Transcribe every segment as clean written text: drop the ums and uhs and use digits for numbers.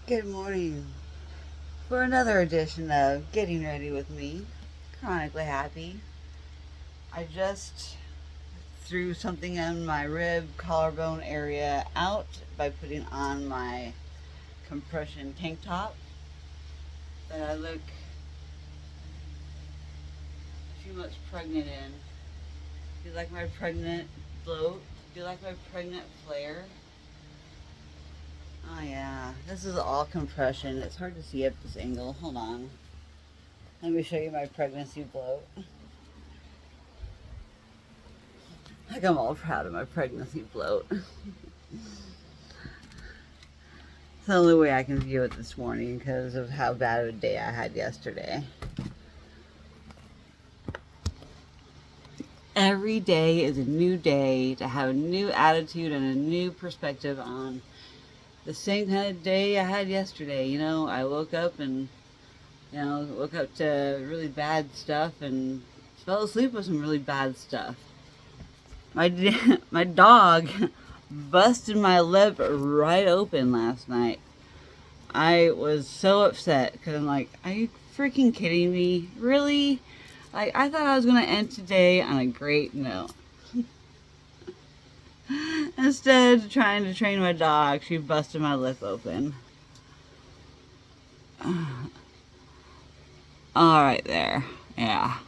Good morning for another edition of Getting Ready with Me, Chronically Happy. I just threw something in my rib collarbone area out by putting on my compression tank top that I look too much pregnant in. Do you like my pregnant bloat? Do you like my pregnant flare? Oh yeah, this is all compression. It's hard to see at this angle. Hold on. Let me show you my pregnancy bloat. Like I'm all proud of my pregnancy bloat. It's the only way I can view it this morning because of how bad of a day I had yesterday. Every day is a new day to have a new attitude and a new perspective on the same kind of day I had yesterday. You know, I woke up and, woke up to really bad stuff and fell asleep with some really bad stuff. My dog busted my lip right open last night. I was so upset because I'm like, are you freaking kidding me? Really? Like, I thought I was going to end today on a great note. Instead of trying to train my dog, she busted my lip open. All right there. Yeah.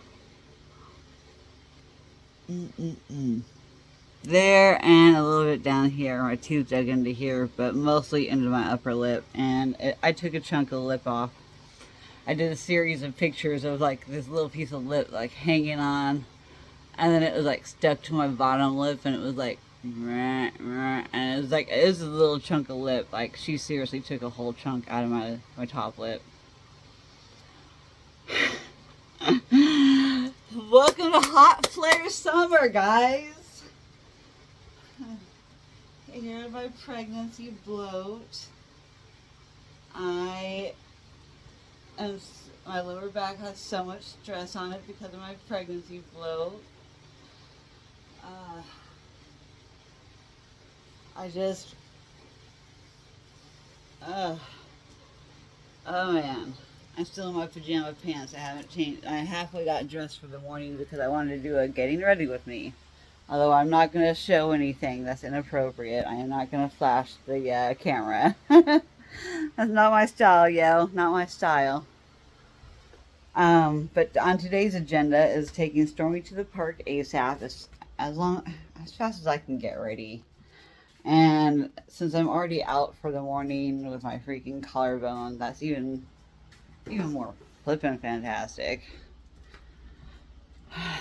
There and a little bit down here. My tooth dug into here, but mostly into my upper lip. And I took a chunk of the lip off. I did a series of pictures of like this little piece of lip like hanging on. And then it was like stuck to my bottom lip and it was like, and it was a little chunk of lip. Like she seriously took a whole chunk out of my top lip. Welcome to Hot Flare Summer, guys. Here's my pregnancy bloat. My lower back has so much stress on it because of my pregnancy bloat. Oh man. I'm still in my pajama pants. I haven't changed. I halfway got dressed for the morning because I wanted to do a getting ready with me. Although I'm not going to show anything that's inappropriate. I am not going to flash the camera. That's not my style, yo. Not my style. But on today's agenda is taking Stormy to the park ASAP as fast as I can get ready. And since I'm already out for the morning with my freaking collarbone, that's even more flippin' fantastic.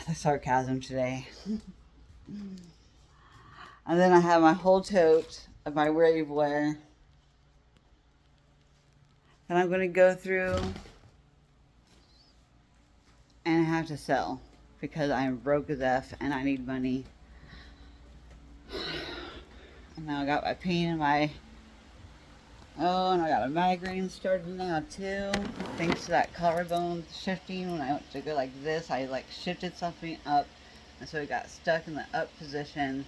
The sarcasm today. And then I have my whole tote of my rave wear that I'm going to go through and have to sell because I'm broke as F and I need money. And now I got my pain in my... Oh, and I got a migraine starting now too. Thanks to that collarbone shifting. When I went to go like this, I like shifted something up. And so it got stuck in the up position.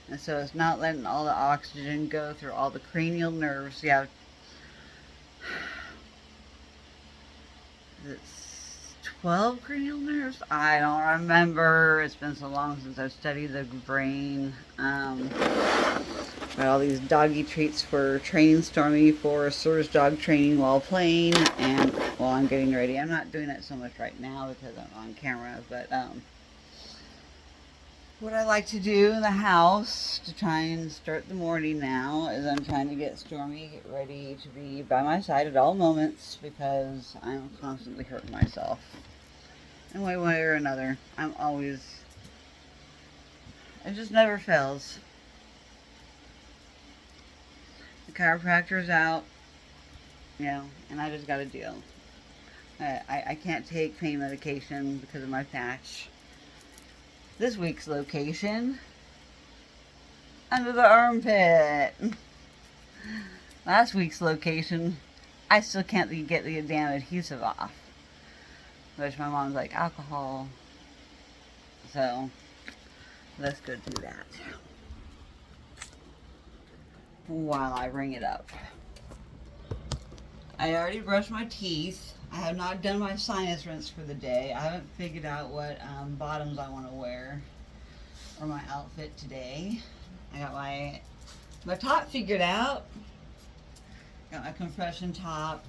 And so it's not letting all the oxygen go through all the cranial nerves. You have... It's 12 cranial nerves? I don't remember. It's been so long since I've studied the brain. Got all these doggy treats for training Stormy for Sir's dog training while playing and while I'm getting ready. I'm not doing it so much right now because I'm on camera, but what I like to do in the house to try and start the morning now is I'm trying to get Stormy ready to be by my side at all moments because I'm constantly hurting myself. In one way or another, it just never fails. The chiropractor's out, and I just got to deal. I can't take pain medication because of my patch. This week's location, under the armpit. Last week's location, I still can't get the damn adhesive off. Which my mom's like, alcohol. So, let's go do that. While I ring it up. I already brushed my teeth. I have not done my sinus rinse for the day. I haven't figured out what bottoms I want to wear or my outfit today. I got my top figured out. Got my compression top.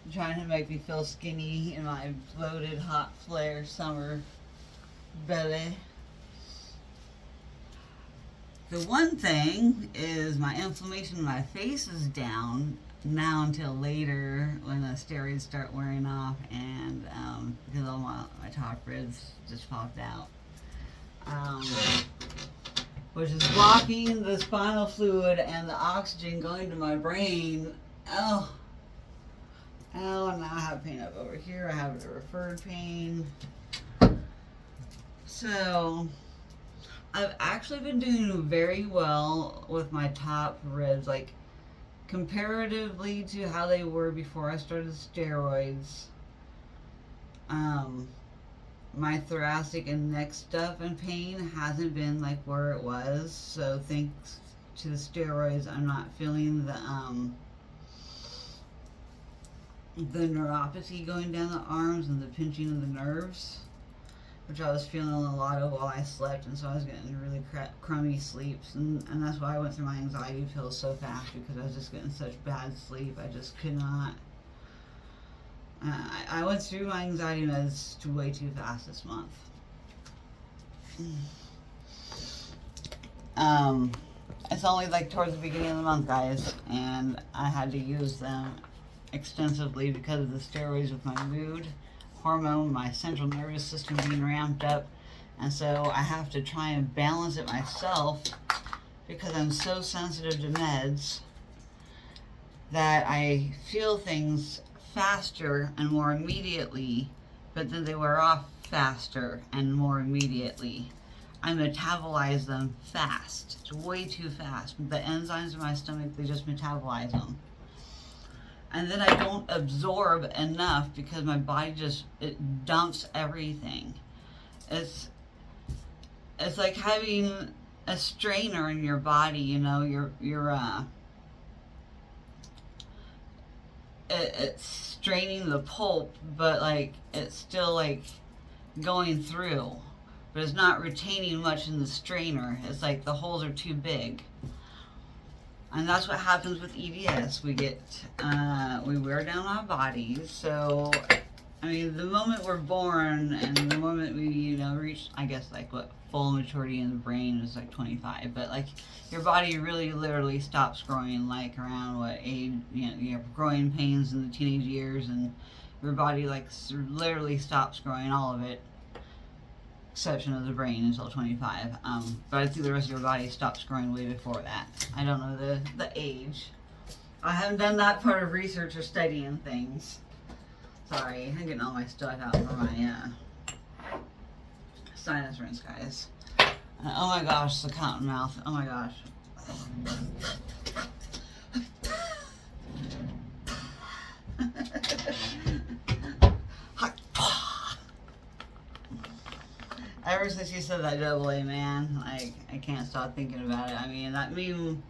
I'm trying to make me feel skinny in my bloated hot flare summer belly. The one thing is my inflammation in my face is down now until later when the steroids start wearing off, and because all my top ribs just popped out, which is blocking the spinal fluid and the oxygen going to my brain. Oh, and now I have pain up over here. I have a referred pain. So I've actually been doing very well with my top ribs, like comparatively to how they were before I started steroids. My thoracic and neck stuff and pain hasn't been like where it was, so thanks to the steroids I'm not feeling the neuropathy going down the arms and the pinching of the nerves, which I was feeling a lot of while I slept, and so I was getting really crummy sleeps, and that's why I went through my anxiety pills so fast, because I was just getting such bad sleep. I just could not. I went through my anxiety meds way too fast this month. It's only like towards the beginning of the month, guys, and I had to use them extensively because of the steroids with my mood hormone, my central nervous system being ramped up, and so I have to try and balance it myself because I'm so sensitive to meds that I feel things faster and more immediately, but then they wear off faster and more immediately. I metabolize them fast. It's way too fast. The enzymes in my stomach, they just metabolize them. And then I don't absorb enough because my body it dumps everything. It's like having a strainer in your body, you know, it's straining the pulp, but like it's still like going through, but it's not retaining much in the strainer. It's like the holes are too big. And that's what happens with EDS. We wear down our bodies. So, I mean, the moment we're born and the moment we, reach, I guess, like what full maturity in the brain is like 25. But like your body really literally stops growing like around what age, you have growing pains in the teenage years, and your body like literally stops growing, all of it, exception of the brain, until 25. But I think the rest of your body stops growing way before that. I don't know the age. I haven't done that part of research or studying things. Sorry, I'm getting all my stuff out for my sinus rinse, guys. Oh my gosh, the cotton mouth. Oh my gosh. Ever since you said that double A, man, like, I can't stop thinking about it. I mean, that meme,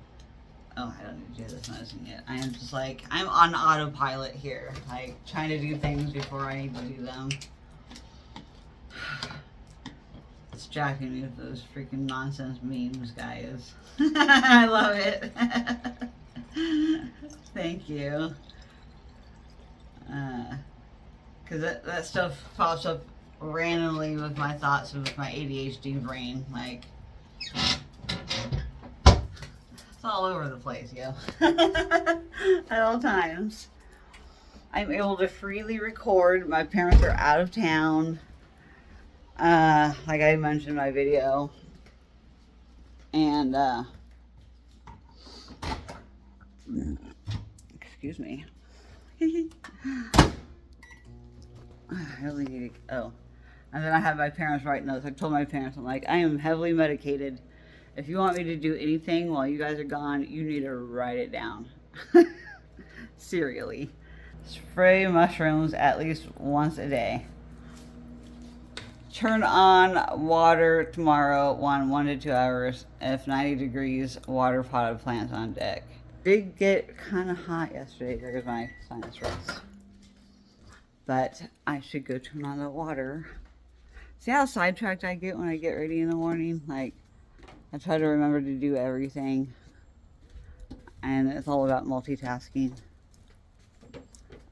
oh, I don't need to do this medicine yet. I am just like, I'm on autopilot here, like, trying to do things before I need to do them. It's distracting me with those freaking nonsense memes, guys. I love it. Thank you. Because that stuff pops up randomly with my thoughts and with my ADHD brain, like, it's all over the place, yo. At all times. I'm able to freely record. My parents are out of town, like I mentioned in my video, and excuse me. I really need to, oh. And then I had my parents write notes. I told my parents, I'm like, I am heavily medicated. If you want me to do anything while you guys are gone, you need to write it down. Serially. Spray mushrooms at least once a day. Turn on water tomorrow, 1 to 2 hours. If 90 degrees, water potted plants on deck. did get kind of hot yesterday. There's my sinus rest. But I should go turn on the water. See how sidetracked I get when I get ready in the morning? Like, I try to remember to do everything. And it's all about multitasking.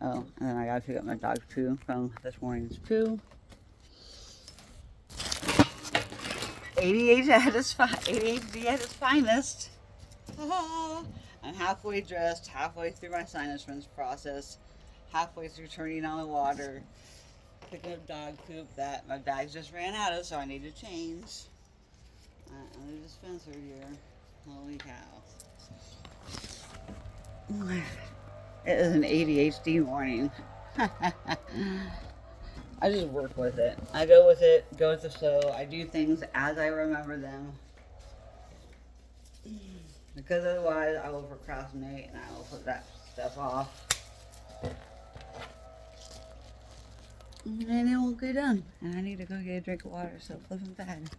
Oh, and then I gotta pick up my dog's poo from this morning's poo. ADHD at its finest. I'm halfway dressed, halfway through my sinus rinse process, halfway through turning on the water, picking up dog poop that my bags just ran out of, so I need to change. On the dispenser here. Holy cow. It is an ADHD morning. I just work with it. I go with it, go with the flow. I do things as I remember them. Because otherwise I will procrastinate and I will put that stuff off. And then it won't get done. And I need to go get a drink of water, so flipping bad.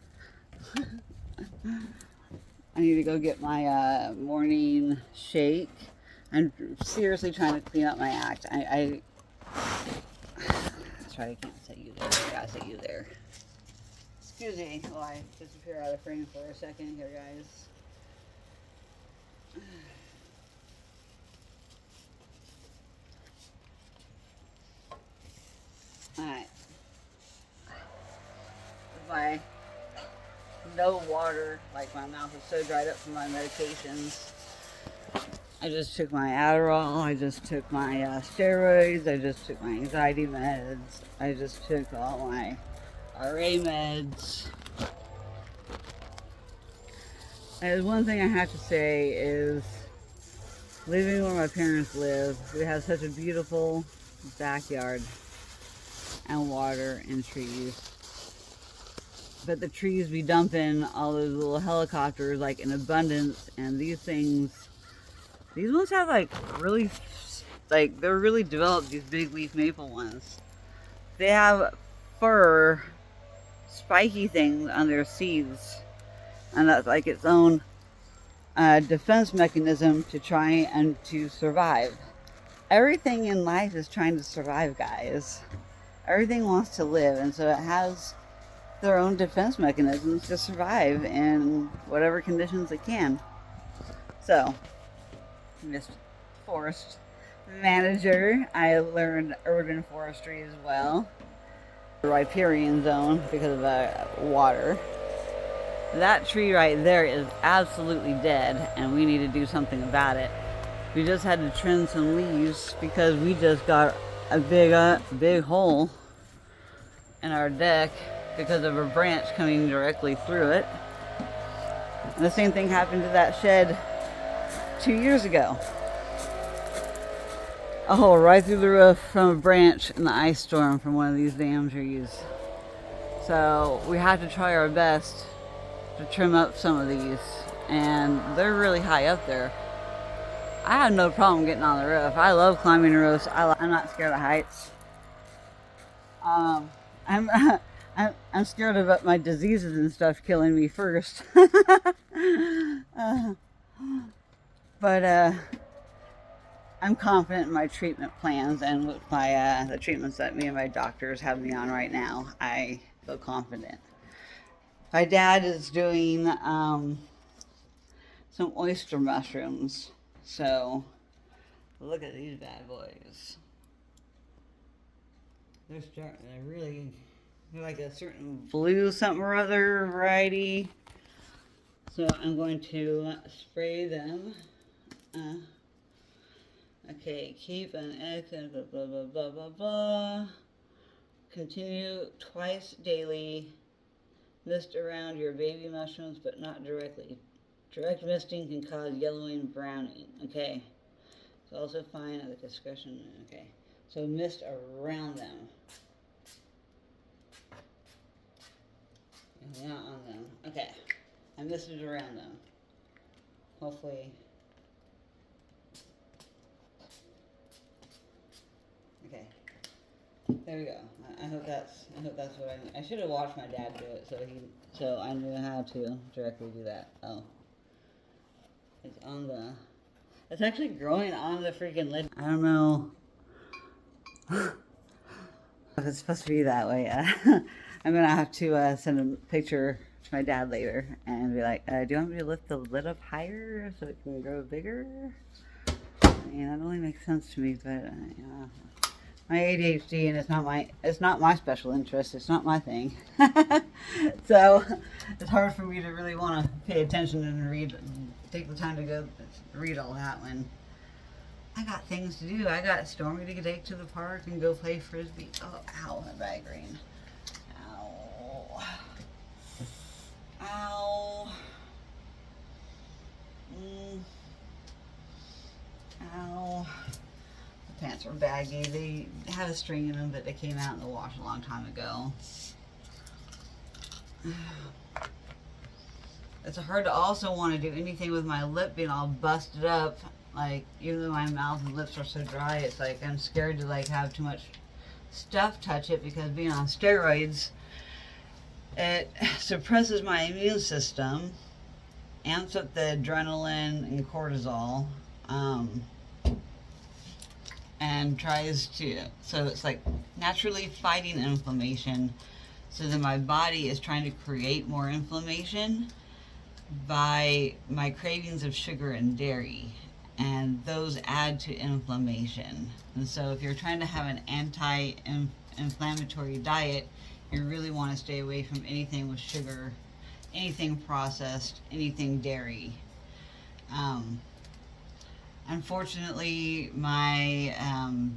I need to go get my morning shake. I'm seriously trying to clean up my act. That's right, I can't set you there. I gotta set you there. Excuse me while I disappear out of frame for a second here, guys. Alright. My no water, like my mouth is so dried up from my medications. I just took my Adderall, I just took my steroids, I just took my anxiety meds, I just took all my RA meds. And one thing I have to say is, living where my parents live, we have such a beautiful backyard and water and trees. But the trees be dumping all those little helicopters like in abundance, and these ones have like they're really developed, these big leaf maple ones. They have fur, spiky things on their seeds, and that's like its own defense mechanism to try and to survive. Everything in life is trying to survive, guys. Everything wants to live, and so it has their own defense mechanisms to survive in whatever conditions it can. So, Miss Forest Manager, I learned urban forestry as well. The riparian zone because of water. That tree right there is absolutely dead, and we need to do something about it. We just had to trim some leaves because we just got a big hole in our deck because of a branch coming directly through it. And the same thing happened to that shed 2 years ago. A hole right through the roof from a branch in the ice storm from one of these damn trees. So we have to try our best to trim up some of these, and they're really high up there. I have no problem getting on the roof. I love climbing roofs. I'm not scared of heights. I'm scared of my diseases and stuff killing me first. But I'm confident in my treatment plans and with my the treatments that me and my doctors have me on right now. I feel confident. My dad is doing some oyster mushrooms. So look at these bad boys. They're starting to really, they're like a certain blue something or other variety. So I'm going to spray them. Okay, keep an egg, blah, blah, blah, blah, blah, blah. Continue twice daily. Mist around your baby mushrooms, but not directly. Direct misting can cause yellowing and browning. Okay. It's also fine at the discretion. Okay. So mist around them. And not on them. Okay. I misted around them. Hopefully. Okay. There we go. I hope that's what I need. I should have watched my dad do it so I knew how to directly do that. Oh. It's on the It's actually growing on the freaking lid. I don't know if it's supposed to be that way. I'm gonna have to send a picture to my dad later and be like, do you want me to lift the lid up higher so it can grow bigger? I mean, that only makes sense to me, but you know, my ADHD, and it's not my special interest. It's not my thing. So it's hard for me to really want to pay attention and take the time to go read all that when I got things to do. I got Stormy to take to the park and go play frisbee. Oh, ow, my bag ring. Ow. Ow. Ow. The pants are baggy. They had a string in them, but they came out in the wash a long time ago. It's hard to also want to do anything with my lip being all busted up. Like, even though my mouth and lips are so dry, it's like I'm scared to like have too much stuff touch it, because being on steroids, it suppresses my immune system, amps up the adrenaline and cortisol, and tries to, so it's like naturally fighting inflammation. So then my body is trying to create more inflammation by my cravings of sugar and dairy, and those add to inflammation. And so if you're trying to have an anti-inflammatory diet, you really want to stay away from anything with sugar, anything processed, anything dairy. Unfortunately, my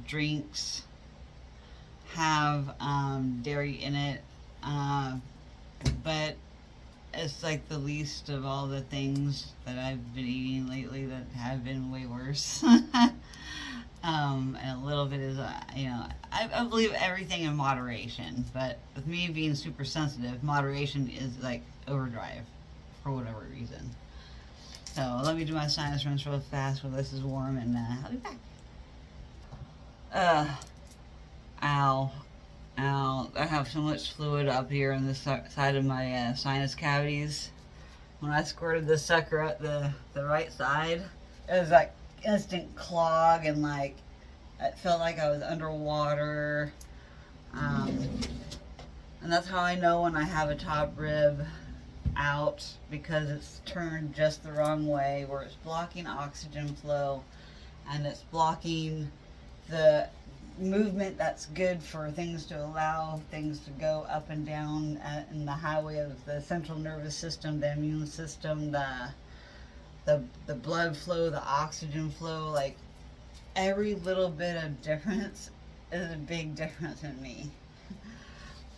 drinks have dairy in it, but it's like the least of all the things that I've been eating lately that have been way worse. And a little bit is, you know, I believe everything in moderation, but with me being super sensitive, moderation is like overdrive for whatever reason. So let me do my sinus rinse real fast while this is warm, and I'll be back. Ow. Ow. I have so much fluid up here on this side of my sinus cavities. When I squirted this sucker up the right side, it was like instant clog, and like it felt like I was underwater. And that's how I know when I have a top rib out, because it's turned just the wrong way, where it's blocking oxygen flow and it's blocking the movement that's good for things to allow things to go up and down in the highway of the central nervous system, the immune system, the blood flow, the oxygen flow. Like, every little bit of difference is a big difference in me.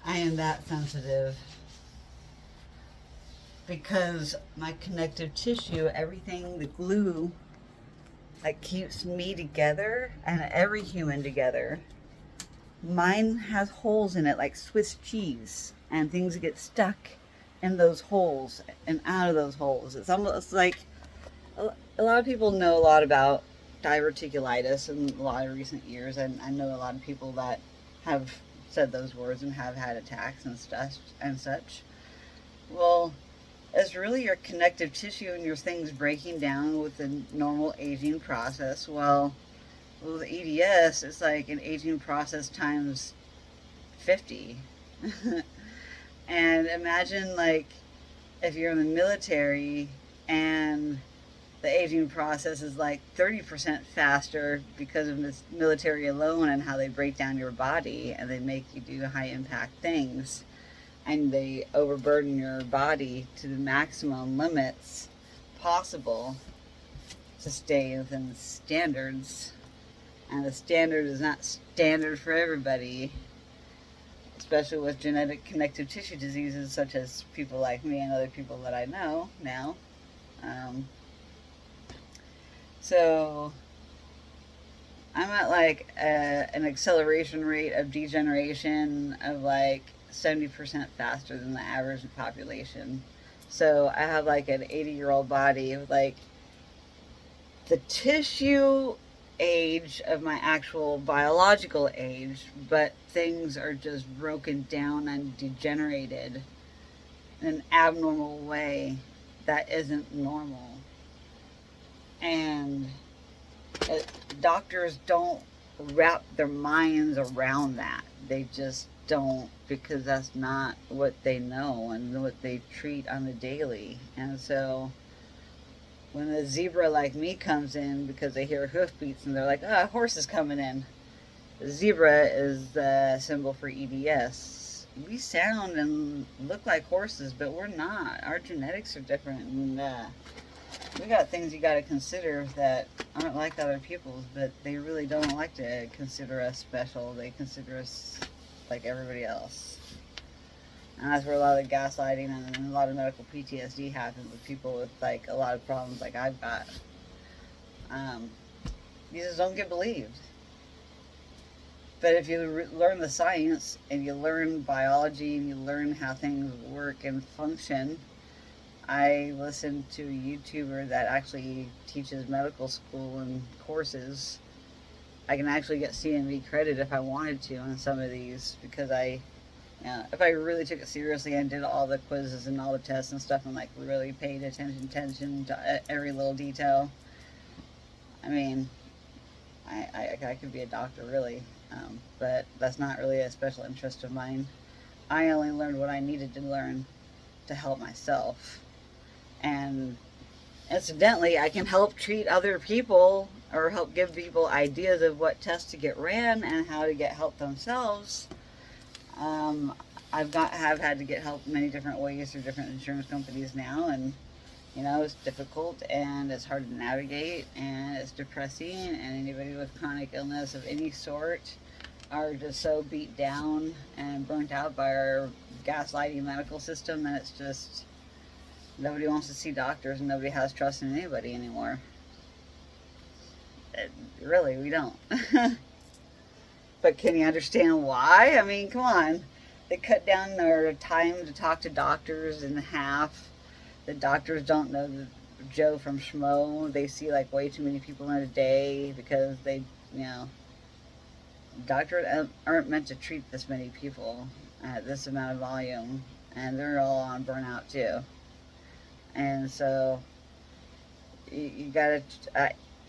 I am that sensitive, because my connective tissue, everything, the glue that keeps me together and every human together, mine has holes in it like Swiss cheese, and things get stuck in those holes and out of those holes. It's almost like a lot of people know a lot about diverticulitis in a lot of recent years, and I know a lot of people that have said those words and have had attacks and stuff and such. Well, it's really your connective tissue and your things breaking down with the normal aging process. Well, with EDS, it's like an aging process times 50. And imagine, like, if you're in the military and the aging process is like 30% faster because of this military alone, and how they break down your body and they make you do high impact things, and they overburden your body to the maximum limits possible to stay within the standards. And the standard is not standard for everybody, especially with genetic connective tissue diseases such as people like me and other people that I know now. So I'm at like an acceleration rate of degeneration of like 70% faster than the average population. So I have like an 80-year-old body with like the tissue age of my actual biological age, but things are just broken down and degenerated in an abnormal way that isn't normal. And Doctors don't wrap their minds around that. They just don't, because that's not what they know and what they treat on the daily. And so when a zebra like me comes in because they hear hoofbeats and they're like, "Ah, a horse is coming in." The zebra is the symbol for EDS. We sound and look like horses, but we're not. Our genetics are different, and we got things you got to consider that aren't like other people's, but they really don't like to consider us special. They consider us like everybody else. And that's where a lot of the gaslighting and a lot of medical PTSD happens with people with like a lot of problems like I've got. You just don't get believed. But if you learn the science and you learn biology and you learn how things work and function, I listened to a YouTuber that actually teaches medical school and courses. I can actually get CME credit if I wanted to on some of these, because if I really took it seriously and did all the quizzes and all the tests and stuff and like really paid attention to every little detail, I mean, I could be a doctor really, but that's not really a special interest of mine. I only learned what I needed to learn to help myself. And incidentally, I can help treat other people or help give people ideas of what tests to get ran and how to get help themselves. Have had to get help many different ways through different insurance companies now, and it's difficult and it's hard to navigate and it's depressing, and anybody with chronic illness of any sort are just so beat down and burnt out by our gaslighting medical system that it's just nobody wants to see doctors and nobody has trust in anybody anymore. Really, we don't. But can you understand why? I mean, come on. They cut down their time to talk to doctors in half. The doctors don't know the Joe from Schmo. They see like way too many people in a day because doctors aren't meant to treat this many people at this amount of volume, and they're all on burnout too. And so you gotta,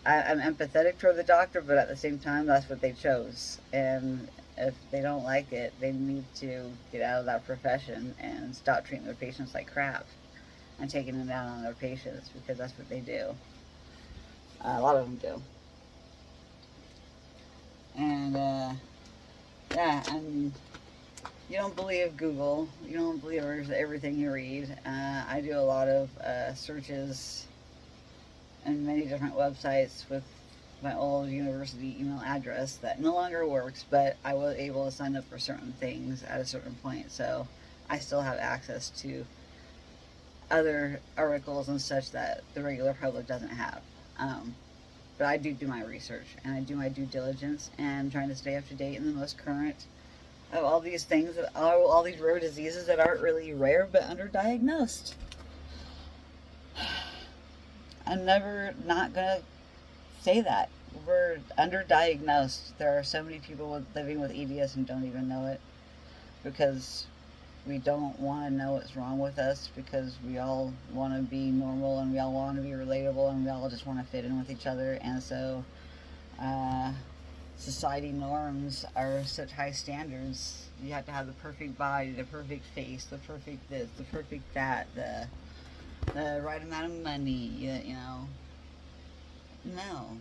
I'm empathetic toward the doctor, but at the same time, that's what they chose. And if they don't like it, they need to get out of that profession and stop treating their patients like crap and taking them down on their patients, because that's what they do. A lot of them do. And and you don't believe Google, you don't believe everything you read. I do a lot of searches and many different websites with my old university email address that no longer works, but I was able to sign up for certain things at a certain point, so I still have access to other articles and such that the regular public doesn't have. But I do my research and I do my due diligence and trying to stay up to date in the most current of all these things, all these rare diseases that aren't really rare but underdiagnosed. I'm never not gonna say that. We're underdiagnosed. There are so many people living with EDS and don't even know it, because we don't want to know what's wrong with us, because we all want to be normal and we all want to be relatable and we all just want to fit in with each other. And so society norms are such high standards. You have to have the perfect body, the perfect face, the perfect this, the perfect that, the right amount of money, No.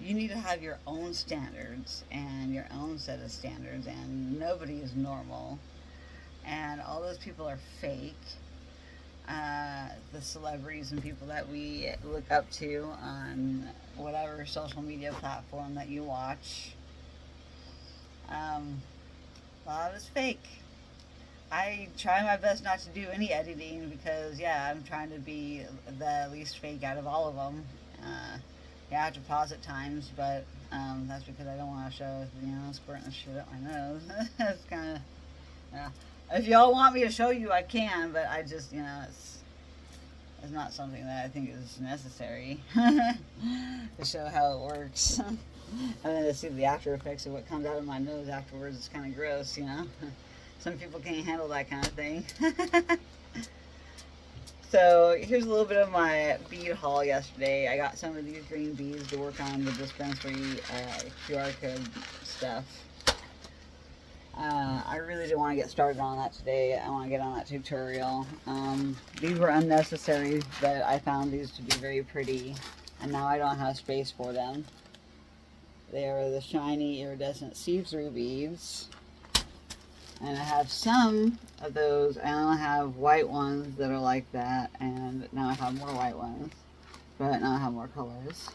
You need to have your own standards and your own set of standards, and nobody is normal. And all those people are fake. The celebrities and people that we look up to on whatever social media platform that you watch, a lot of it's fake. I try my best not to do any editing because, I'm trying to be the least fake out of all of them. I have to pause at times, but that's because I don't want to show, squirting the shit up my nose. It's kind of, If y'all want me to show you, I can, but I just, it's not something that I think is necessary to show how it works. And then to see the after effects of what comes out of my nose afterwards is kind of gross, Some people can't handle that kind of thing. So here's a little bit of my bead haul yesterday. I got some of these green beads to work on the dispensary QR code stuff. I really do want to get started on that today. I want to get on that tutorial. These were unnecessary, but I found these to be very pretty, and now I don't have space for them. They are the shiny iridescent see-through beads. And I have some of those. I only have white ones that are like that, and now I have more white ones, but now I have more colors.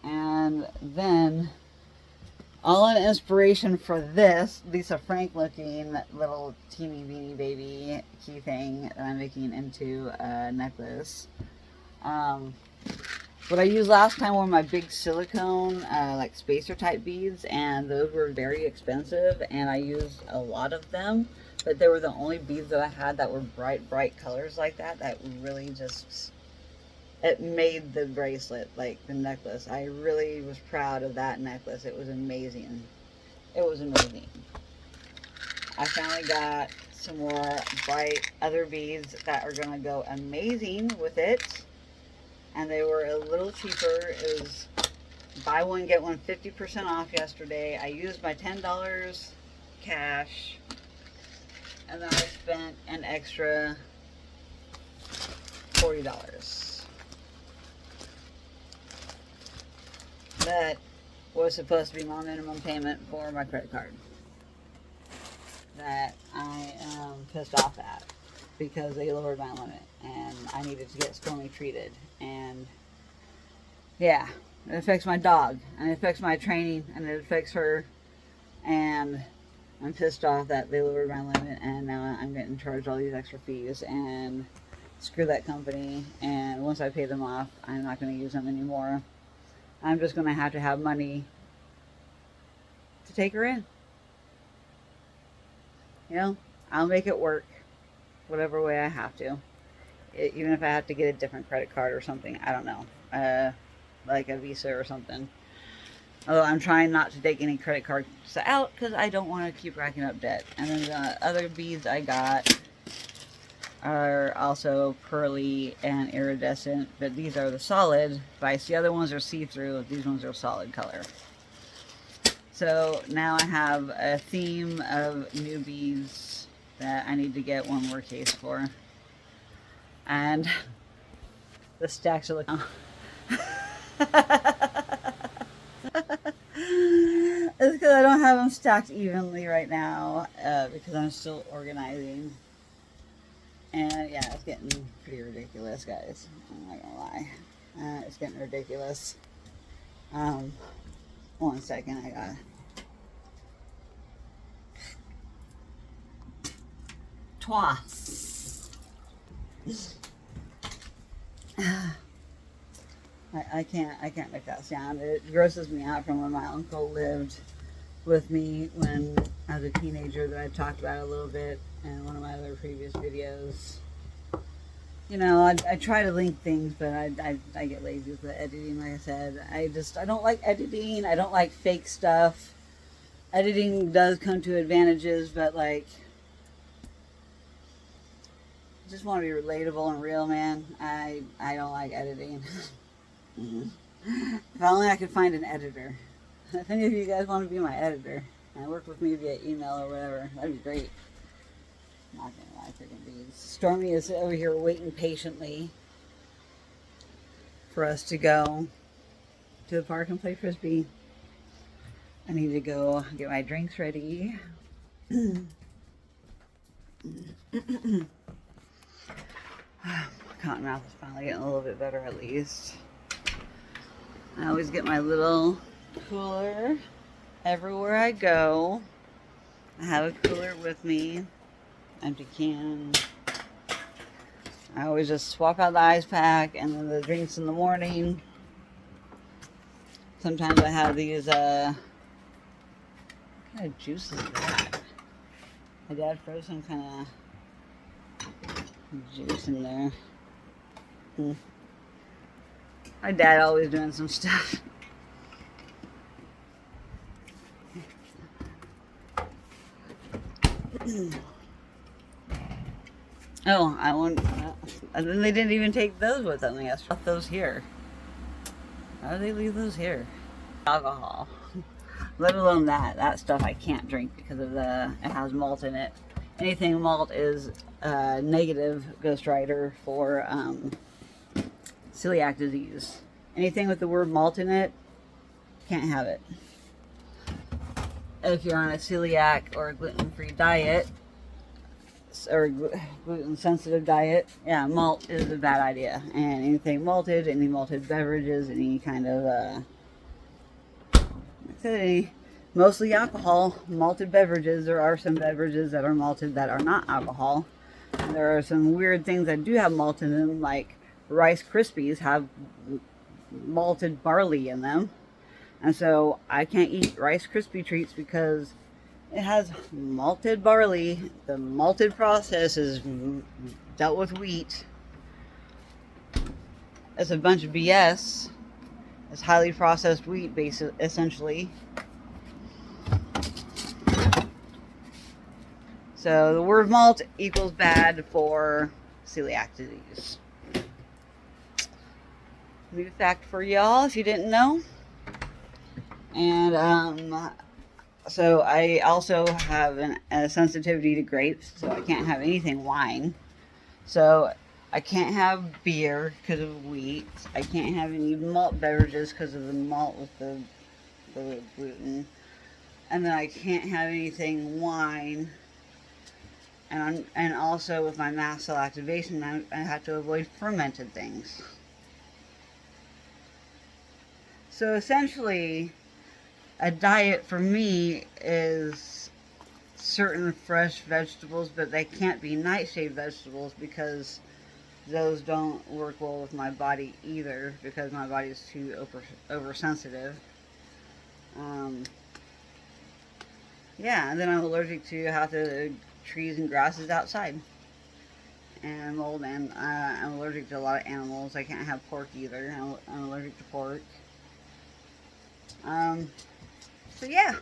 And then, all in inspiration for this Lisa Frank looking little teeny weeny baby key thing that I'm making into a necklace. What I used last time were my big silicone, like spacer type beads, and those were very expensive, and I used a lot of them, but they were the only beads that I had that were bright colors like that, that really just, it made the bracelet, like the necklace. I really was proud of that necklace. It was amazing. It was amazing. I finally got some more bright other beads that are going to go amazing with it. And they were a little cheaper. It was buy one, get one 50% off yesterday. I used my $10 cash. And then I spent an extra $40. That was supposed to be my minimum payment for my credit card. That I am pissed off at, because they lowered my limit and I needed to get Stormy treated. And yeah, it affects my dog, and it affects my training, and it affects her, and I'm pissed off that they lowered my limit, and now I'm getting charged all these extra fees, and screw that company. And once I pay them off, I'm not going to use them anymore. I'm just going to have money to take her in. You know, I'll make it work whatever way I have to. Even if I have to get a different credit card or something, I don't know, like a Visa or something. Although I'm trying not to take any credit cards out because I don't want to keep racking up debt. And then the other beads I got are also pearly and iridescent, but these are the solid vice. The other ones are see-through. These ones are solid color. So now I have a theme of new beads that I need to get one more case for. And the stacks are looking... It's because I don't have them stacked evenly right now, because I'm still organizing. And yeah, it's getting pretty ridiculous, guys. I'm not gonna lie. It's getting ridiculous. 1 second, I got... I can't make that sound. It grosses me out from when my uncle lived with me when I was a teenager, that I talked about a little bit in one of my other previous videos. You know, I try to link things, but I get lazy with the editing, like I said. I don't like editing. I don't like fake stuff. Editing does come to advantages, but like, I just want to be relatable and real, man. I don't like editing. If only I could find an editor. If any of you guys want to be my editor and work with me via email or whatever, that'd be great. I'm not gonna lie, freaking bees. Stormy is over here waiting patiently for us to go to the park and play Frisbee. I need to go get my drinks ready. Cottonmouth is finally getting a little bit better, at least. I always get my little cooler everywhere I go. I have a cooler with me, empty can. I always just swap out the ice pack and then the drinks in the morning. Sometimes I have these, what kind of juice is that? My dad froze some kind of juice in there. My dad always doing some stuff. Oh, And then they didn't even take those with them. They left those here. How do they leave those here? Alcohol. Let alone that stuff I can't drink because of it has malt in it. Anything malt is negative ghostwriter for celiac disease. Anything with the word malt in it, can't have it. If you're on a celiac or a gluten-free diet, or gluten-sensitive diet, yeah, malt is a bad idea. And anything malted, any malted beverages, any kind of, mostly alcohol, malted beverages. There are some beverages that are malted that are not alcohol. And there are some weird things that do have malt in them, like Rice Krispies have malted barley in them. And so I can't eat Rice Krispie treats because it has malted barley. The malted process is dealt with wheat. It's a bunch of BS. It's highly processed wheat, essentially. So the word malt equals bad for celiac disease. New fact for y'all if you didn't know. And so I also have a sensitivity to grapes, so I can't have anything wine. So I can't have beer because of wheat. I can't have any malt beverages because of the malt with the gluten. And then I can't have anything wine. And also with my mast cell activation, I have to avoid fermented things. So essentially, a diet for me is certain fresh vegetables, but they can't be nightshade vegetables because those don't work well with my body either, because my body is too oversensitive. Yeah, and then I'm allergic to half the trees and grasses outside, and mold, and I'm allergic to a lot of animals. I can't have pork either. I'm allergic to pork. So yeah,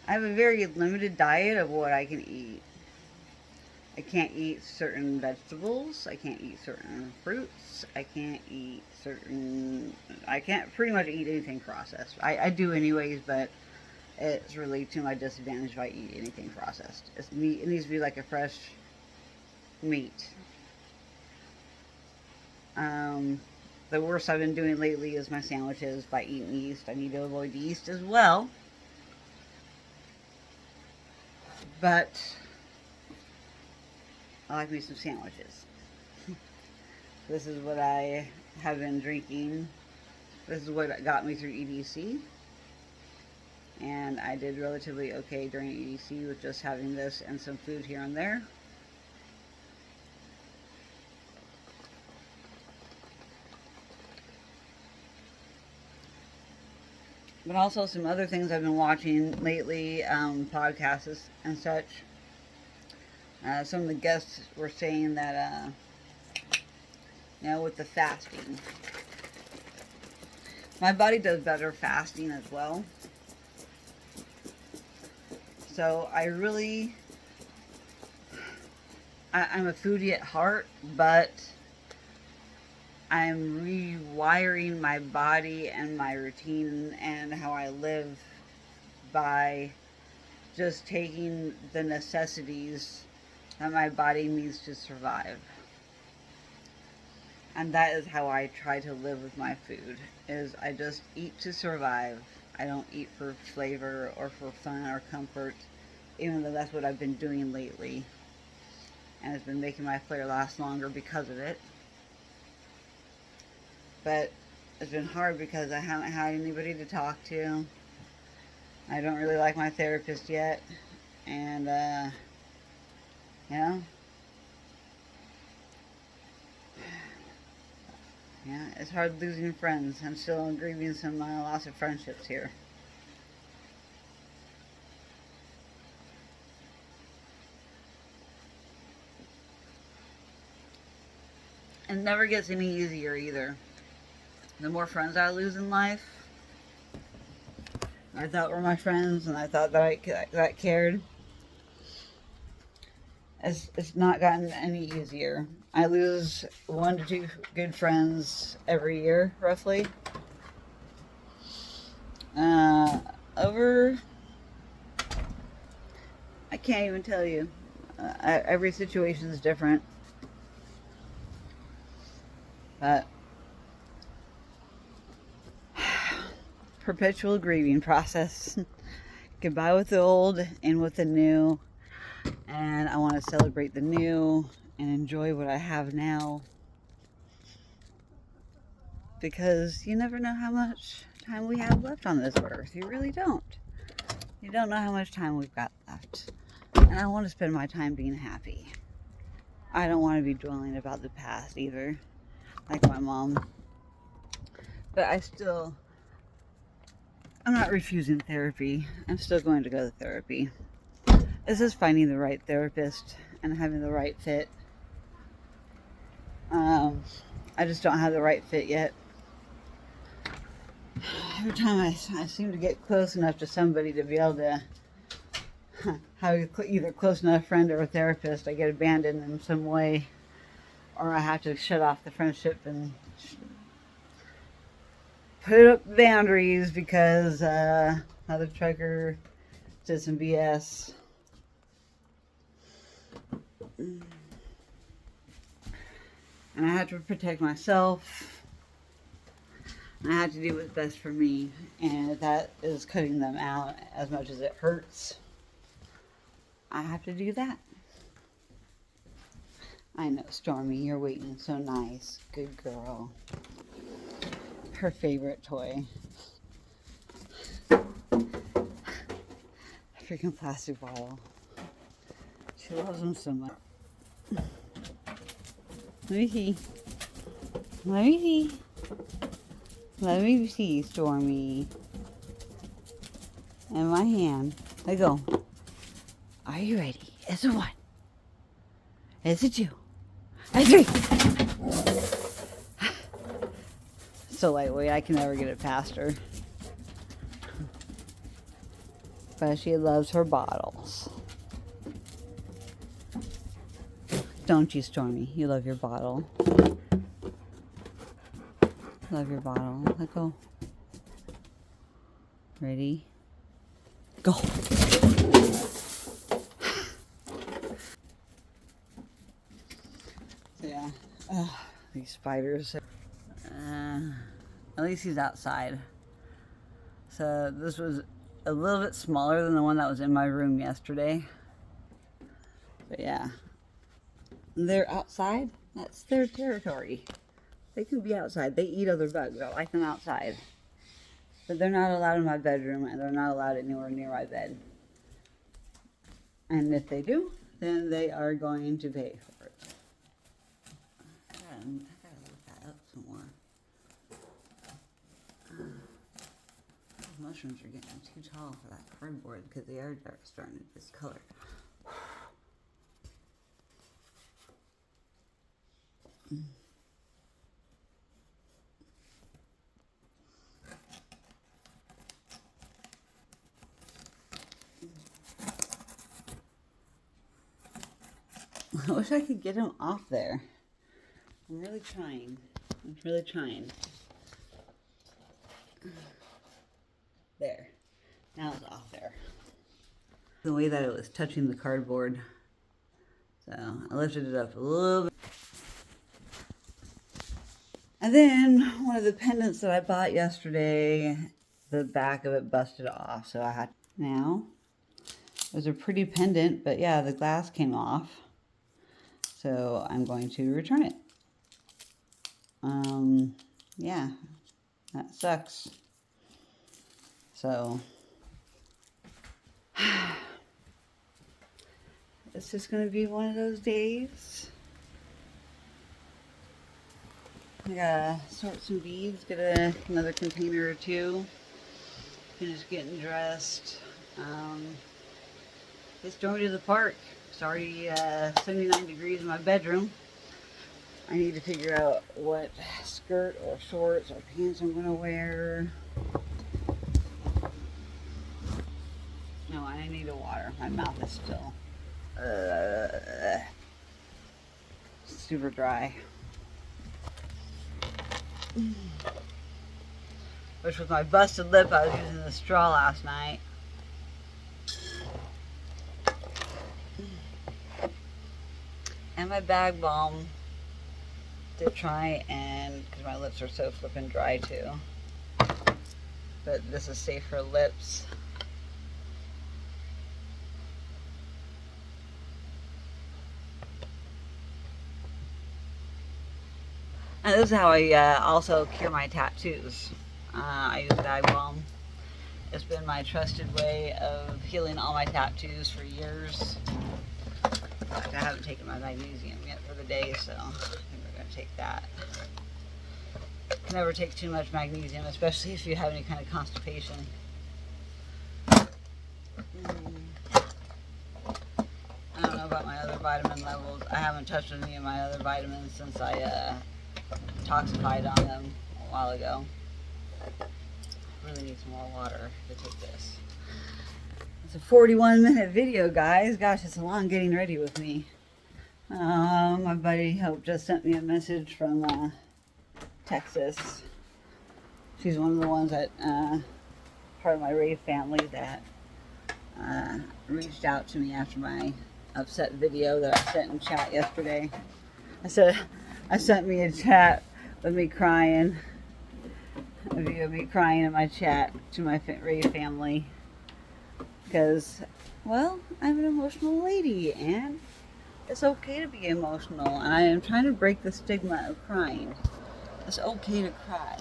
I have a very limited diet of what I can eat. I can't eat certain vegetables. I can't eat certain fruits. I can't pretty much eat anything processed. I do anyways, but it's really to my disadvantage if I eat anything processed. It's meat. It needs to be like a fresh meat. The worst I've been doing lately is my sandwiches by eating yeast. I need to avoid yeast as well. But I like me some sandwiches. This is what I have been drinking. This is what got me through EDC. And I did relatively okay during EDC with just having this and some food here and there. But also some other things I've been watching lately, podcasts and such. Some of the guests were saying that, with the fasting. My body does better fasting as well. So I'm a foodie at heart, but I'm rewiring my body and my routine and how I live by just taking the necessities that my body needs to survive. And that is how I try to live with my food, is I just eat to survive. I don't eat for flavor or for fun or comfort, even though that's what I've been doing lately. And it's been making my flare last longer because of it. But it's been hard because I haven't had anybody to talk to. I don't really like my therapist yet. And, yeah, it's hard losing friends. I'm still grieving some loss of friendships here. It never gets any easier either. The more friends I lose in life, I thought were my friends and I thought that I cared, it's not gotten any easier. I lose 1 to 2 good friends every year, roughly. Over, I can't even tell you. Every situation is different. But perpetual grieving process. Goodbye with the old, in with the new. And I want to celebrate the new and enjoy what I have now. Because you never know how much time we have left on this earth. You really don't. You don't know how much time we've got left. And I want to spend my time being happy. I don't want to be dwelling about the past either, like my mom. But I'm not refusing therapy. I'm still going to go to therapy. It's just finding the right therapist and having the right fit. I just don't have the right fit yet. Every time I seem to get close enough to somebody to be able to have either close enough friend or a therapist, I get abandoned in some way, or I have to shut off the friendship and put up boundaries because another trucker did some BS. And I have to protect myself. And I have to do what's best for me. And if that is cutting them out as much as it hurts, I have to do that. I know, Stormy, you're waiting so nice. Good girl. Her favorite toy. A freaking plastic bottle. She loves them so much. Let me see. Let me see. Let me see, Stormy. And my hand. Let go. Are you ready? It's a 1. It's a 2. A 3. So lightweight, I can never get it past her. But she loves her bottles. Don't you, Stormy? You love your bottle. Love your bottle. Let go. Ready? Go. Yeah. These spiders. At least he's outside. So this was a little bit smaller than the one that was in my room yesterday. But yeah. They're outside. That's their territory. They can be outside. They eat other bugs. I like them outside. But they're not allowed in my bedroom, and they're not allowed anywhere near my bed. And if they do, then they are going to pay for it. I gotta look that up some more. Those mushrooms are getting too tall for that cardboard because they are starting to discolor. I wish I could get him off there. I'm really trying. I'm really trying. There. Now it's off there. The way that it was touching the cardboard. So I lifted it up a little bit. And then one of the pendants that I bought yesterday, the back of it busted off. So I had, now, it was a pretty pendant, but yeah, the glass came off. So I'm going to return it. Yeah, that sucks. So it's just going to be one of those days. I gotta sort some beads, get another container or 2. Finish getting dressed. Just drove to the park. It's already 79 degrees in my bedroom. I need to figure out what skirt or shorts or pants I'm gonna wear. No, I need a water. My mouth is still Super dry. Which was my busted lip. I was using the straw last night. And my bag balm to try and, because my lips are so flippin' dry too. But this is safe for lips. And this is how I also cure my tattoos. I use bag balm. It's been my trusted way of healing all my tattoos for years. In fact, I haven't taken my magnesium yet for the day, so I think we're going to take that. Never take too much magnesium, especially if you have any kind of constipation. I don't know about my other vitamin levels. I haven't touched any of my other vitamins since I toxified on them a while ago. I really need some more water to take this. It's a 41-minute video, guys. Gosh, it's long getting ready with me. My buddy Hope just sent me a message from Texas. She's one of the ones that part of my rave family that reached out to me after my upset video that I sent in chat yesterday. I sent me a chat with me crying, a video of me crying in my chat to my rave family because, well, I'm an emotional lady and it's okay to be emotional, and I am trying to break the stigma of crying. It's okay to cry.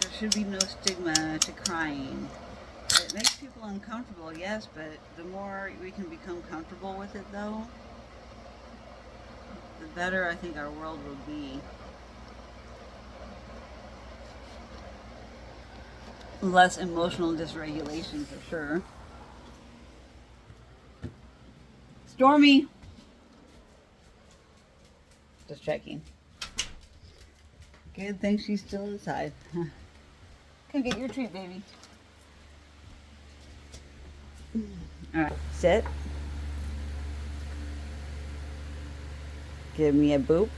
There should be no stigma to crying. It makes people uncomfortable, yes, but the more we can become comfortable with it, though, the better I think our world will be. Less emotional dysregulation for sure. Stormy! Just checking. Good thing she's still inside. Come get your treat, baby. Alright, sit. Give me a boop.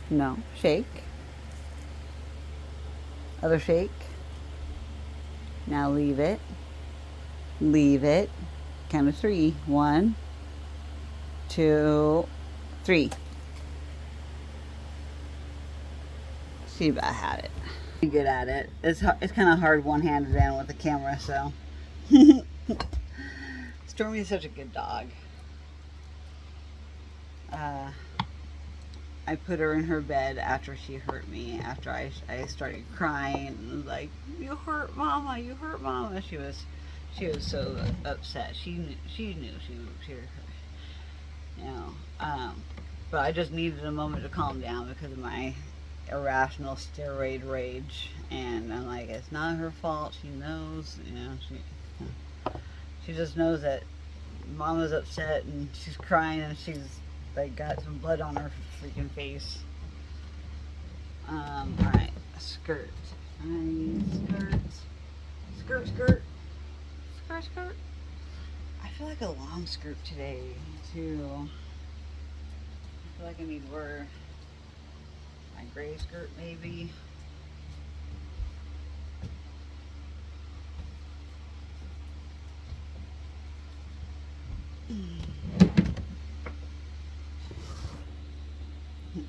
No, shake. Other shake. Now leave it. Leave it. Count of 3. 1, 2, 3. She about had it. Pretty good at it. It's kind of hard one-handed and with the camera, so. Stormy is such a good dog. I put her in her bed after she hurt me. After I started crying and like, "You hurt Mama! You hurt Mama!" She was so upset. She knew she hurt. You know. But I just needed a moment to calm down because of my irrational steroid rage, and I'm like, it's not her fault. She knows, you know, she just knows that Mama's upset and she's crying and she's like got some blood on her freaking face. All right, skirt. I need skirt, skirt. I feel like a long skirt today too. I feel like I need to wear my gray skirt maybe.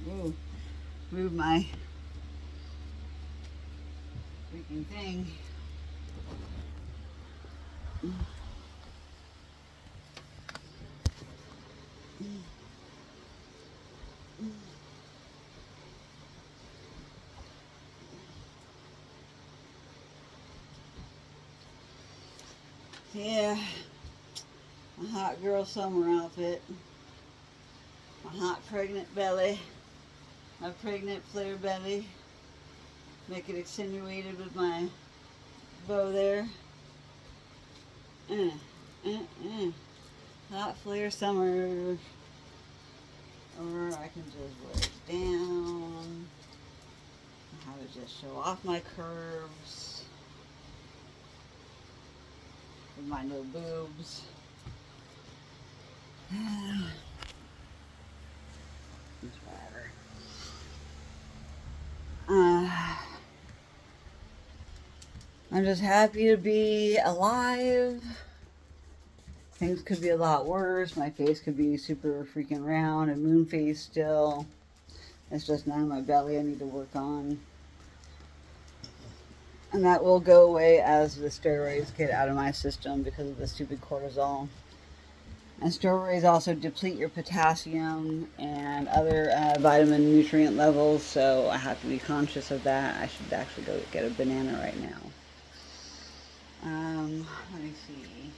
Ooh, move my freaking thing. Yeah, my hot girl summer outfit, my hot pregnant belly, my pregnant flare belly, make it accentuated with my bow there. Hot flare summer. Or I can just wear it down, have it just show off my curves. with my no boobs. It's whatever. I'm just happy to be alive. Things could be a lot worse. My face could be super freaking round and moon face still. It's just now my belly I need to work on. And that will go away as the steroids get out of my system because of the stupid cortisol. And steroids also deplete your potassium and other vitamin nutrient levels, so I have to be conscious of that. I should actually go get a banana right now. Let me see.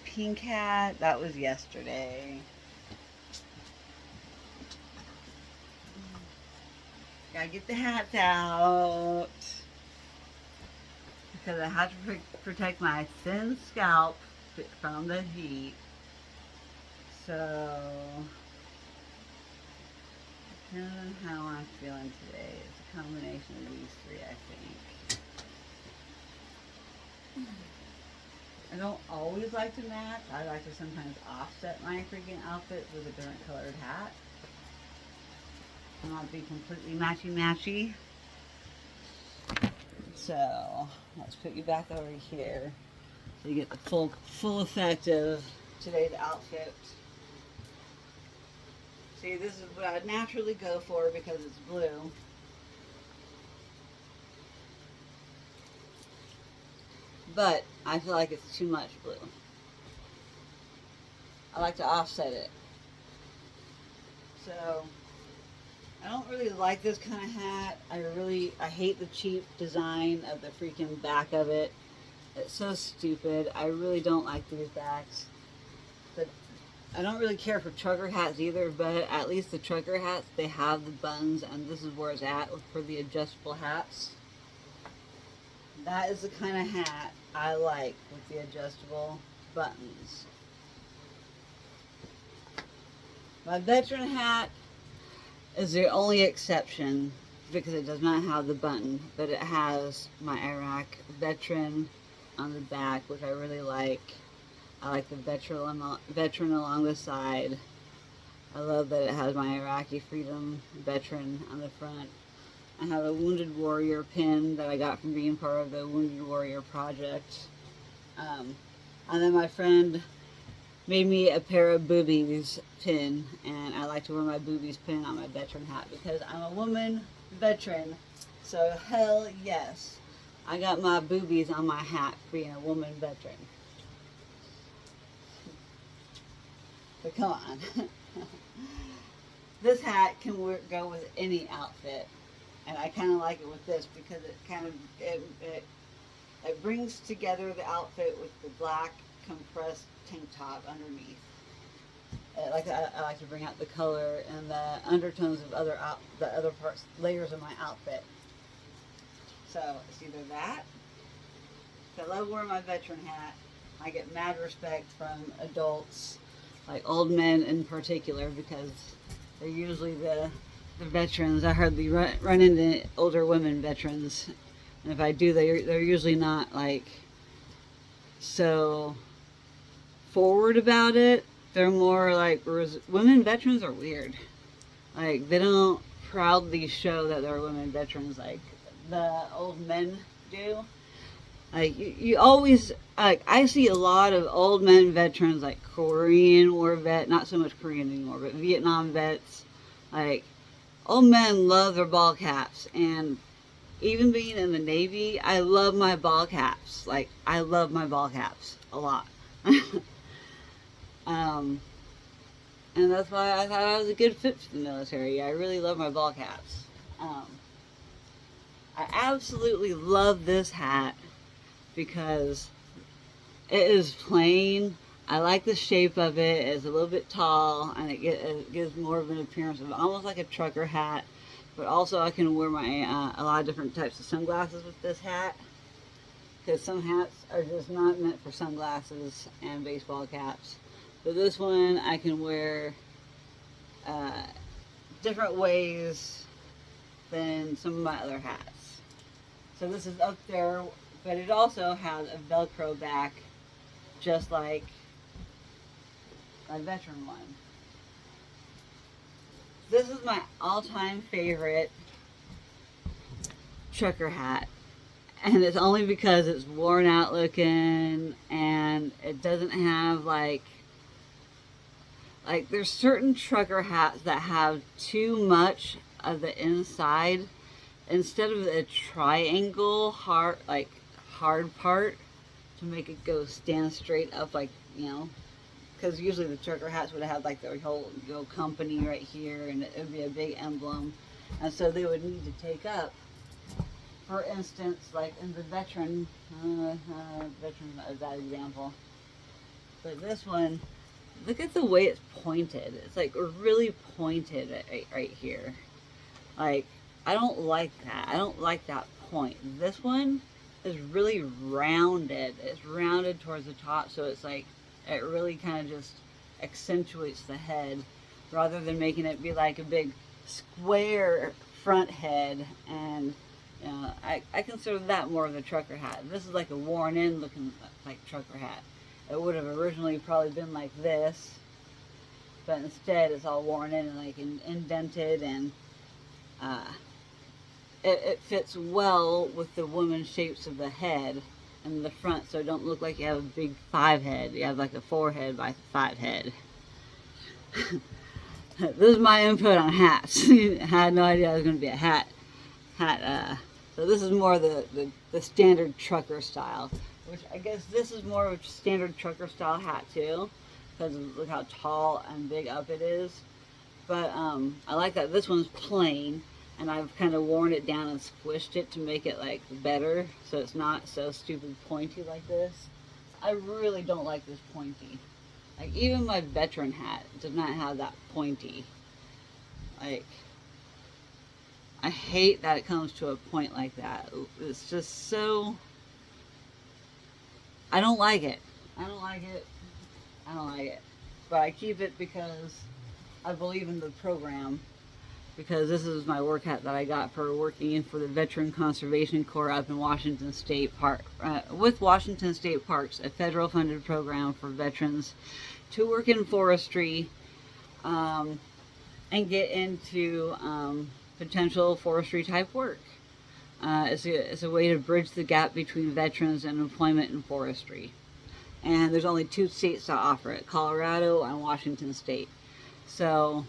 Pink hat, that was yesterday. Gotta get the hats out because I have to protect my thin scalp from the heat. So, depending on how I'm feeling today, it's a combination of these three, I think. I don't always like to match. I like to sometimes offset my freaking outfit with a different colored hat. Not be completely matchy-matchy. So, let's put you back over here so you get the full effect of today's outfit. See, this is what I'd naturally go for because it's blue. But I feel like it's too much blue. I like to offset it. So, I don't really like this kind of hat. I hate the cheap design of the freaking back of it. It's so stupid. I really don't like these backs. But I don't really care for trucker hats either, but at least the trucker hats, they have the buttons, and this is where it's at for the adjustable hats. That is the kind of hat I like with the adjustable buttons. My veteran hat is the only exception because it does not have the button, but it has my Iraq veteran on the back, which I really like. I like the veteran along the side. I love that it has my Iraqi freedom veteran on the front. I have a Wounded Warrior pin that I got from being part of the Wounded Warrior project. And then my friend made me a pair of boobies pin, and I like to wear my boobies pin on my veteran hat because I'm a woman veteran, so hell yes. I got my boobies on my hat being a woman veteran. But come on. This hat can go with any outfit, and I kind of like it with this because it brings together the outfit with the black compressed tank top underneath. I like to bring out the color and the undertones of the other parts, layers of my outfit. So it's either that. I love wearing my veteran hat. I get mad respect from adults, like old men in particular, because they're usually the veterans. I hardly run into older women veterans, and if I do, they're usually not like so forward about it. They're more like, women veterans are weird. Like, they don't proudly show that they're women veterans like the old men do. Like, you always, like, I see a lot of old men veterans, like Korean War vet, not so much Korean anymore, but Vietnam vets. Like, old men love their ball caps, and even being in the Navy, I love my ball caps. Like, I love my ball caps a lot. And that's why I thought I was a good fit for the military. I really love my ball caps. I absolutely love this hat because it is plain. I like the shape of it. It's a little bit tall, and it gives more of an appearance of almost like a trucker hat. But also I can wear my a lot of different types of sunglasses with this hat, because some hats are just not meant for sunglasses and baseball caps. But this one I can wear different ways than some of my other hats. So this is up there, but it also has a Velcro back, just like a veteran one. This is my all-time favorite trucker hat. And it's only because it's worn out looking and it doesn't have like there's certain trucker hats that have too much of the inside instead of a triangle hard part to make it go stand straight up, like, you know, because usually the trucker hats would have like their whole company right here and it would be a big emblem, and so they would need to take up, for instance, like in the veteran is a bad example, but this one, look at the way it's pointed. It's like really pointed right here. Like, I don't like that. I don't like that point. This one is really rounded. It's rounded towards the top, so it's like, it really kind of just accentuates the head rather than making it be like a big square front head. And you know, I consider that more of a trucker hat. This is like a worn in looking like trucker hat. It would have originally probably been like this, but instead it's all worn in and like indented, and it fits well with the woman's shapes of the head and the front, so it don't look like you have a big 5 head. You have like a 4 head by 5 head. This is my input on hats. I had no idea it was going to be a hat. So this is more the standard trucker style, which I guess this is more of a standard trucker style hat too, because look how tall and big up it is. But I like that this one's plain, and I've kind of worn it down and squished it to make it like better, so it's not so stupid pointy like this. I really don't like this pointy. Like, even my veteran hat does not have that pointy. Like, I hate that it comes to a point like that. It's just so, I don't like it. I don't like it. I don't like it. But I keep it because I believe in the program. Because this is my work hat that I got for working in for the Veteran Conservation Corps up in Washington State Park, with Washington State Parks, a federal funded program for veterans to work in forestry and get into potential forestry type work. It's a way to bridge the gap between veterans and employment in forestry. And there's only 2 states that offer it, Colorado and Washington State. So,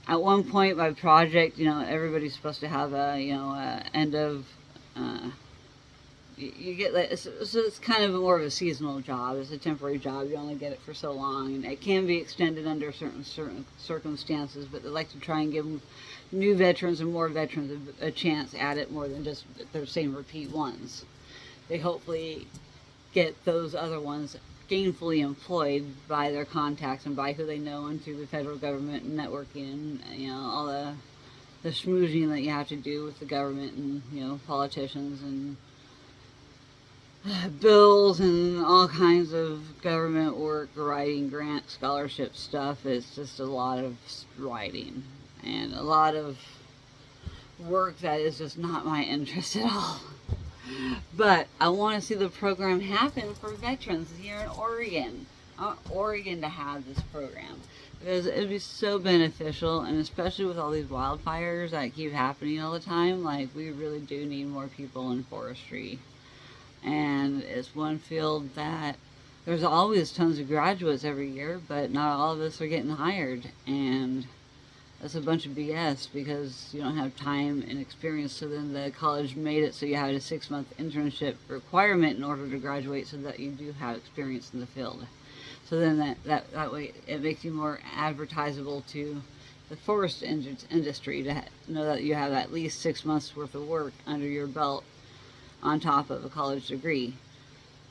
at one point, my project, you know, everybody's supposed to have a, you know, end of, you get like, so it's kind of more of a seasonal job. It's a temporary job. You only get it for so long, and it can be extended under certain circumstances. But they like to try and give new veterans and more veterans a chance at it more than just their same repeat ones. They hopefully get those other ones gainfully employed by their contacts and by who they know and through the federal government and networking and, you know, all the schmoozing that you have to do with the government and, you know, politicians and bills and all kinds of government work, writing, grant, scholarship stuff. It's just a lot of writing and a lot of work that is just not my interest at all. But I want to see the program happen for veterans here in Oregon. I want Oregon to have this program because it would be so beneficial, and especially with all these wildfires that keep happening all the time, like, we really do need more people in forestry. And it's one field that there's always tons of graduates every year, but not all of us are getting hired, and that's a bunch of BS because you don't have time and experience. So then the college made it so you have a 6-month internship requirement in order to graduate, so that you do have experience in the field. So then that way it makes you more advertisable to the forest industry to know that you have at least 6 months worth of work under your belt on top of a college degree.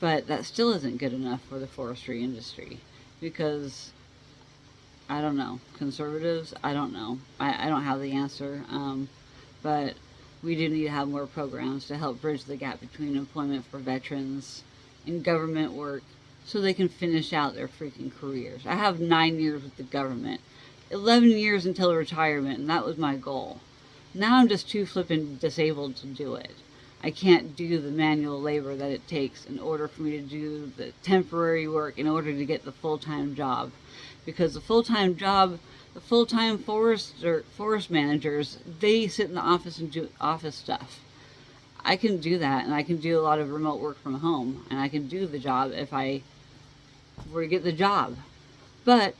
But that still isn't good enough for the forestry industry because, I don't know, conservatives, I don't know. I don't have the answer, but we do need to have more programs to help bridge the gap between employment for veterans and government work so they can finish out their freaking careers. I have 9 years with the government, 11 years until retirement, and that was my goal. Now I'm just too flippin' disabled to do it. I can't do the manual labor that it takes in order for me to do the temporary work in order to get the full-time job. Because the full-time job, the full-time forest managers, they sit in the office and do office stuff. I can do that, and I can do a lot of remote work from home, and I can do the job if I were to get the job. But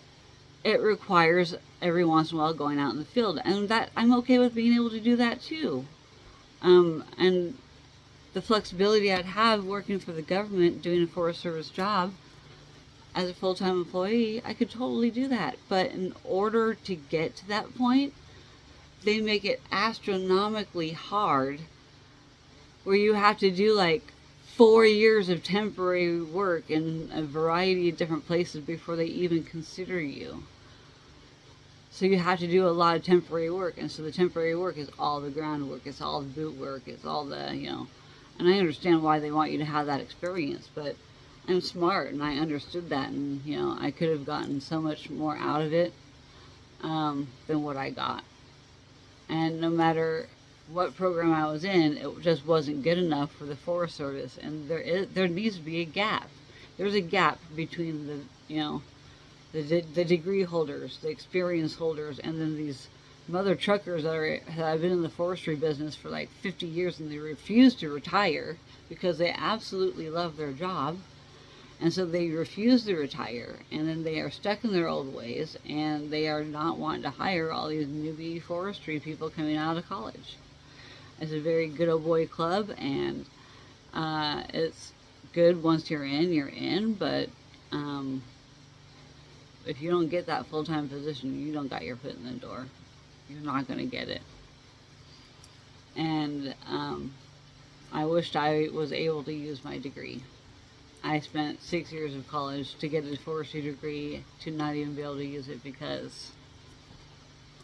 it requires every once in a while going out in the field, and that I'm okay with being able to do that too. And the flexibility I'd have working for the government, doing a Forest Service job as a full-time employee, I could totally do that. But in order to get to that point, they make it astronomically hard, where you have to do like 4 years of temporary work in a variety of different places before they even consider you. So you have to do a lot of temporary work, and so the temporary work is all the groundwork, it's all the boot work, it's all the, you know, and I understand why they want you to have that experience, but I'm smart and I understood that, and, you know, I could have gotten so much more out of it than what I got. And no matter what program I was in, it just wasn't good enough for the Forest Service, and there needs to be a gap. There's a gap between the, you know, the degree holders, the experience holders, and then these mother truckers that have been in the forestry business for like 50 years and they refuse to retire because they absolutely love their job. And so they refuse to retire, and then they are stuck in their old ways, and they are not wanting to hire all these newbie forestry people coming out of college. It's a very good old boy club, and it's good once you're in, but if you don't get that full-time position, you don't got your foot in the door. You're not going to get it. And I wished I was able to use my degree. I spent 6 years of college to get a forestry degree to not even be able to use it because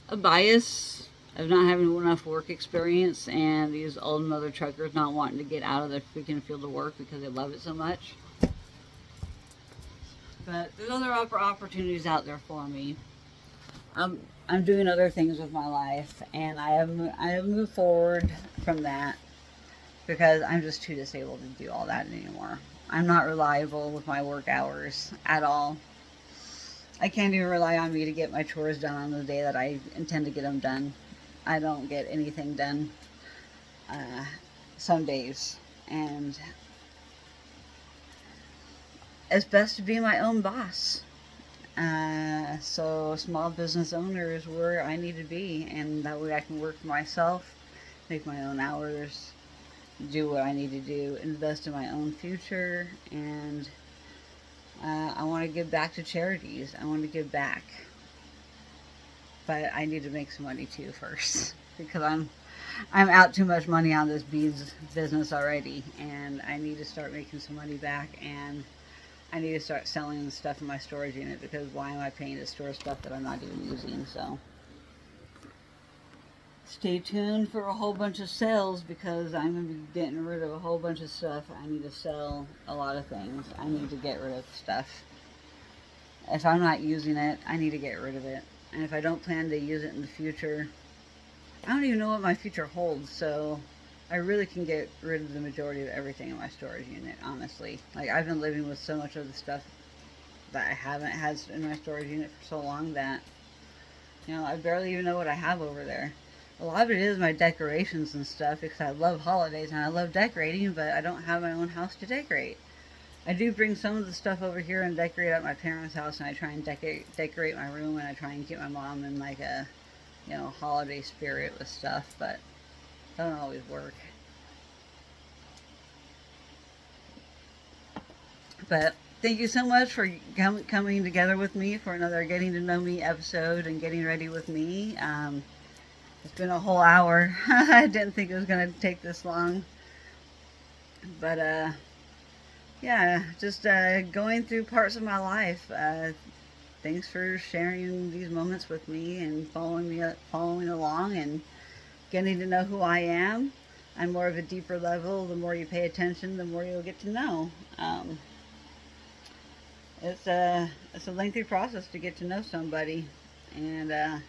a bias of not having enough work experience and these old mother truckers not wanting to get out of their freaking field of work because they love it so much. But there's other opportunities out there for me. I'm doing other things with my life, and I have moved forward from that because I'm just too disabled to do all that anymore. I'm not reliable with my work hours at all. I can't even rely on me to get my chores done on the day that I intend to get them done. I don't get anything done some days, and it's best to be my own boss. So small business owner is where I need to be, and that way I can work for myself, make my own hours, do what I need to do, invest in my own future, and I want to give back to charities. I want to give back, but I need to make some money too first because I'm out too much money on this beads business already, and I need to start making some money back, and I need to start selling the stuff in my storage unit because why am I paying to store stuff that I'm not even using? So stay tuned for a whole bunch of sales because I'm going to be getting rid of a whole bunch of stuff. I need to sell a lot of things. I need to get rid of stuff. If I'm not using it, I need to get rid of it. And if I don't plan to use it in the future, I don't even know what my future holds, so I really can get rid of the majority of everything in my storage unit, honestly. Like, I've been living with so much of the stuff that I haven't had in my storage unit for so long that, you know, I barely even know what I have over there. A lot of it is my decorations and stuff because I love holidays and I love decorating, but I don't have my own house to decorate. I do bring some of the stuff over here and decorate at my parents' house, and I try and decorate my room, and I try and get my mom in like a, you know, holiday spirit with stuff, but it doesn't always work. But thank you so much for coming together with me for another Getting to Know Me episode and getting ready with me. It's been a whole hour. I didn't think it was going to take this long. But, yeah, just going through parts of my life. Thanks for sharing these moments with me and following along and getting to know who I am. On more of a deeper level, the more you pay attention, the more you'll get to know. It's a lengthy process to get to know somebody, and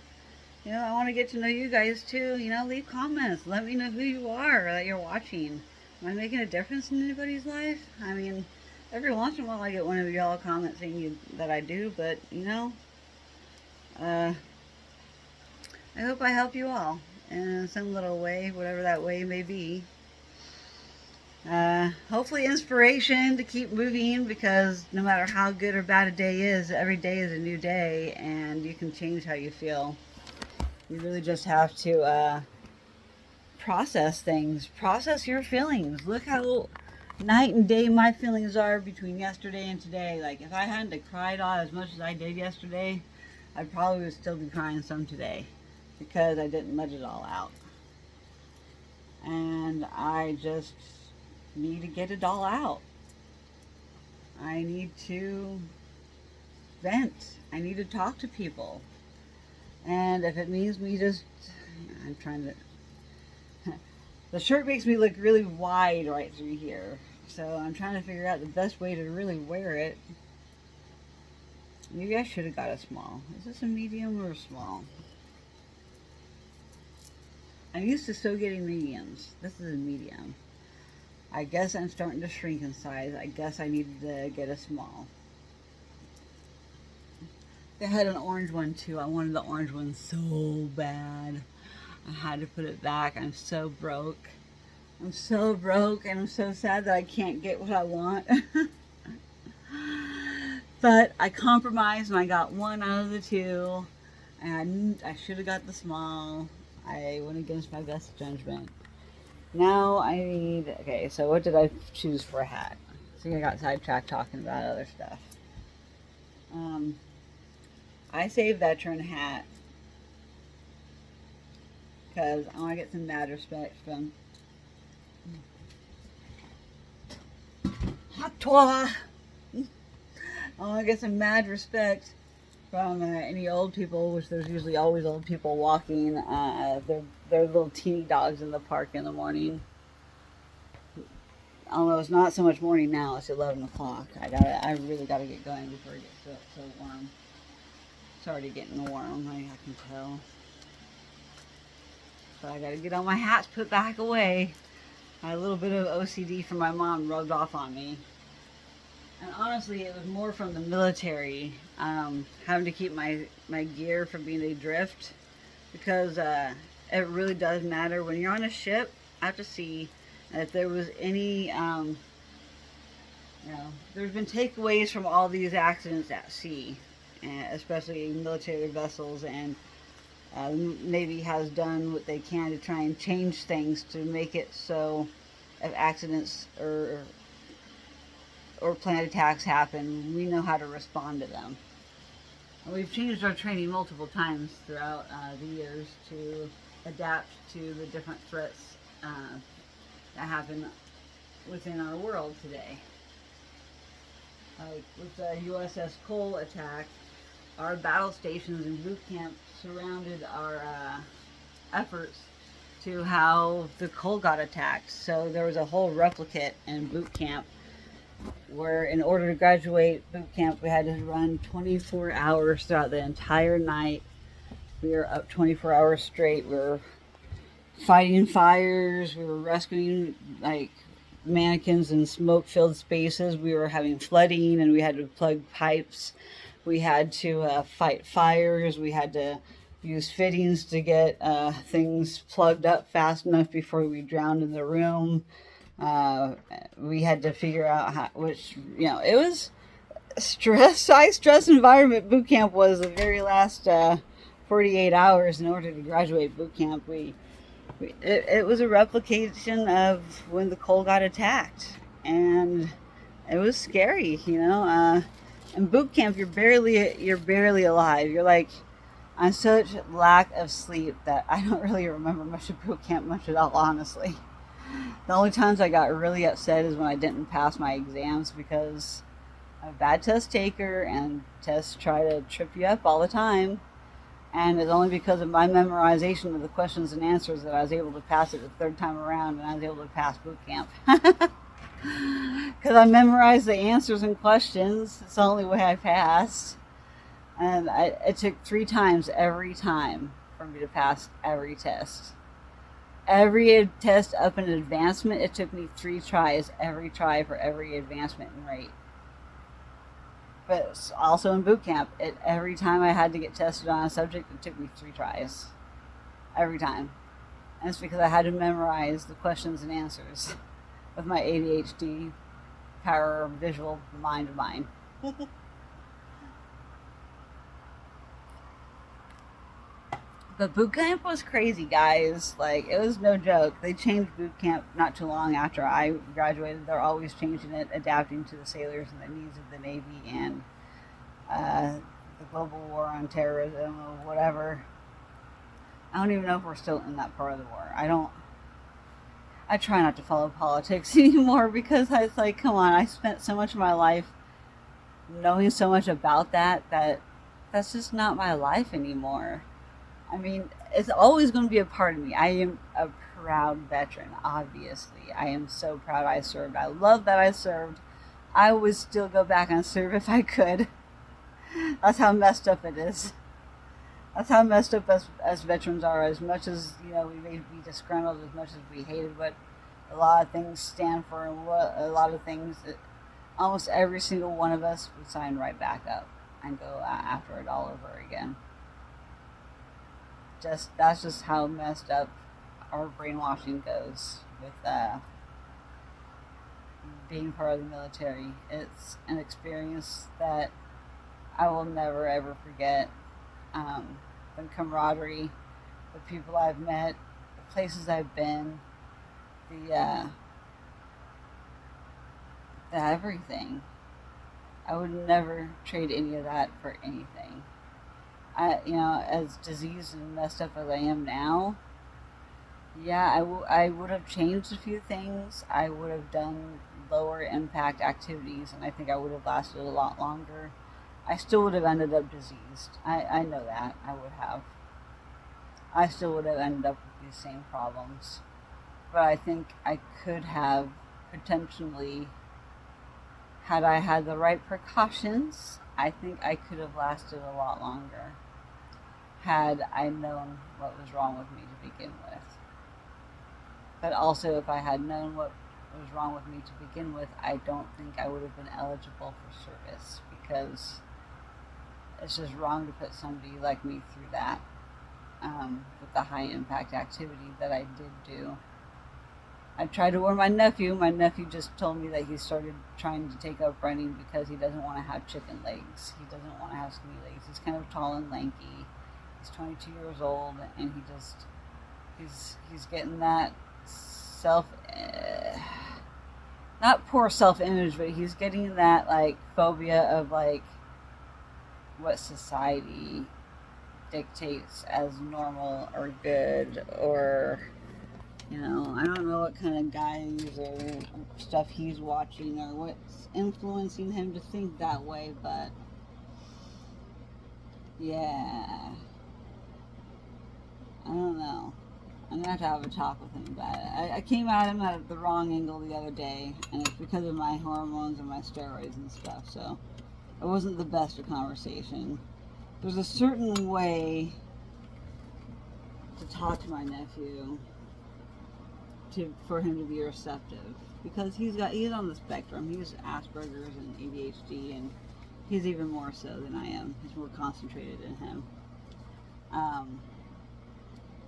You know, I want to get to know you guys too. You know, leave comments. Let me know who you are that you're watching. Am I making a difference in anybody's life? I mean, every once in a while I get one of y'all commenting that I do, but you know, I hope I help you all in some little way, whatever that way may be. Hopefully inspiration to keep moving, because no matter how good or bad a day is, every day is a new day and you can change how you feel. You really just have to process things, process your feelings. Look how night and day my feelings are between yesterday and today. Like, if I hadn't cried all as much as I did yesterday, I probably would still be crying some today, because I didn't let it all out. And I just need to get it all out. I need to vent. I need to talk to people. And if it means me just, I'm trying to, the shirt makes me look really wide right through here. So I'm trying to figure out the best way to really wear it. Maybe I should have got a small. Is this a medium or a small? I'm used to so getting mediums. This is a medium. I guess I'm starting to shrink in size. I guess I needed to get a small. They had an orange one too. I wanted the orange one so bad. I had to put it back. I'm so broke. I'm so broke, and I'm so sad that I can't get what I want. But I compromised and I got one out of the two. And I should have got the small. I went against my best judgment. Now I need, okay, so what did I choose for a hat? I think I got sidetracked talking about other stuff. I saved veteran hat because I want to get some mad respect from Hatoa. I want to get some mad respect from any old people, which there's usually always old people walking their little teeny dogs in the park in the morning. Although it's not so much morning now, it's 11 o'clock. I really gotta get going before it gets so warm. It's already getting warm, I can tell. So I gotta get all my hats put back away. I had a little bit of OCD from my mom rubbed off on me. And honestly, it was more from the military, having to keep my gear from being adrift, because it really does matter when you're on a ship out to sea. If there was any, you know, there's been takeaways from all these accidents at sea, especially military vessels, and the Navy has done what they can to try and change things to make it so if accidents or planned attacks happen, we know how to respond to them. And we've changed our training multiple times throughout the years to adapt to the different threats that happen within our world today. Like with the USS Cole attack, our battle stations and boot camp surrounded our efforts to how the Cole got attacked. So there was a whole replicate in boot camp where, in order to graduate boot camp, we had to run 24 hours throughout the entire night. We were up 24 hours straight. We were fighting fires. We were rescuing like mannequins in smoke-filled spaces. We were having flooding, and we had to plug pipes. We had to fight fires. We had to use fittings to get things plugged up fast enough before we drowned in the room. We had to figure out how, which, you know, it was high stress environment. Boot camp was the very last 48 hours in order to graduate boot camp. It was a replication of when the Cole got attacked, and it was scary, you know. In boot camp, you're barely alive. You're like on such lack of sleep that I don't really remember much of boot camp much at all, honestly. The only times I got really upset is when I didn't pass my exams, because I'm a bad test taker and tests try to trip you up all the time. And it's only because of my memorization of the questions and answers that I was able to pass it the third time around, and I was able to pass boot camp. Because I memorized the answers and questions. It's the only way I passed. And it took 3 times every time for me to pass every test. Every test up in advancement, it took me 3 tries every try for every advancement in rate. But also in boot camp, every time I had to get tested on a subject, it took me 3 tries. Every time. And it's because I had to memorize the questions and answers with my ADHD power visual mind of mine. But boot camp was crazy, guys. Like, it was no joke. They changed boot camp not too long after I graduated. They're always changing it, adapting to the sailors and the needs of the Navy and the global war on terrorism or whatever. I don't even know if we're still in that part of the war. I try not to follow politics anymore because it's like, come on, I spent so much of my life knowing so much about that's just not my life anymore. I mean, it's always going to be a part of me. I am a proud veteran, obviously. I am so proud I served. I love that I served. I would still go back and serve if I could. That's how messed up it is. That's how messed up as veterans are. As much as, we may be disgruntled, as much as we hated what a lot of things stand for and what a lot of things that almost every single one of us would sign right back up and go after it all over again. That's just how messed up our brainwashing goes with being part of the military. It's an experience that I will never ever forget. The camaraderie, the people I've met, the places I've been, the everything. I would never trade any of that for anything. As diseased and messed up as I am now, yeah, I would have changed a few things. I would have done lower impact activities, and I think I would have lasted a lot longer. I still would have ended up diseased. I know that. I would have. I still would have ended up with these same problems. But I think I could have potentially, had I had the right precautions, I think I could have lasted a lot longer had I known what was wrong with me to begin with. But also, if I had known what was wrong with me to begin with, I don't think I would have been eligible for service, because it's just wrong to put somebody like me through that with the high impact activity that I did do. I tried to warn my nephew. My nephew just told me that he started trying to take up running because he doesn't want to have chicken legs. He doesn't want to have skinny legs. He's kind of tall and lanky. He's 22 years old, and he's getting that not poor self-image, but he's getting that like phobia of like what society dictates as normal or good, or I don't know what kind of guys or stuff he's watching or what's influencing him to think that way, but yeah, I don't know. I'm gonna have a talk with him about it. I came at him at the wrong angle the other day, and it's because of my hormones and my steroids and stuff, so it wasn't the best of conversation. There's a certain way to talk to my nephew for him to be receptive, because he's on the spectrum. He's Asperger's and ADHD, and he's even more so than I am. He's more concentrated in him.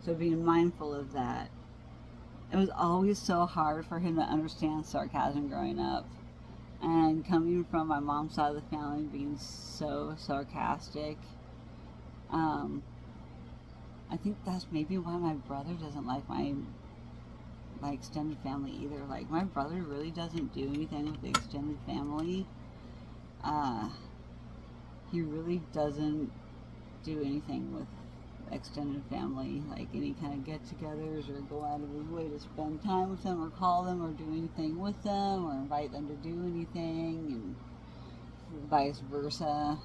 So being mindful of that. It was always so hard for him to understand sarcasm growing up. And coming from my mom's side of the family being so sarcastic, I think that's maybe why my brother doesn't like my extended family either. Like, my brother really doesn't do anything with the extended family. He really doesn't do anything with extended family, like any kind of get-togethers or go out of his way to spend time with them or call them or do anything with them or invite them to do anything, and vice versa.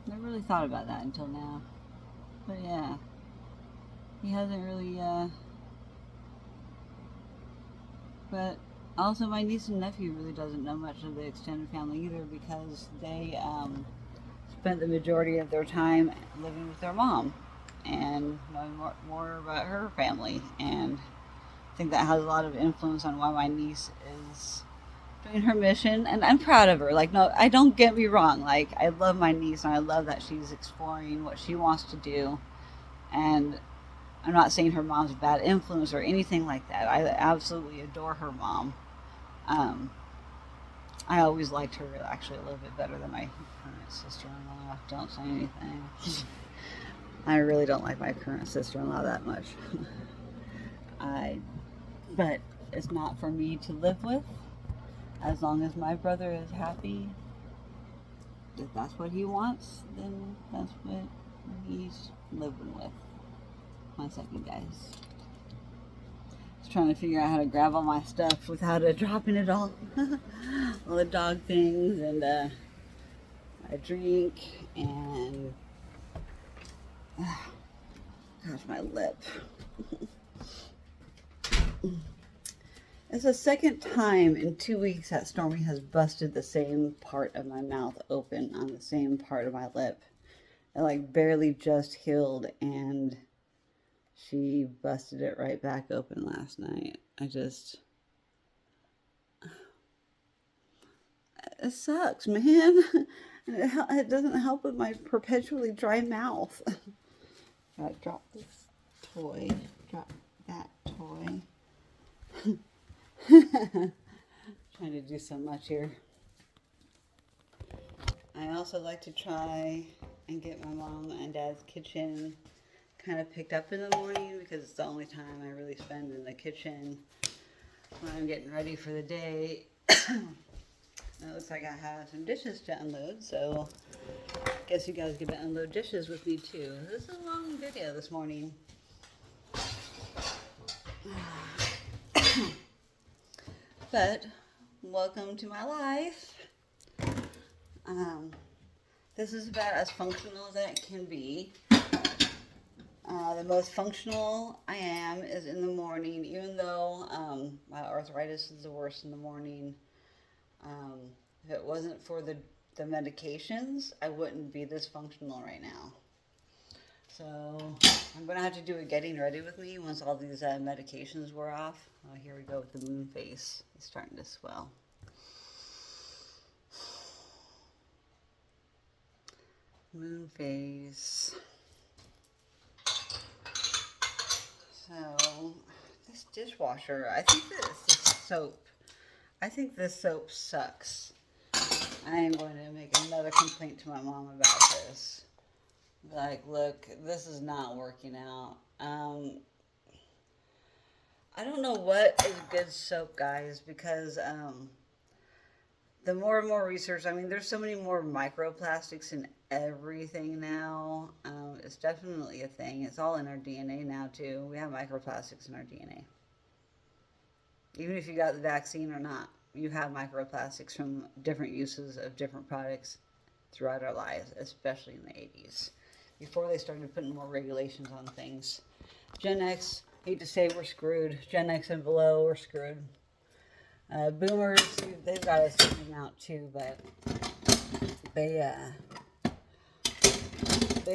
Never really thought about that until now, but yeah, he hasn't really but also my niece and nephew really doesn't know much of the extended family either, because they spent the majority of their time living with their mom and knowing more about her family. And I think that has a lot of influence on why my niece is doing her mission. And I'm proud of her. Like, no, I don't get me wrong. Like, I love my niece and I love that she's exploring what she wants to do. And I'm not saying her mom's a bad influence or anything like that. I absolutely adore her mom. I always liked her actually a little bit better than my current sister-in-law. Don't say anything. I really don't like my current sister-in-law that much. But it's not for me to live with. As long as my brother is happy, if that's what he wants, then that's what he's living with. 1 second, guys. Just trying to figure out how to grab all my stuff without dropping it all. All the dog things and a drink and gosh, my lip. It's the second time in 2 weeks that Stormy has busted the same part of my mouth open on the same part of my lip. It like barely just healed and she busted it right back open last night. It sucks, man. It doesn't help with my perpetually dry mouth. Gotta drop this toy. Drop that toy. Trying to do so much here. I also like to try and get my mom and dad's kitchen kind of picked up in the morning because it's the only time I really spend in the kitchen when I'm getting ready for the day. It looks like I have some dishes to unload, so I guess you guys get to unload dishes with me too. This is a long video this morning. But welcome to my life. This is about as functional as it can be. The most functional I am is in the morning, even though my arthritis is the worst in the morning. If it wasn't for the medications, I wouldn't be this functional right now. So I'm going to have to do a getting ready with me once all these medications wear off. Oh, here we go with the moon face. It's starting to swell. Moon face. So this dishwasher, I think this soap sucks. I am going to make another complaint to my mom about this. Like, look, this is not working out. I don't know what is good soap, guys, because the more and more research, I mean, there's so many more microplastics in everything now. It's definitely a thing. It's all in our DNA now, too. We have microplastics in our DNA. Even if you got the vaccine or not, you have microplastics from different uses of different products throughout our lives, especially in the 80s, before they started putting more regulations on things. Gen X, hate to say we're screwed. Gen X and below, we're screwed. Boomers, they've got us figured out too, but they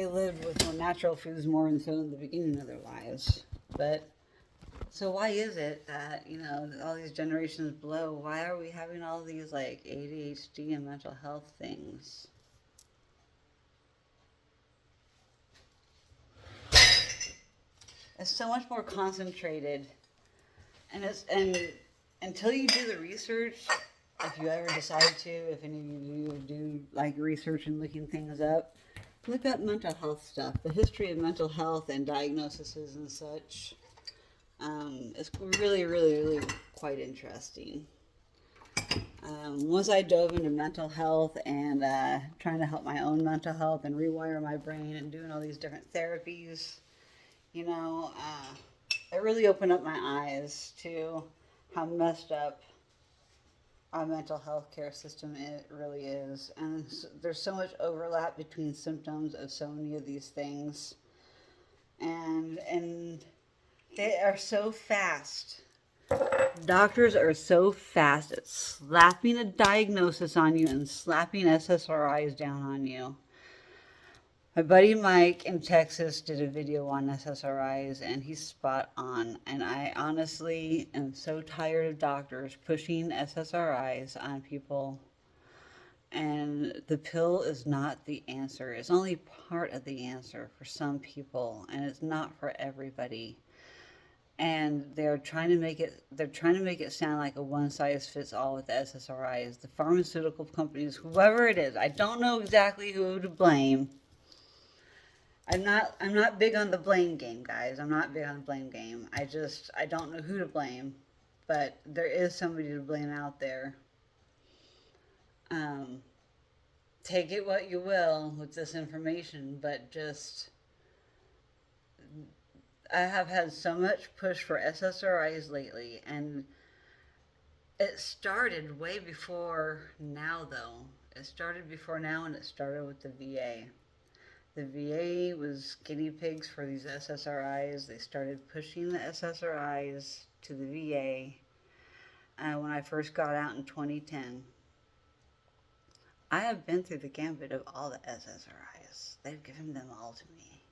lived with more natural foods more than so in the beginning of their lives. But so why is it that, you know, all these generations below, why are we having all these like ADHD and mental health things? It's so much more concentrated, and until you do the research, if you ever decide to, if any of you do like research and looking things up, look up mental health stuff, the history of mental health and diagnoses and such. It's really, really, really quite interesting. Once I dove into mental health and trying to help my own mental health and rewire my brain and doing all these different therapies, you know, it really opened up my eyes to how messed up our mental health care system it really is. And there's so much overlap between symptoms of so many of these things. And they are so fast. Doctors are so fast at slapping a diagnosis on you and slapping SSRIs down on you. My buddy Mike in Texas did a video on SSRIs and he's spot on. And I honestly am so tired of doctors pushing SSRIs on people. And the pill is not the answer. It's only part of the answer for some people, and it's not for everybody. And they're trying to make it sound like a one size fits all with the SSRIs. The pharmaceutical companies, whoever it is, I don't know exactly who to blame. I'm not big on the blame game, guys. I'm not big on the blame game. I don't know who to blame, but there is somebody to blame out there. Um, Take it what you will with this information, but just I have had so much push for SSRIs lately, and it started way before now, though. It started before now, and it started with the VA. The VA was guinea pigs for these SSRIs. They started pushing the SSRIs to the VA when I first got out in 2010. I have been through the gambit of all the SSRIs. They've given them all to me.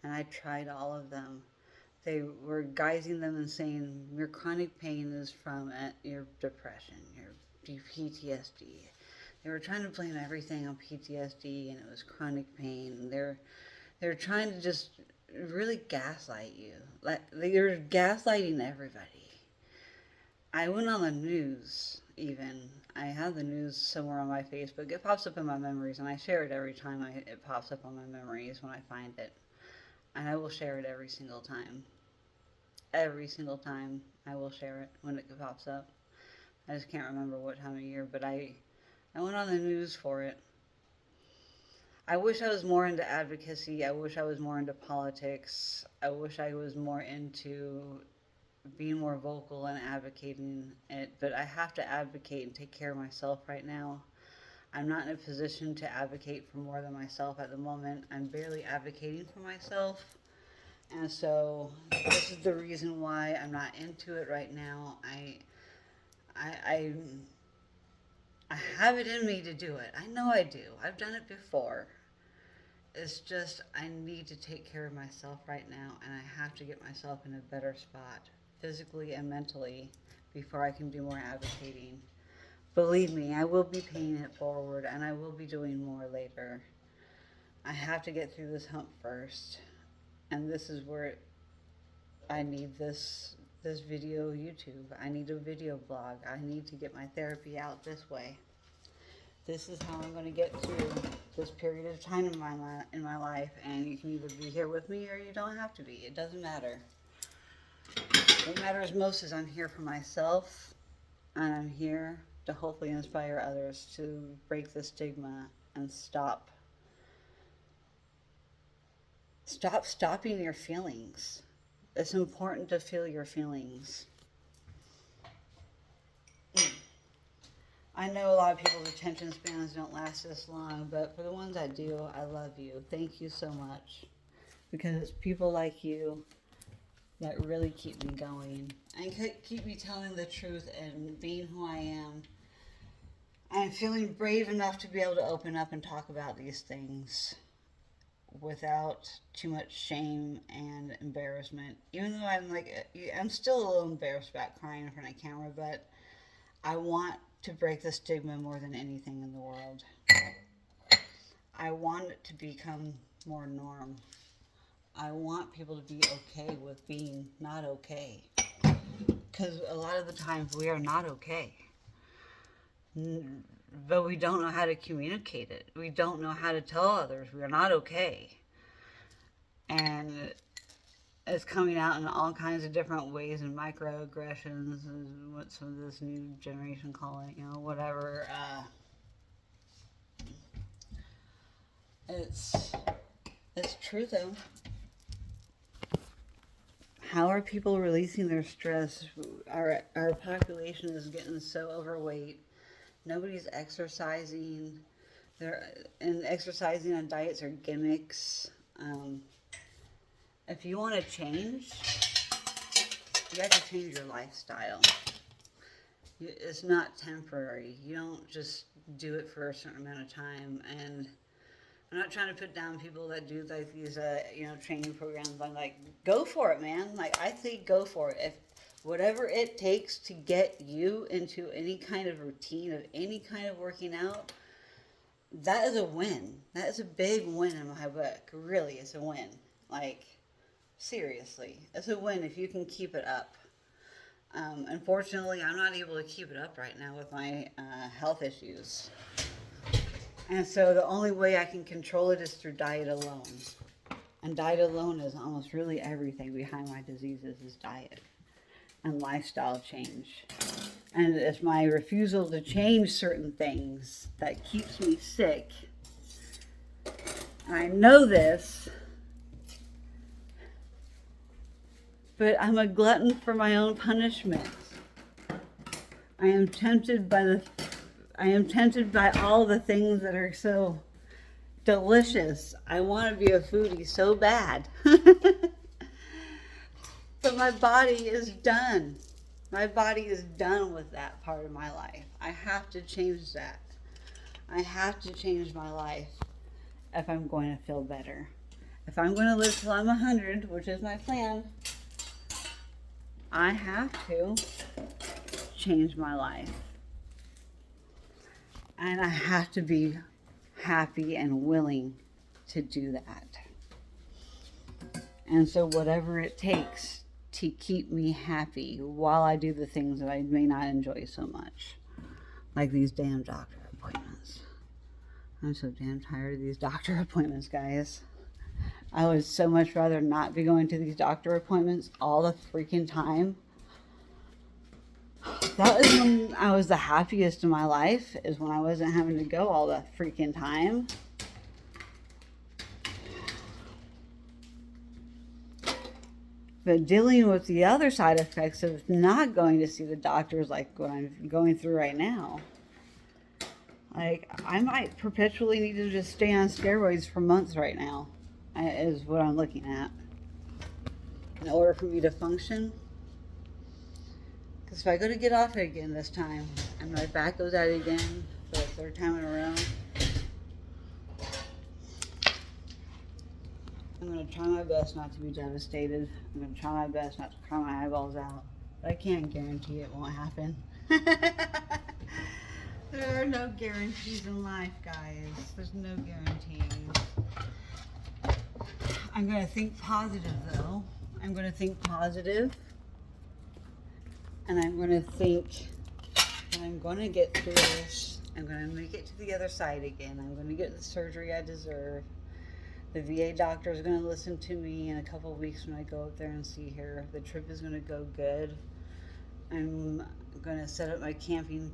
And I tried all of them. They were guising them and saying your chronic pain is from your depression, your PTSD. They were trying to blame everything on PTSD, and it was chronic pain. They're trying to just really gaslight you. Like they're gaslighting everybody. I went on the news even. I have the news somewhere on my Facebook. It pops up in my memories, and I share it every time it pops up on my memories when I find it. And I will share it every single time. Every single time I will share it when it pops up. I just can't remember what time of year, but I went on the news for it. I wish I was more into advocacy. I wish I was more into politics. I wish I was more into being more vocal and advocating it, but I have to advocate and take care of myself right now. I'm not in a position to advocate for more than myself at the moment. I'm barely advocating for myself, and so this is the reason why I'm not into it right now. I have it in me to do it. I know I do. I've done it before. It's just I need to take care of myself right now, and I have to get myself in a better spot, physically and mentally, before I can do more advocating. Believe me, I will be paying it forward, and I will be doing more later. I have to get through this hump first, and this is where I need this video YouTube. I need a video blog. I need to get my therapy out this way. This is how I'm going to get through this period of time in my life, and you can either be here with me or you don't have to be. It doesn't matter. What matters most is I'm here for myself, and I'm here to hopefully inspire others to break the stigma and stopping your feelings. It's important to feel your feelings. I know a lot of people's attention spans don't last this long, but for the ones that do, I love you. Thank you so much. Because it's people like you that really keep me going and keep me telling the truth and being who I am. I'm feeling brave enough to be able to open up and talk about these things without too much shame and embarrassment. Even though I'm still a little embarrassed about crying in front of camera, but I want to break the stigma more than anything in the world. I want it to become more norm. I want people to be okay with being not okay. Because a lot of the times we are not okay. But we don't know how to communicate it. We don't know how to tell others we are not okay. And it's coming out in all kinds of different ways, and microaggressions is what some of this new generation call it, whatever. It's true though. How are people releasing their stress? Our population is getting so overweight. Nobody's exercising. And exercising on diets are gimmicks. If you want to change, you have to change your lifestyle. It's not temporary. You don't just do it for a certain amount of time. And I'm not trying to put down people that do like these, training programs. I'm like, go for it, man. Like, I think go for it. If whatever it takes to get you into any kind of routine of any kind of working out, that is a win. That is a big win in my book. Really, it's a win. Like, seriously, it's a win if you can keep it up. Unfortunately, I'm not able to keep it up right now with my health issues. And so the only way I can control it is through diet alone. And diet alone is almost really everything behind my diseases is diet and lifestyle change. And it's my refusal to change certain things that keeps me sick. And I know this, but I'm a glutton for my own punishment. I am tempted by all the things that are so delicious. I want to be a foodie so bad. But my body is done. My body is done with that part of my life. I have to change that. I have to change my life if I'm going to feel better. If I'm going to live till I'm 100, which is my plan, I have to change my life. And I have to be happy and willing to do that. And so whatever it takes to keep me happy while I do the things that I may not enjoy so much. Like these damn doctor appointments. I'm so damn tired of these doctor appointments, guys. I would so much rather not be going to these doctor appointments all the freaking time. That was when I was the happiest in my life, is when I wasn't having to go all the freaking time. But dealing with the other side effects of not going to see the doctors, like what I'm going through right now, like, I might perpetually need to just stay on steroids for months right now, is what I'm looking at, in order for me to function. Because if I go to get off it again this time, and my back goes out again for the third time in a row, I'm going to try my best not to be devastated. I'm going to try my best not to cry my eyeballs out. But I can't guarantee it won't happen. There are no guarantees in life, guys. There's no guarantees. I'm going to think positive, though. I'm going to think positive. And I'm going to think that I'm going to get through this. I'm going to make it to the other side again. I'm going to get the surgery I deserve. The VA doctor is going to listen to me in a couple of weeks when I go up there and see her. The trip is going to go good. I'm going to set up my camping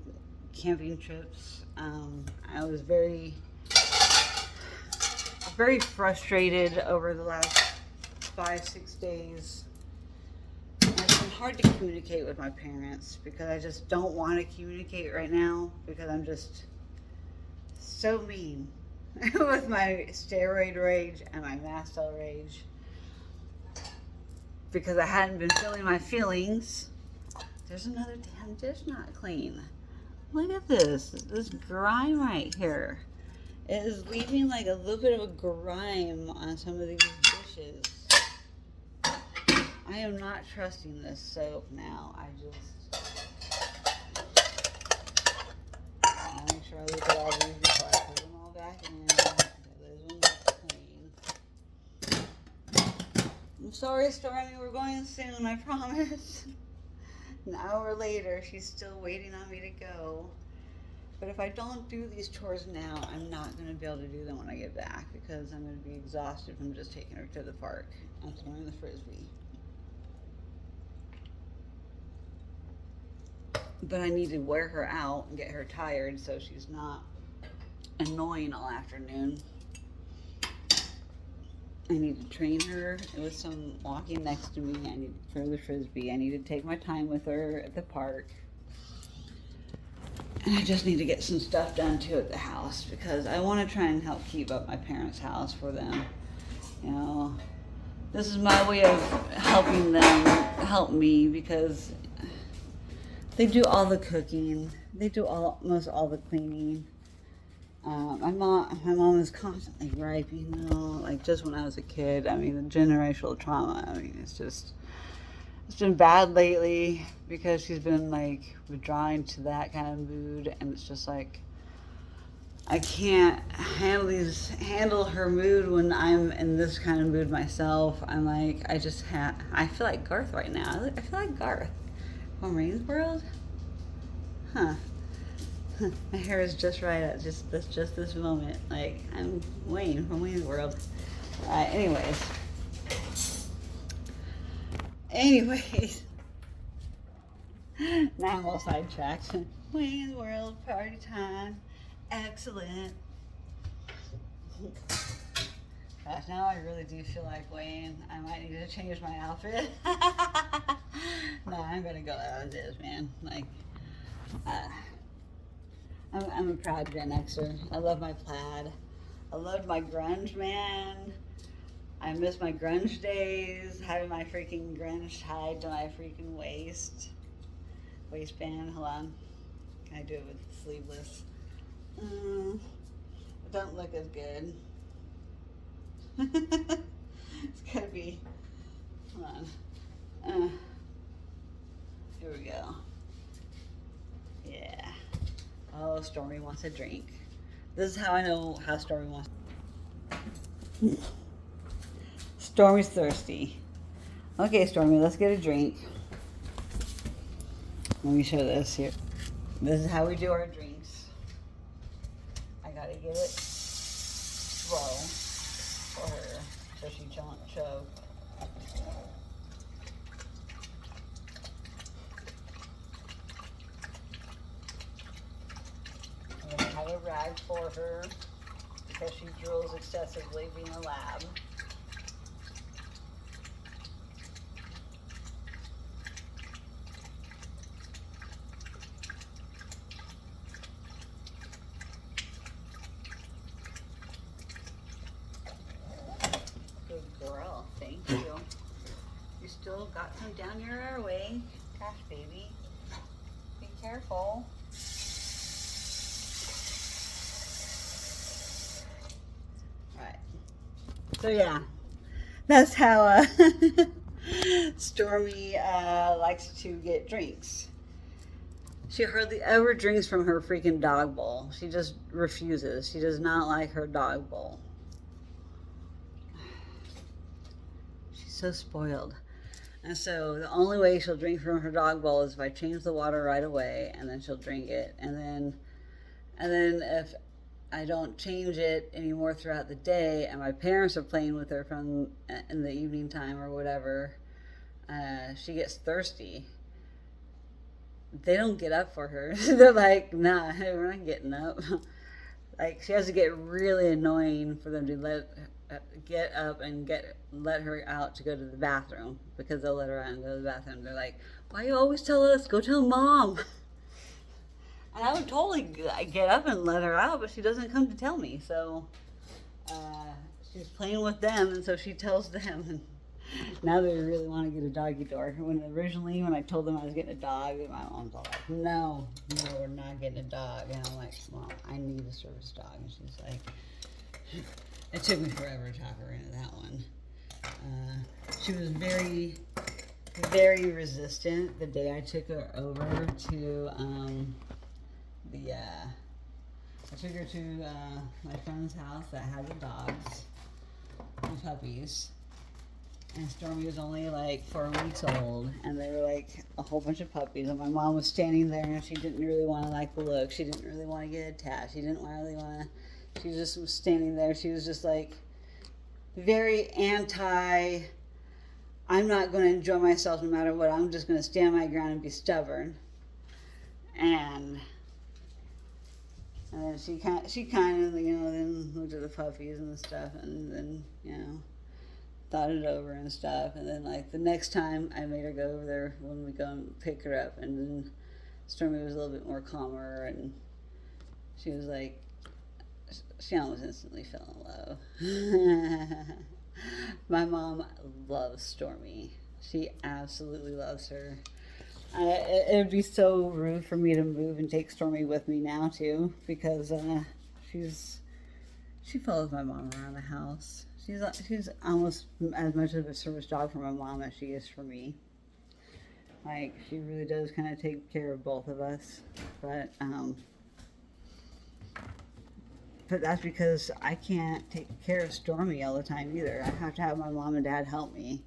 trips. I was very frustrated over the last 5-6 days. It's been hard to communicate with my parents because I just don't want to communicate right now because I'm just so mean with my steroid rage and my mast cell rage, because I hadn't been feeling my feelings. There's another damn dish not clean. Look at this grime right here. It is leaving like a little bit of a grime on some of these dishes. I am not trusting this soap now. I'll make sure I look at all these before I put them all back in. Those ones are clean. I'm sorry, Stormy. We're going soon, I promise. An hour later, she's still waiting on me to go. But if I don't do these chores now, I'm not going to be able to do them when I get back because I'm going to be exhausted from just taking her to the park and throwing the frisbee. But I need to wear her out and get her tired so she's not annoying all afternoon. I need to train her with some walking next to me. I need to throw the frisbee. I need to take my time with her at the park. And I just need to get some stuff done too at the house because I want to try and help keep up my parents' house for them. You know, this is my way of helping them help me because they do all the cooking. They do almost all the cleaning. My mom is constantly griping, you know, like just when I was a kid. I mean, the generational trauma. I mean, it's been bad lately because she's been like withdrawing to that kind of mood, and it's just like I can't handle her mood when I'm in this kind of mood myself. I'm like I feel like Garth right now. I feel like Garth from Wayne's World. Huh. My hair is just right at just this moment. Like I'm Wayne from Wayne's World. Anyways. Now I'm all sidetracked. Wayne's World party time. Excellent. Gosh, now I really do feel like Wayne. I might need to change my outfit. No, I'm gonna go as is, man. Like, I'm a proud Gen Xer. I love my plaid. I loved my grunge, man. I miss my grunge days, having my freaking grunge tied to my freaking waistband. Hold on. Can I do it with sleeveless? It don't look as good. It's gotta be. Hold on. Here we go. Yeah. Oh, Stormy wants a drink. This is how I know how Stormy wants. Stormy's thirsty. Okay, Stormy, let's get a drink. Let me show this here. This is how we do our drinks. I gotta get it slow for her so she don't choke. I'm gonna have a rag for her because she drools excessively being a lab. Girl, thank you. You still got some down your airway. Gosh, baby. Be careful. Alright. So yeah. That's how Stormy likes to get drinks. She hardly ever drinks from her freaking dog bowl. She just refuses. She does not like her dog bowl. So spoiled. And so the only way she'll drink from her dog bowl is if I change the water right away, and then she'll drink it. And then if I don't change it anymore throughout the day, and my parents are playing with her from in the evening time or whatever, she gets thirsty. They don't get up for her. They're like, nah, we're not getting up. Like, she has to get really annoying for them to get up and let her out to go to the bathroom, because they'll let her out and go to the bathroom. They're like, why you always tell us, go tell mom? And I would totally get up and let her out, but she doesn't come to tell me. So she's playing with them, and so she tells them. And now they really want to get a doggy door. When I told them I was getting a dog, my mom's all like, no, we're not getting a dog. And I'm like, well, I need a service dog. And she's like, it took me forever to talk her into that one. She was very, very resistant the day I took her over to I took her to my friend's house that had the dogs and puppies. And Stormy was only like 4 weeks old, and they were like a whole bunch of puppies. And my mom was standing there, and she didn't really want to like the look. She didn't really want to get attached. She didn't really want to. She just was standing there. She was just like very anti. I'm not going to enjoy myself no matter what. I'm just going to stand my ground and be stubborn. And then she kind of then looked at the puppies and stuff, and then thought it over and stuff. And then like the next time I made her go over there when we go and pick her up, and then Stormy was a little bit more calmer, and she was like, she almost instantly fell in love. My mom loves Stormy. She absolutely loves her. It would be so rude for me to move and take Stormy with me now too, because she follows my mom around the house. She's almost as much of a service dog for my mom as she is for me. Like, she really does kind of take care of both of us. But that's because I can't take care of Stormy all the time either. I have to have my mom and dad help me.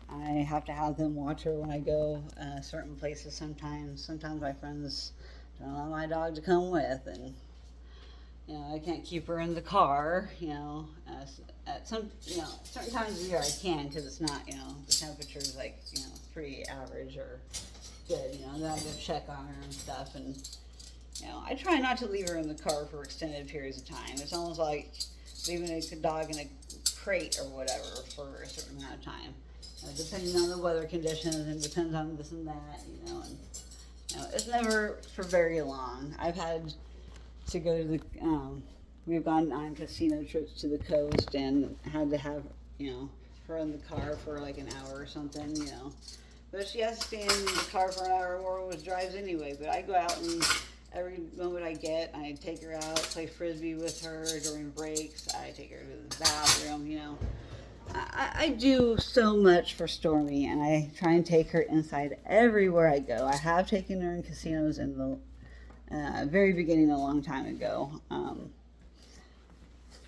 I have to have them watch her when I go certain places sometimes. Sometimes my friends don't allow my dog to come with, and I can't keep her in the car. At some certain times of the year I can, because it's not the temperature is like pretty average or good. Then I go check on her and stuff, and I try not to leave her in the car for extended periods of time. It's almost like leaving a dog in a crate or whatever for a certain amount of time. Depending on the weather conditions, and depends on this and that, and it's never for very long. I've had to go to the, we've gone on casino trips to the coast and had to have, her in the car for like an hour or something, But she has to stay in the car for an hour or more with drives anyway. But I go out, and every moment I get, I take her out, play frisbee with her during breaks. I take her to the bathroom, I do so much for Stormy, and I try and take her inside everywhere I go. I have taken her in casinos in the very beginning a long time ago.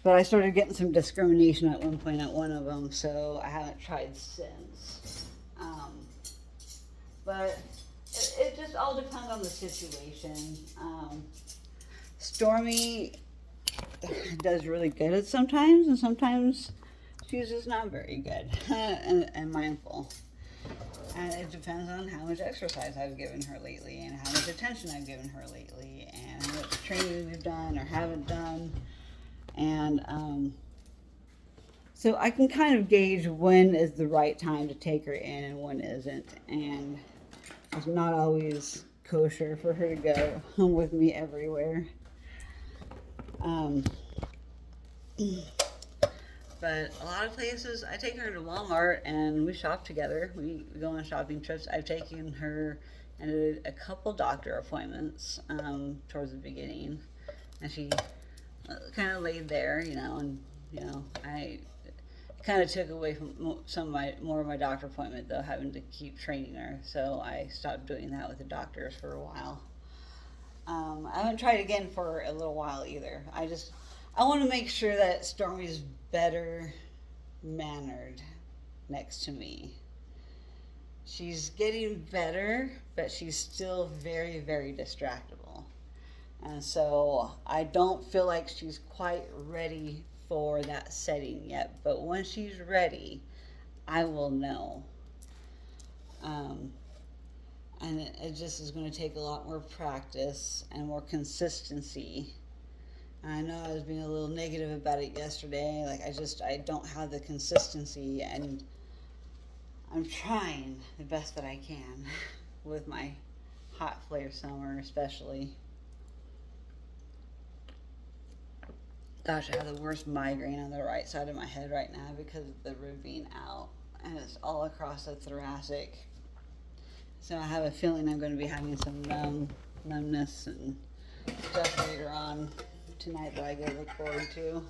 But I started getting some discrimination at one point at one of them, so I haven't tried since. But it just all depends on the situation. Stormy does really good at sometimes, and sometimes she's just not very good and mindful. And it depends on how much exercise I've given her lately, and how much attention I've given her lately, and how much training we've done or haven't done. And so I can kind of gauge when is the right time to take her in and when isn't. And it's not always kosher for her to go home with me everywhere. But a lot of places, I take her to Walmart and we shop together. We go on shopping trips. I've taken her and did a couple doctor appointments towards the beginning. And she kind of laid there, and, I kind of took away from some of more of my doctor appointment, though, having to keep training her. So I stopped doing that with the doctors for a while. I haven't tried again for a little while either. I want to make sure that Stormy's better mannered next to me. She's getting better, but she's still very, very distractible. And so I don't feel like she's quite ready for that setting yet. But when she's ready, I will know. And it just is going to take a lot more practice and more consistency. I know I was being a little negative about it yesterday. Like, I don't have the consistency, and I'm trying the best that I can with my hot flare summer especially. Gosh, I have the worst migraine on the right side of my head right now because of the rib being out, and it's all across the thoracic. So I have a feeling I'm going to be having some numbness and stuff later on tonight that I gotta look forward to.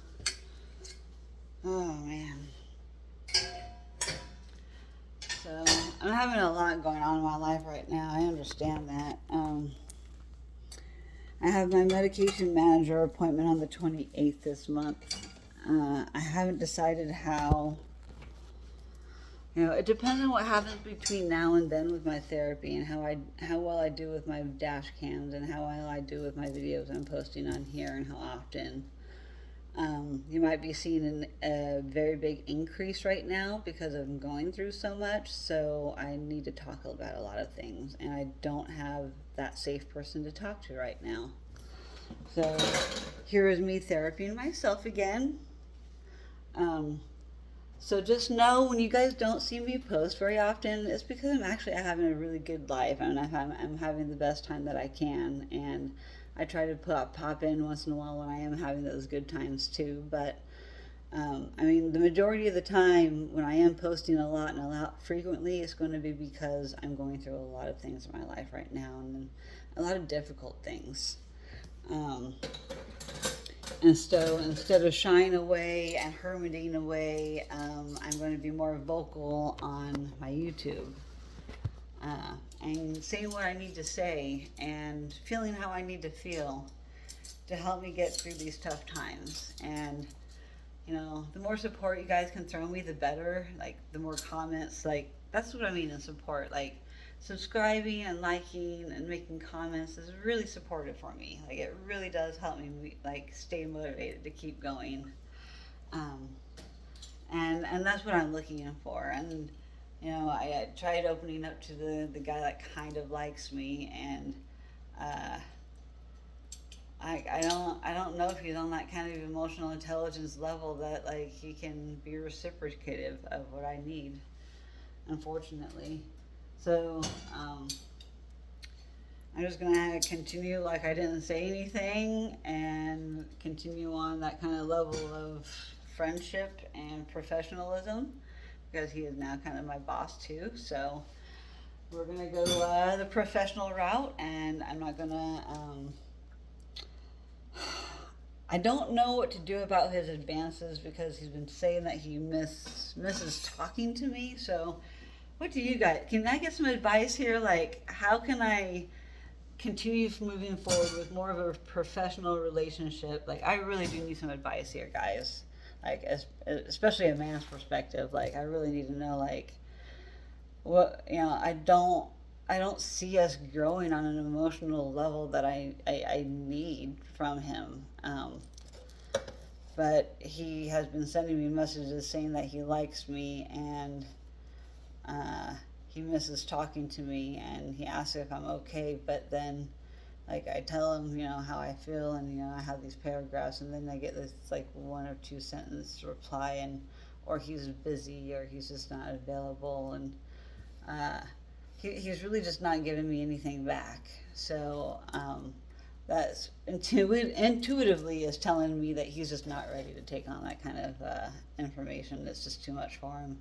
Oh man. So I'm having a lot going on in my life right now. I understand that. I have my medication manager appointment on the 28th this month. I haven't decided how. It depends on what happens between now and then with my therapy, and how well I do with my dash cams, and how well I do with my videos I'm posting on here, and how often. You might be seeing a very big increase right now because I'm going through so much, so I need to talk about a lot of things, and I don't have that safe person to talk to right now. So here is me therapying myself again. So just know when you guys don't see me post very often, it's because I'm actually having a really good life, and I'm having the best time that I can, and I try to pop in once in a while when I am having those good times too. But the majority of the time when I am posting a lot and a lot frequently, it's going to be because I'm going through a lot of things in my life right now, and a lot of difficult things. And so instead of shying away and hermiting away, I'm going to be more vocal on my YouTube. And saying what I need to say and feeling how I need to feel to help me get through these tough times. And, you know, the more support you guys can throw me, the better. Like, the more comments, like, that's what I mean in support. Like, subscribing and liking and making comments is really supportive for me. Like, it really does help me, like, stay motivated to keep going. And that's what I'm looking for. And, you know, I tried opening up to the guy that kind of likes me, and I don't know if he's on that kind of emotional intelligence level that, like, he can be reciprocative of what I need, unfortunately. So I'm just gonna continue like I didn't say anything and continue on that kind of level of friendship and professionalism, because he is now kind of my boss too. So we're gonna go the professional route, and I'm not gonna I don't know what to do about his advances, because he's been saying that he misses talking to me. So what do you guys, can I get some advice here? Like, how can I continue moving forward with more of a professional relationship? Like, I really do need some advice here, guys. Like, especially a man's perspective. Like, I really need to know, like, what, you know, I don't see us growing on an emotional level that I need from him. But he has been sending me messages saying that he likes me, and he misses talking to me, and he asks if I'm okay. But then, like, I tell him, you know, how I feel, and, you know, I have these paragraphs, and then I get this, like, 1 or 2 sentence reply, and or he's busy, or he's just not available, and he's really just not giving me anything back. So that's intuitively is telling me that he's just not ready to take on that kind of information. It's just too much for him.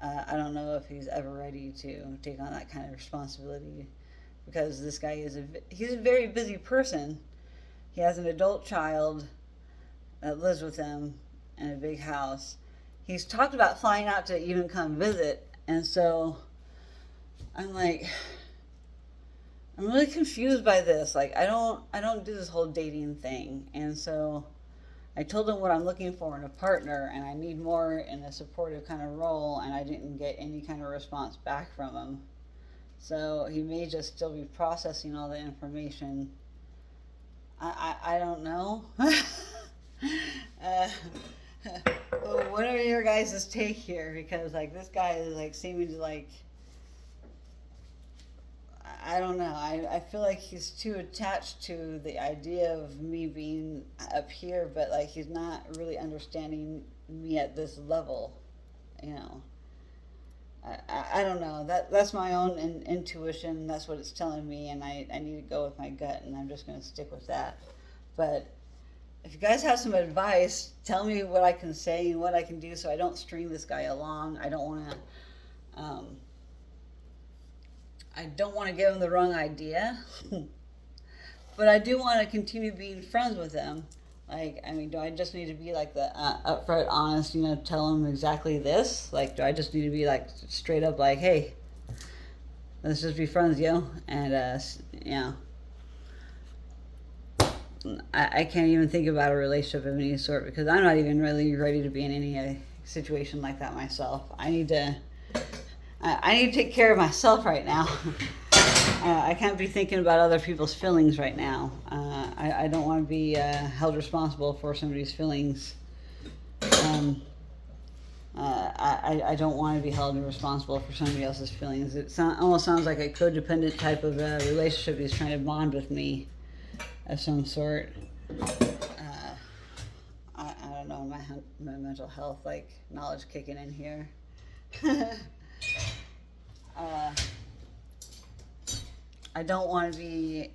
I don't know if he's ever ready to take on that kind of responsibility, because this guy he's a very busy person. He has an adult child that lives with him in a big house. He's talked about flying out to even come visit, and so I'm like, I'm really confused by this. Like, I don't do this whole dating thing, and so I told him what I'm looking for in a partner, and I need more in a supportive kind of role, and I didn't get any kind of response back from him. So he may just still be processing all the information. I don't know. What are your guys' take here? Because, like, this guy is, like, seeming to, like, I don't know. I feel like he's too attached to the idea of me being up here, but, like, he's not really understanding me at this level, you know. I don't know. That's my own intuition. That's what it's telling me, and I need to go with my gut, and I'm just going to stick with that. But if you guys have some advice, tell me what I can say and what I can do so I don't string this guy along. I don't want to give him the wrong idea, but I do want to continue being friends with him. Like, I mean, do I just need to be, like, the upfront, honest, you know, tell him exactly this? Like, do I just need to be, like, straight up, like, hey, let's just be friends, yo? And, you know, I can't even think about a relationship of any sort, because I'm not even really ready to be in any situation like that myself. I need to take care of myself right now. I can't be thinking about other people's feelings right now. I don't want to be held responsible for somebody's feelings. I don't want to be held responsible for somebody else's feelings. It almost sounds like a codependent type of relationship. He's trying to bond with me of some sort. I don't know, my mental health, like, knowledge kicking in here. I don't want to be,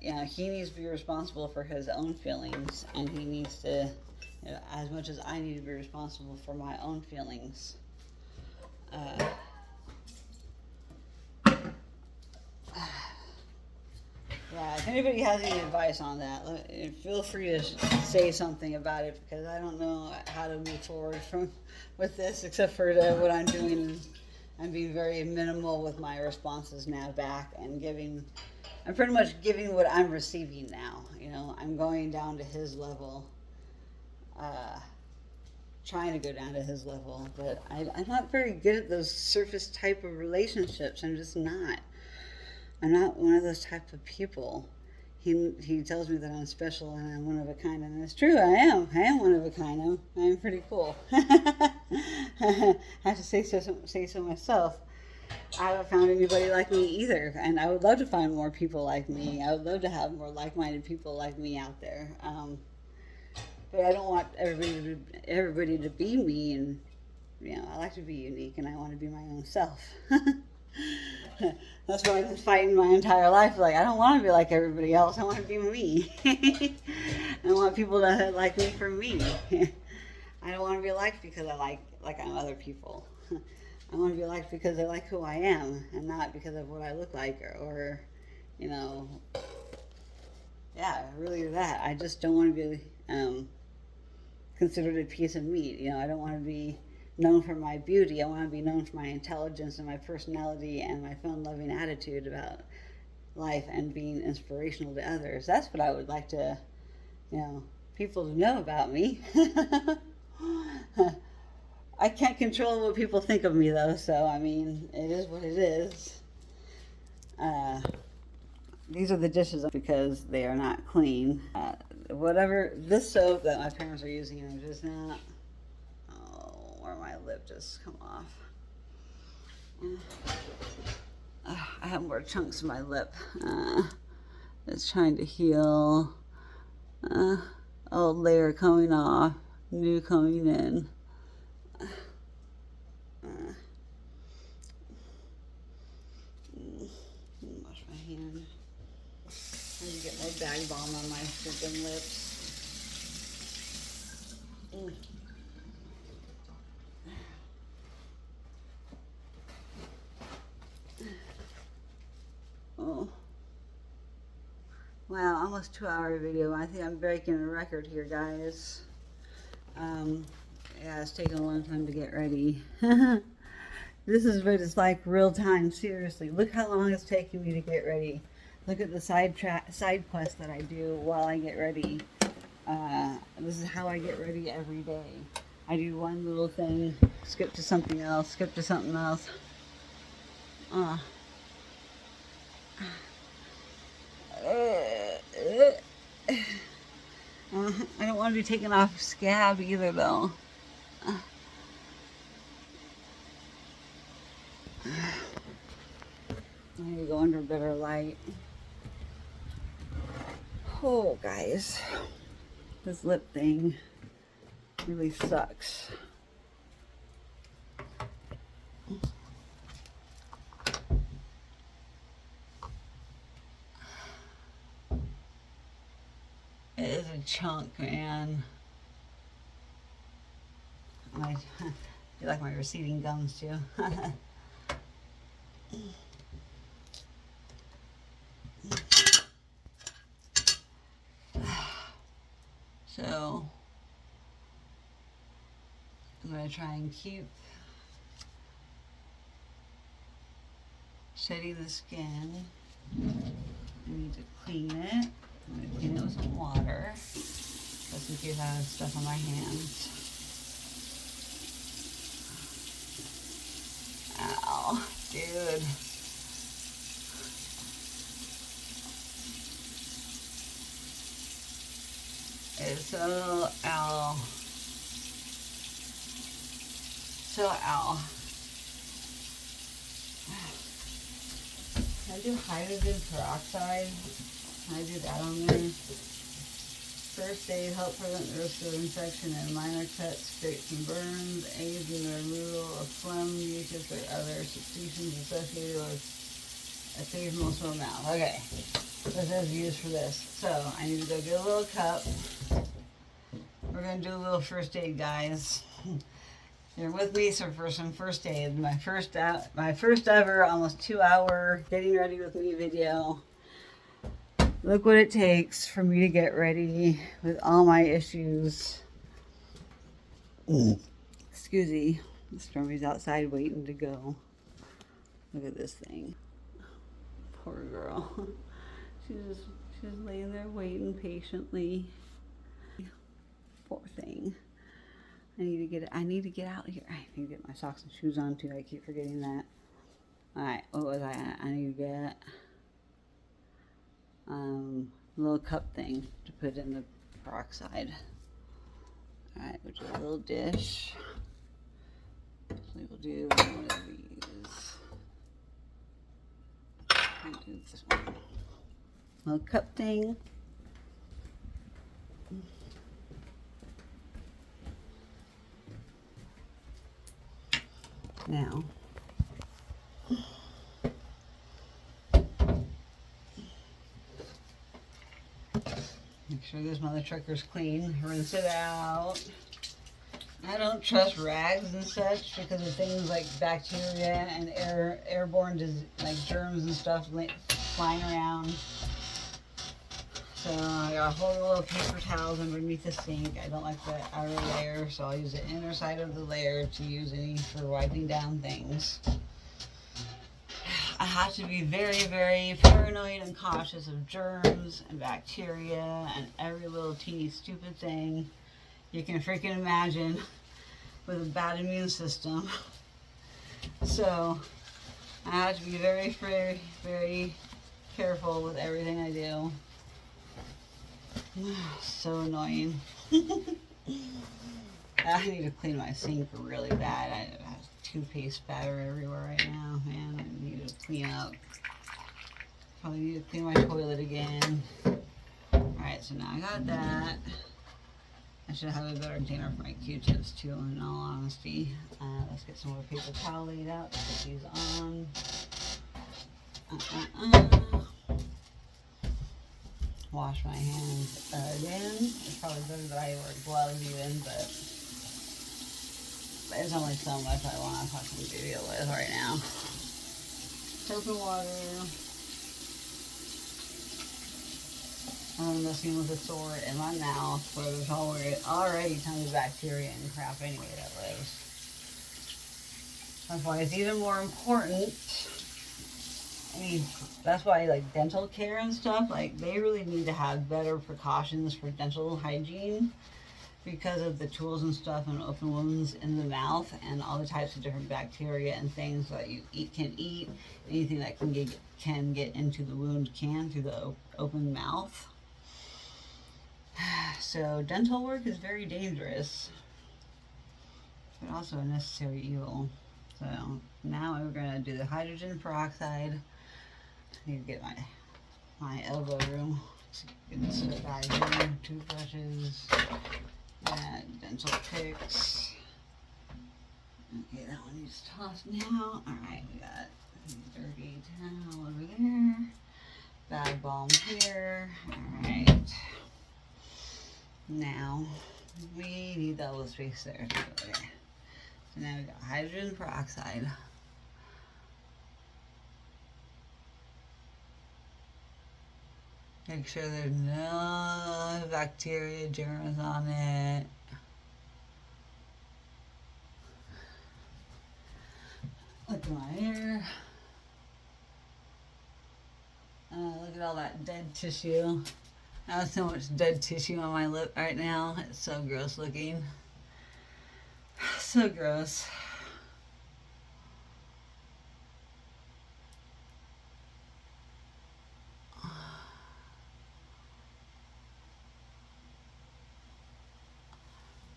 you know, he needs to be responsible for his own feelings, and he needs to, you know, as much as I need to be responsible for my own feelings. Yeah, Yeah, if anybody has any advice on that, feel free to say something about it, because I don't know how to move forward with this, except for what I'm doing. I'm being very minimal with my responses now back, and I'm pretty much giving what I'm receiving now. You know, I'm going down to his level, trying to go down to his level, but I'm not very good at those surface type of relationships. I'm just not. I'm not one of those type of people. He tells me that I'm special and I'm one of a kind, and it's true. I am one of a kind. I'm pretty cool. I have to say so myself. I haven't found anybody like me either, and I would love to find more people like me. I would love to have more like-minded people like me out there. But I don't want everybody to be me, and you know, I like to be unique, and I want to be my own self. That's what I've been fighting my entire life. Like, I don't want to be like everybody else. I want to be me. I want people to like me for me. I don't want to be liked because I like I'm other people. I want to be liked because I like who I am, and not because of what I look like, or you know, yeah, really that. I just don't want to be considered a piece of meat. You know, I don't want to be known for my beauty. I want to be known for my intelligence and my personality and my fun-loving attitude about life and being inspirational to others. That's what I would like to, you know, people to know about me. I can't control what people think of me, though, so, I mean, it is what it is. These are the dishes because they are not clean. This soap that my parents are using, I'm just not, where my lip just come off. I have more chunks in my lip. It's trying to heal. Old layer coming off, new coming in. Wash my hand. I need to get more bag balm on my freaking lips. Oh. Wow, almost 2-hour video. I think I'm breaking a record here, guys. Yeah, it's taking a long time to get ready. This is what it's like real time, seriously. Look how long it's taking me to get ready. Look at the side quest that I do while I get ready. This is how I get ready every day. I do one little thing, skip to something else, skip to something else. I don't want to be taking off scab either, though. I need to go under a better light. Oh, guys, this lip thing really sucks. It is a chunk, man. I feel like my receding gums, too. So, I'm going to try and keep shedding the skin. I need to clean it. I'm going to clean it with some water, just in case I have stuff on my hands. Ow, dude. It's so ow. So ow. Can I do hydrogen peroxide? Can I do that on there? First aid, help prevent the risk of infection and minor cuts, scrapes and burns, aids in the removal of phlegm, mucus, or other secretions associated with occasional swell mouth. Okay, this is used for this. So I need to go get a little cup. We're gonna do a little first aid, guys. You're with me for some first aid. My first ever, almost 2-hour getting ready with me video. Look what it takes for me to get ready with all my issues. Excuse me. Stormy's outside waiting to go. Look at this thing. Poor girl. She's laying there waiting patiently. Poor thing. I need to get out here. I need to get my socks and shoes on too. I keep forgetting that. Alright, what was I at? I need to get a little cup thing to put in the peroxide. Alright, which is a little dish. We will do one of these. I'll do this one. Little cup thing. Now, make sure this mother trucker's clean. Rinse it out. I don't trust rags and such because of things like bacteria and airborne like germs and stuff flying around. So I got a whole little paper towels underneath the sink. I don't like the outer layer, so I'll use the inner side of the layer to use any for wiping down things. I have to be very, very paranoid and cautious of germs and bacteria and every little teeny stupid thing you can freaking imagine with a bad immune system. So I have to be very, very, very careful with everything I do. So annoying. I need to clean my sink really bad. I have toothpaste spatter everywhere right now. Man, I need to clean up. Probably need to clean my toilet again. Alright, so now I got that. I should have a better container for my Q-tips too, in all honesty. Let's get some more paper towel laid out to put these on. Wash my hands again. It's probably better that I wear gloves even, but there's only so much I want to fucking deal with right now. Soap and water. I'm messing with a sore in my mouth where there's already tons of bacteria and crap anyway that lives. That's why it's even more important. I mean, that's why like dental care and stuff, like they really need to have better precautions for dental hygiene because of the tools and stuff and open wounds in the mouth and all the types of different bacteria and things that you can eat. Anything that can get into the wound through the open mouth. So dental work is very dangerous, but also a necessary evil. So now we're gonna do the hydrogen peroxide. I need to get my elbow room to get this stuff out of here. Toothbrushes, and dental picks. Okay, that one needs tossed now. Alright, we got dirty towel over there. Bag balm here. Alright. Now, we need that little space there. Okay. So now we got hydrogen peroxide. Make sure there's no bacteria, germs on it. Look at my hair. Look at all that dead tissue. I have so much dead tissue on my lip right now. It's so gross looking. So gross.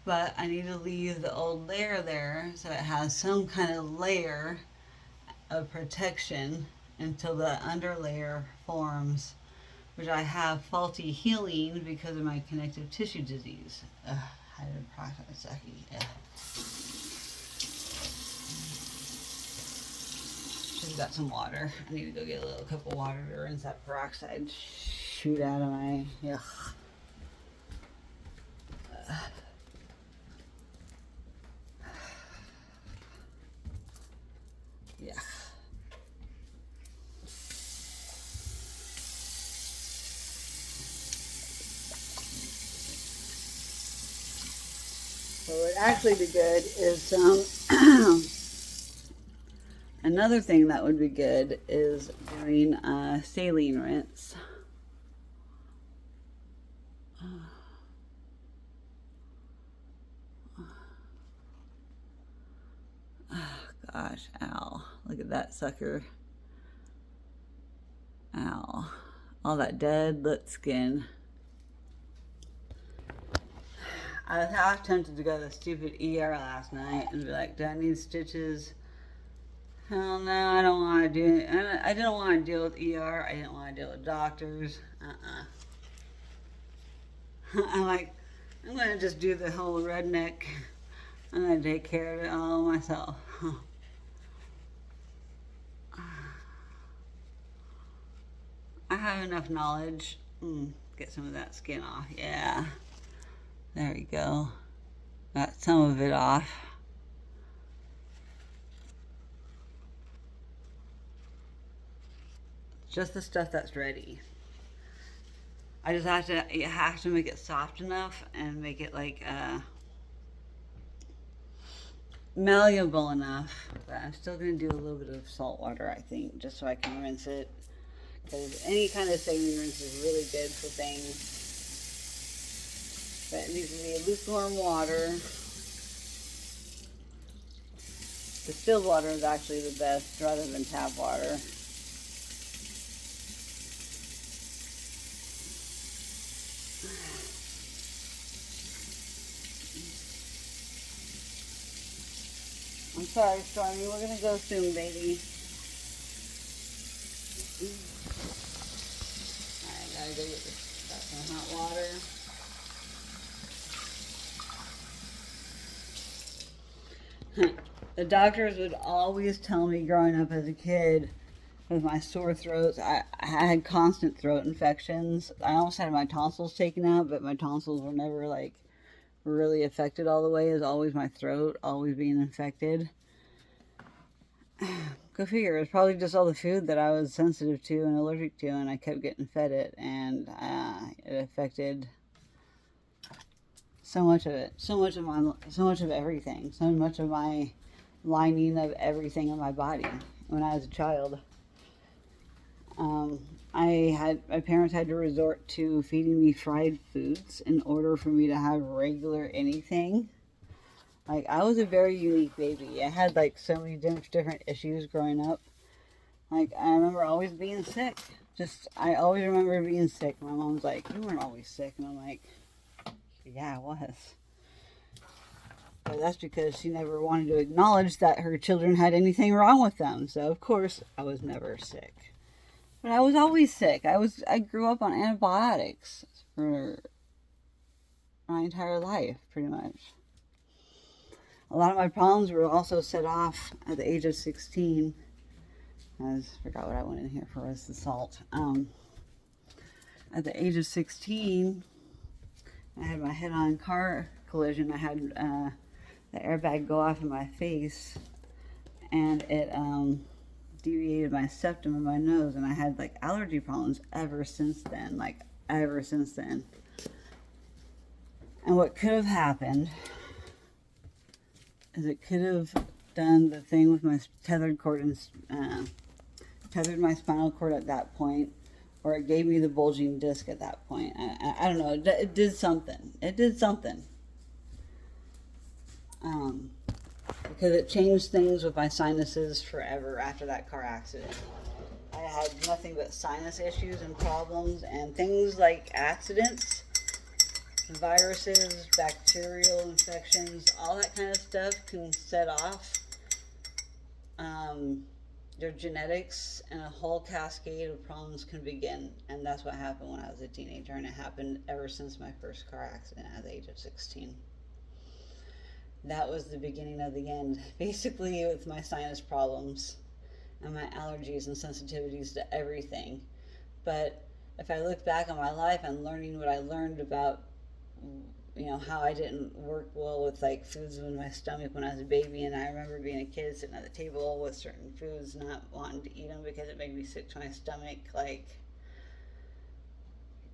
But I need to leave the old layer there so it has some kind of layer of protection until the under layer forms, which I have faulty healing because of my connective tissue disease. Hydrogen peroxide sucky. Should have got some water. I need to go get a little cup of water to rinse that peroxide shoot out of my. Ugh. would actually be good is another thing that would be good is doing a saline rinse. Oh gosh, ow. Look at that sucker. Ow. All that dead lip skin. I was half tempted to go to the stupid ER last night and be like, do I need stitches? Hell no, I don't want to do it. I didn't want to deal with ER. I didn't want to deal with doctors. I'm like, I'm going to just do the whole redneck. I'm going to take care of it all myself. I have enough knowledge. Get some of that skin off. Yeah. There we go. Got some of it off. Just the stuff that's ready. I just have to make it soft enough and make it like malleable enough. But I'm still gonna do a little bit of salt water, I think, just so I can rinse it. Because any kind of saline rinse is really good for things. But it needs to be lukewarm water. Distilled water is actually the best rather than tap water. I'm sorry, Stormy. We're gonna go soon, baby. Alright, gotta go get some hot water. The doctors would always tell me growing up as a kid with my sore throats. I had constant throat infections. I almost had my tonsils taken out, but my tonsils were never like really affected all the way. It was always my throat, always being infected. Go figure. It was probably just all the food that I was sensitive to and allergic to, and I kept getting fed it, and it affected so much of it, so much of everything, so much of my lining of everything in my body when I was a child. My parents had to resort to feeding me fried foods in order for me to have regular anything. Like, I was a very unique baby. I had like so many different issues growing up. Like, I remember always being sick. I always remember being sick. My mom's like, you weren't always sick. And I'm like, yeah, I was. But that's because she never wanted to acknowledge that her children had anything wrong with them. So, of course, I was never sick. But I was always sick. I grew up on antibiotics for my entire life, pretty much. A lot of my problems were also set off at the age of 16. I forgot what I went in here for was the salt. At the age of 16, I had my head-on car collision. I had the airbag go off in my face, and it deviated my septum in my nose, and I had like allergy problems ever since then. And what could have happened is it could have done the thing with my tethered cord and tethered my spinal cord at that point, or it gave me the bulging disc at that point. I don't know. It did something. Because it changed things with my sinuses forever after that car accident. I had nothing but sinus issues and problems, and things like accidents, viruses, bacterial infections, all that kind of stuff can set off your genetics, and a whole cascade of problems can begin. And that's what happened when I was a teenager, and it happened ever since my first car accident at the age of 16. That was the beginning of the end, basically, with my sinus problems and my allergies and sensitivities to everything. But if I look back on my life and learning what I learned about, how I didn't work well with like foods in my stomach when I was a baby, and I remember being a kid sitting at the table with certain foods, not wanting to eat them because it made me sick to my stomach. Like,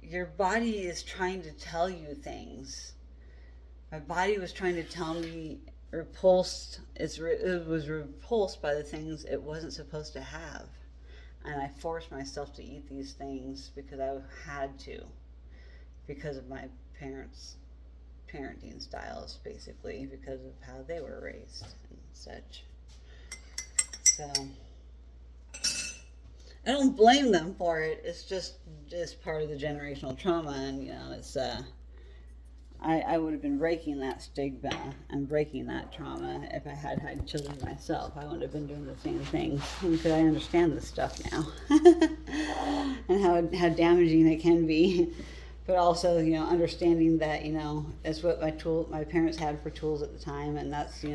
your body is trying to tell you things. my body was trying to tell me it was repulsed by the things it wasn't supposed to have. And I forced myself to eat these things because I had to, because of my parents' parenting styles, basically, because of how they were raised and such. So I don't blame them for it. It's just part of the generational trauma, and it's I would have been breaking that stigma and breaking that trauma if I had had children myself. I wouldn't have been doing the same things because I understand this stuff now and how damaging it can be. But also, understanding that that's what my parents had for tools at the time, and that's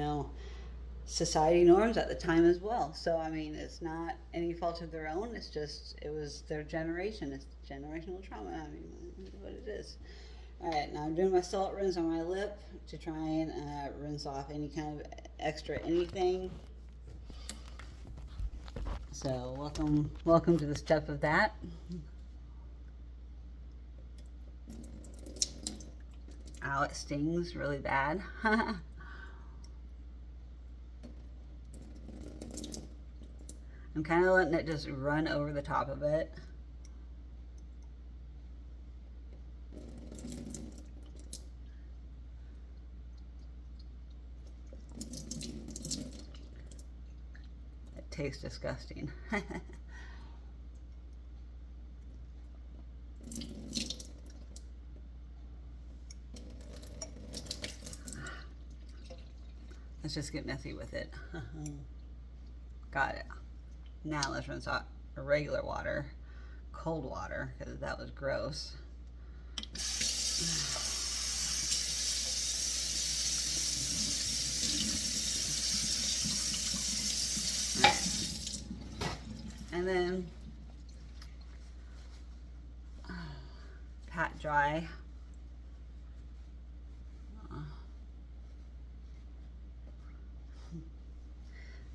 society norms at the time as well. So I mean, it's not any fault of their own. It was their generation. It's generational trauma. I mean, what it is. All right, now I'm doing my salt rinse on my lip to try and rinse off any kind of extra anything. So welcome to the step of that. Ow, it stings really bad. I'm kind of letting it just run over the top of it. It tastes disgusting. Let's just get messy with it. Got it. Now let's rinse out regular water, cold water, because that was gross. And then pat dry.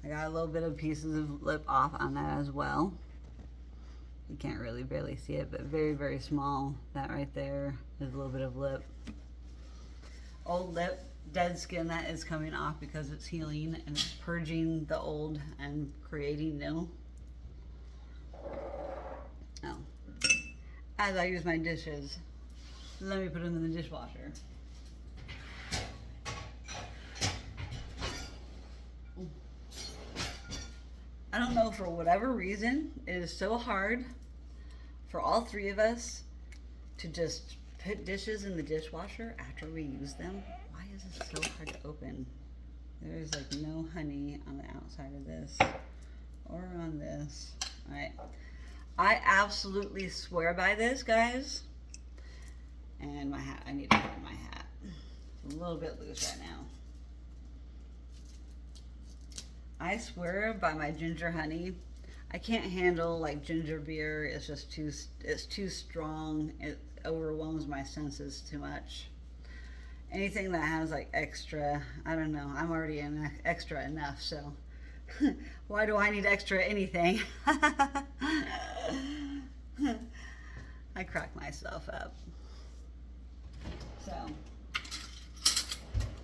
I got a little bit of pieces of lip off on that as well. You can't really barely see it, but very, very small. That right there is a little bit of lip. Old lip, dead skin that is coming off because it's healing and it's purging the old and creating new. Oh. As I use my dishes, let me put them in the dishwasher. I don't know, for whatever reason, it is so hard for all three of us to just put dishes in the dishwasher after we use them. Why is it so hard to open? There's like no honey on the outside of this or on this. All right. I absolutely swear by this, guys. And my hat, I need to put my hat. It's a little bit loose right now. I swear by my ginger honey. I can't handle like ginger beer. It's just it's too strong. It overwhelms my senses too much. Anything that has like extra, I don't know. I'm already extra enough, so why do I need extra anything? I crack myself up. So,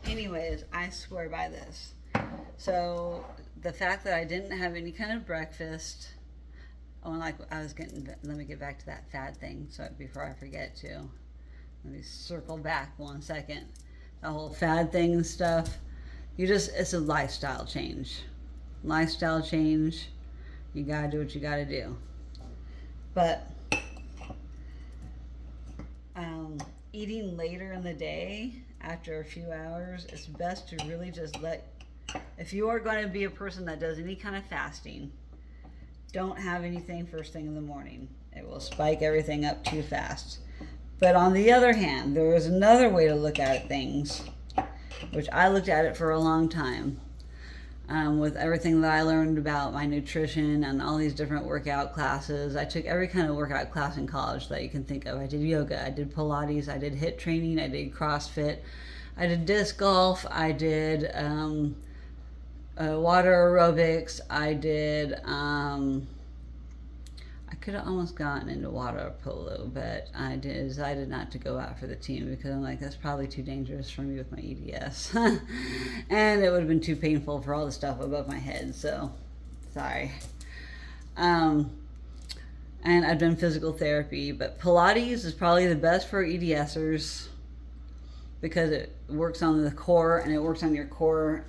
anyways, I swear by this. So the fact that I didn't have any kind of breakfast, let me get back to that fad thing, so before I forget to, let me circle back 1 second. The whole fad thing and stuff, it's a lifestyle change. Lifestyle change, you gotta do what you gotta do. But eating later in the day, after a few hours, it's best to really just if you are going to be a person that does any kind of fasting, don't have anything first thing in the morning. It will spike everything up too fast. But on the other hand, there is another way to look at things, which I looked at it for a long time. With everything that I learned about my nutrition and all these different workout classes. I took every kind of workout class in college that you can think of. I did yoga, I did Pilates, I did HIIT training, I did CrossFit, I did disc golf, I did water aerobics, I did, I could have almost gotten into water polo, but I decided not to go out for the team because I'm like, that's probably too dangerous for me with my EDS. And it would have been too painful for all the stuff above my head, so sorry. And I've done physical therapy, but Pilates is probably the best for EDSers because it works on the core and it works on your core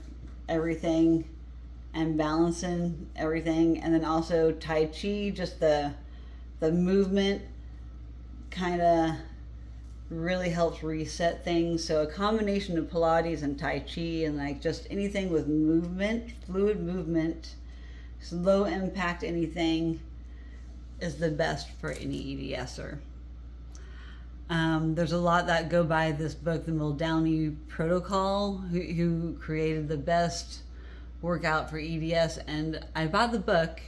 everything and balancing everything. And then also Tai Chi, just the movement kind of really helps reset things. So a combination of Pilates and Tai Chi and like just anything with movement, fluid movement, low impact anything is the best for any EDSer. There's a lot that go by this book, the Muldowney Protocol, who created the best workout for EDS, and I bought the book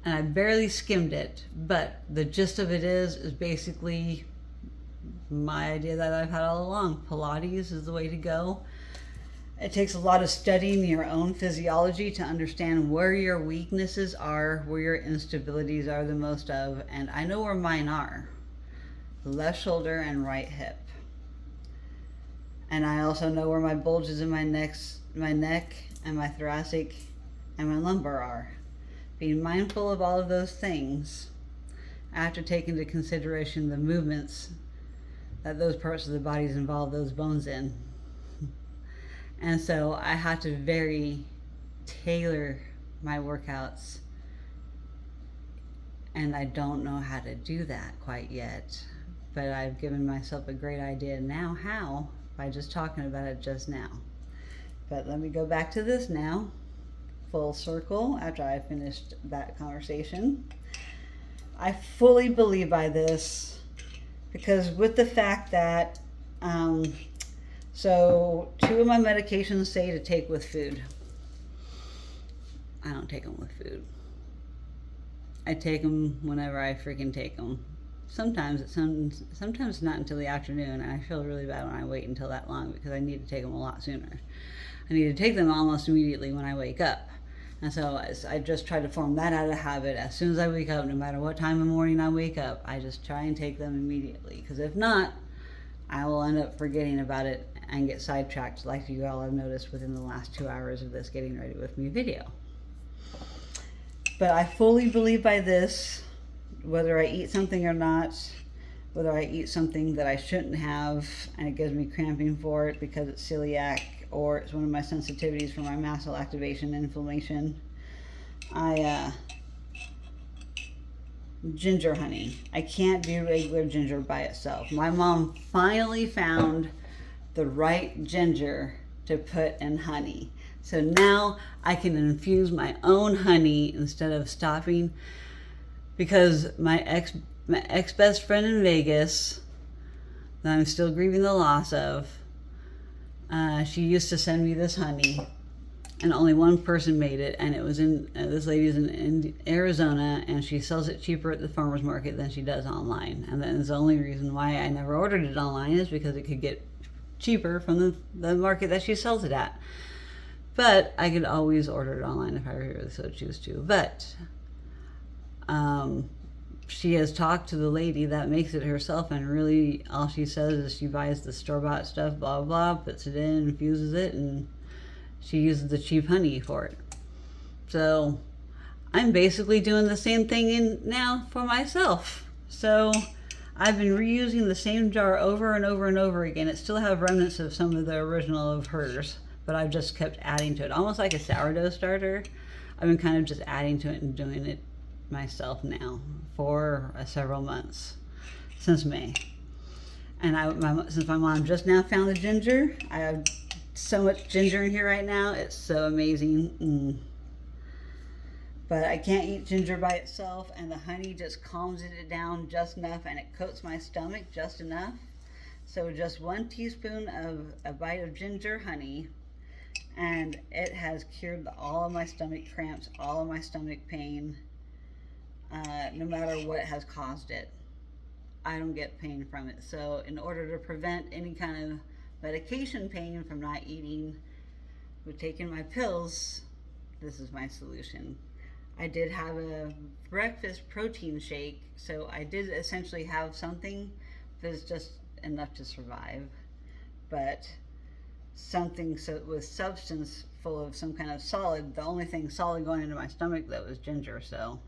and I barely skimmed it, but the gist of it is basically my idea that I've had all along. Pilates is the way to go. It takes a lot of studying your own physiology to understand where your weaknesses are, where your instabilities are the most of, and I know where mine are. The left shoulder and right hip. And I also know where my bulges in my neck and my thoracic and my lumbar are. Being mindful of all of those things, I have to take into consideration the movements that those parts of the bodies involve those bones in. And so I have to very tailor my workouts, and I don't know how to do that quite yet, but I've given myself a great idea now how, by just talking about it just now. But let me go back to this now, full circle, after I finished that conversation. I fully believe by this because with the fact that so 2 of my medications say to take with food. I don't take them with food. I take them whenever I freaking take them. Sometimes it's not until the afternoon, and I feel really bad when I wait until that long because I need to take them a lot sooner. I need to take them almost immediately when I wake up. And so I just try to form that out of habit. As soon as I wake up, no matter what time in the morning I wake up, I just try and take them immediately. Because if not, I will end up forgetting about it and get sidetracked like you all have noticed within the last 2 hours of this Getting Ready With Me video. But I fully believe by this, whether I eat something or not, whether I eat something that I shouldn't have and it gives me cramping for it because it's celiac or it's one of my sensitivities for my mast cell activation and inflammation. Ginger honey. I can't do regular ginger by itself. My mom finally found the right ginger to put in honey. So now I can infuse my own honey instead of stopping, because my ex best friend in Vegas, that I'm still grieving the loss of, she used to send me this honey, and only one person made it, and it was in, this lady's in Arizona, and she sells it cheaper at the farmer's market than she does online. And that's the only reason why I never ordered it online, is because it could get cheaper from the market that she sells it at. But I could always order it online if I really so choose to. But she has talked to the lady that makes it herself, and really all she says is she buys the store-bought stuff, blah, blah, puts it in, infuses it, and she uses the cheap honey for it. So I'm basically doing the same thing now for myself. So I've been reusing the same jar over and over and over again. It still have remnants of some of the original of hers, but I've just kept adding to it, almost like a sourdough starter. I've been kind of just adding to it and doing it myself now for several months, since May. And since my mom just now found the ginger, I have so much ginger in here right now. It's so amazing. But I can't eat ginger by itself, and the honey just calms it down just enough, and it coats my stomach just enough. So just 1 teaspoon of a bite of ginger honey, and it has cured all of my stomach cramps, all of my stomach pain, no matter what has caused it. I don't get pain from it. So in order to prevent any kind of medication pain from not eating with taking my pills, this is my solution. I did have a breakfast protein shake, so I did essentially have something that's just enough to survive. But something so with substance full of some kind of solid. The only thing solid going into my stomach though was ginger. So,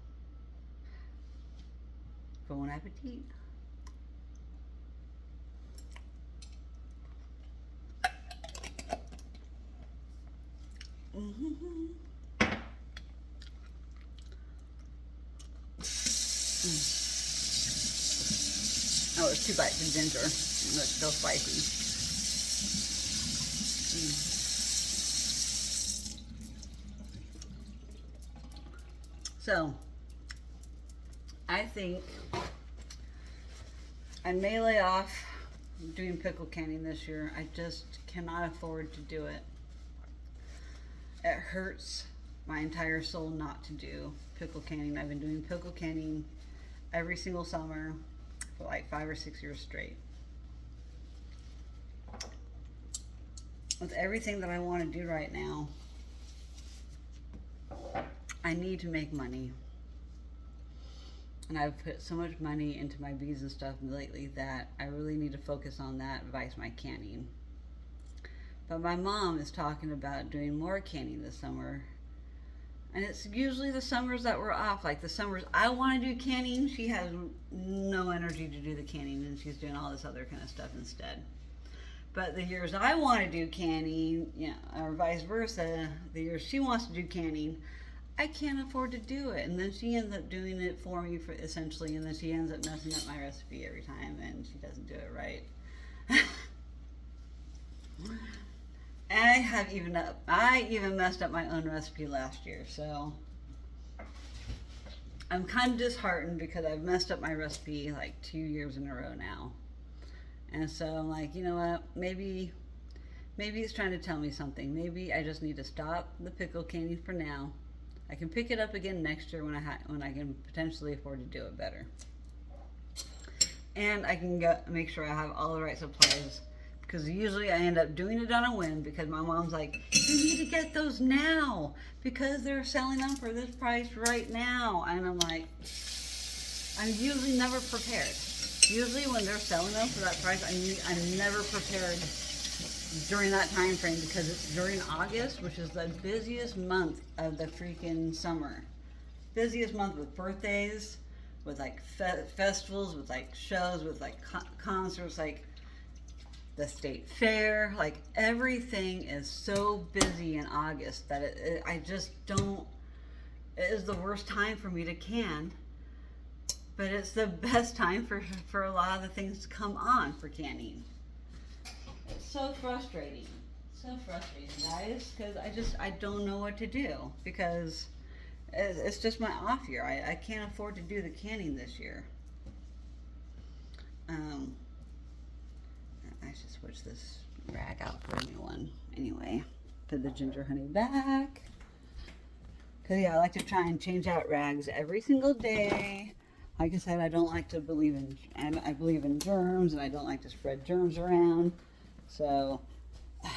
bon appetit. Oh, it's 2 bites of ginger. It's still spicy. So, I think I may lay off doing pickle canning this year. I just cannot afford to do it. It hurts my entire soul not to do pickle canning. I've been doing pickle canning every single summer for like 5 or 6 years straight. With everything that I want to do right now, I need to make money. And I've put so much money into my bees and stuff lately that I really need to focus on that vice my canning. But my mom is talking about doing more canning this summer. And it's usually the summers that we're off. Like the summers I want to do canning, she has no energy to do the canning, and she's doing all this other kind of stuff instead. But the years I want to do canning, or vice versa, the years she wants to do canning, I can't afford to do it. And then she ends up doing it for me essentially, and then she ends up messing up my recipe every time, and she doesn't do it right. I even messed up my own recipe last year, so I'm kind of disheartened because I've messed up my recipe like 2 years in a row now. And so I'm like, you know what, maybe it's trying to tell me something. Maybe I just need to stop the pickle canning for now. I can pick it up again next year when I can potentially afford to do it better. And I can make sure I have all the right supplies, because usually I end up doing it on a whim because my mom's like, you need to get those now because they're selling them for this price right now. And I'm like, I'm usually never prepared. Usually when they're selling them for that price, I'm never prepared during that time frame, because it's during August, which is the busiest month of the freaking summer. Busiest month with birthdays, with like festivals, with like shows, with like concerts, like the state fair. Like everything is so busy in August that I just don't, it is the worst time for me to can. But it's the best time for a lot of the things to come on for canning. It's so frustrating, guys, because I don't know what to do, because it's just my off year. I can't afford to do the canning this year. I should switch this rag out for a new one. Anyway, put the ginger honey back. Because yeah, I like to try and change out rags every single day. Like I said, I don't like to believe in, and I believe in germs, and I don't like to spread germs around. So the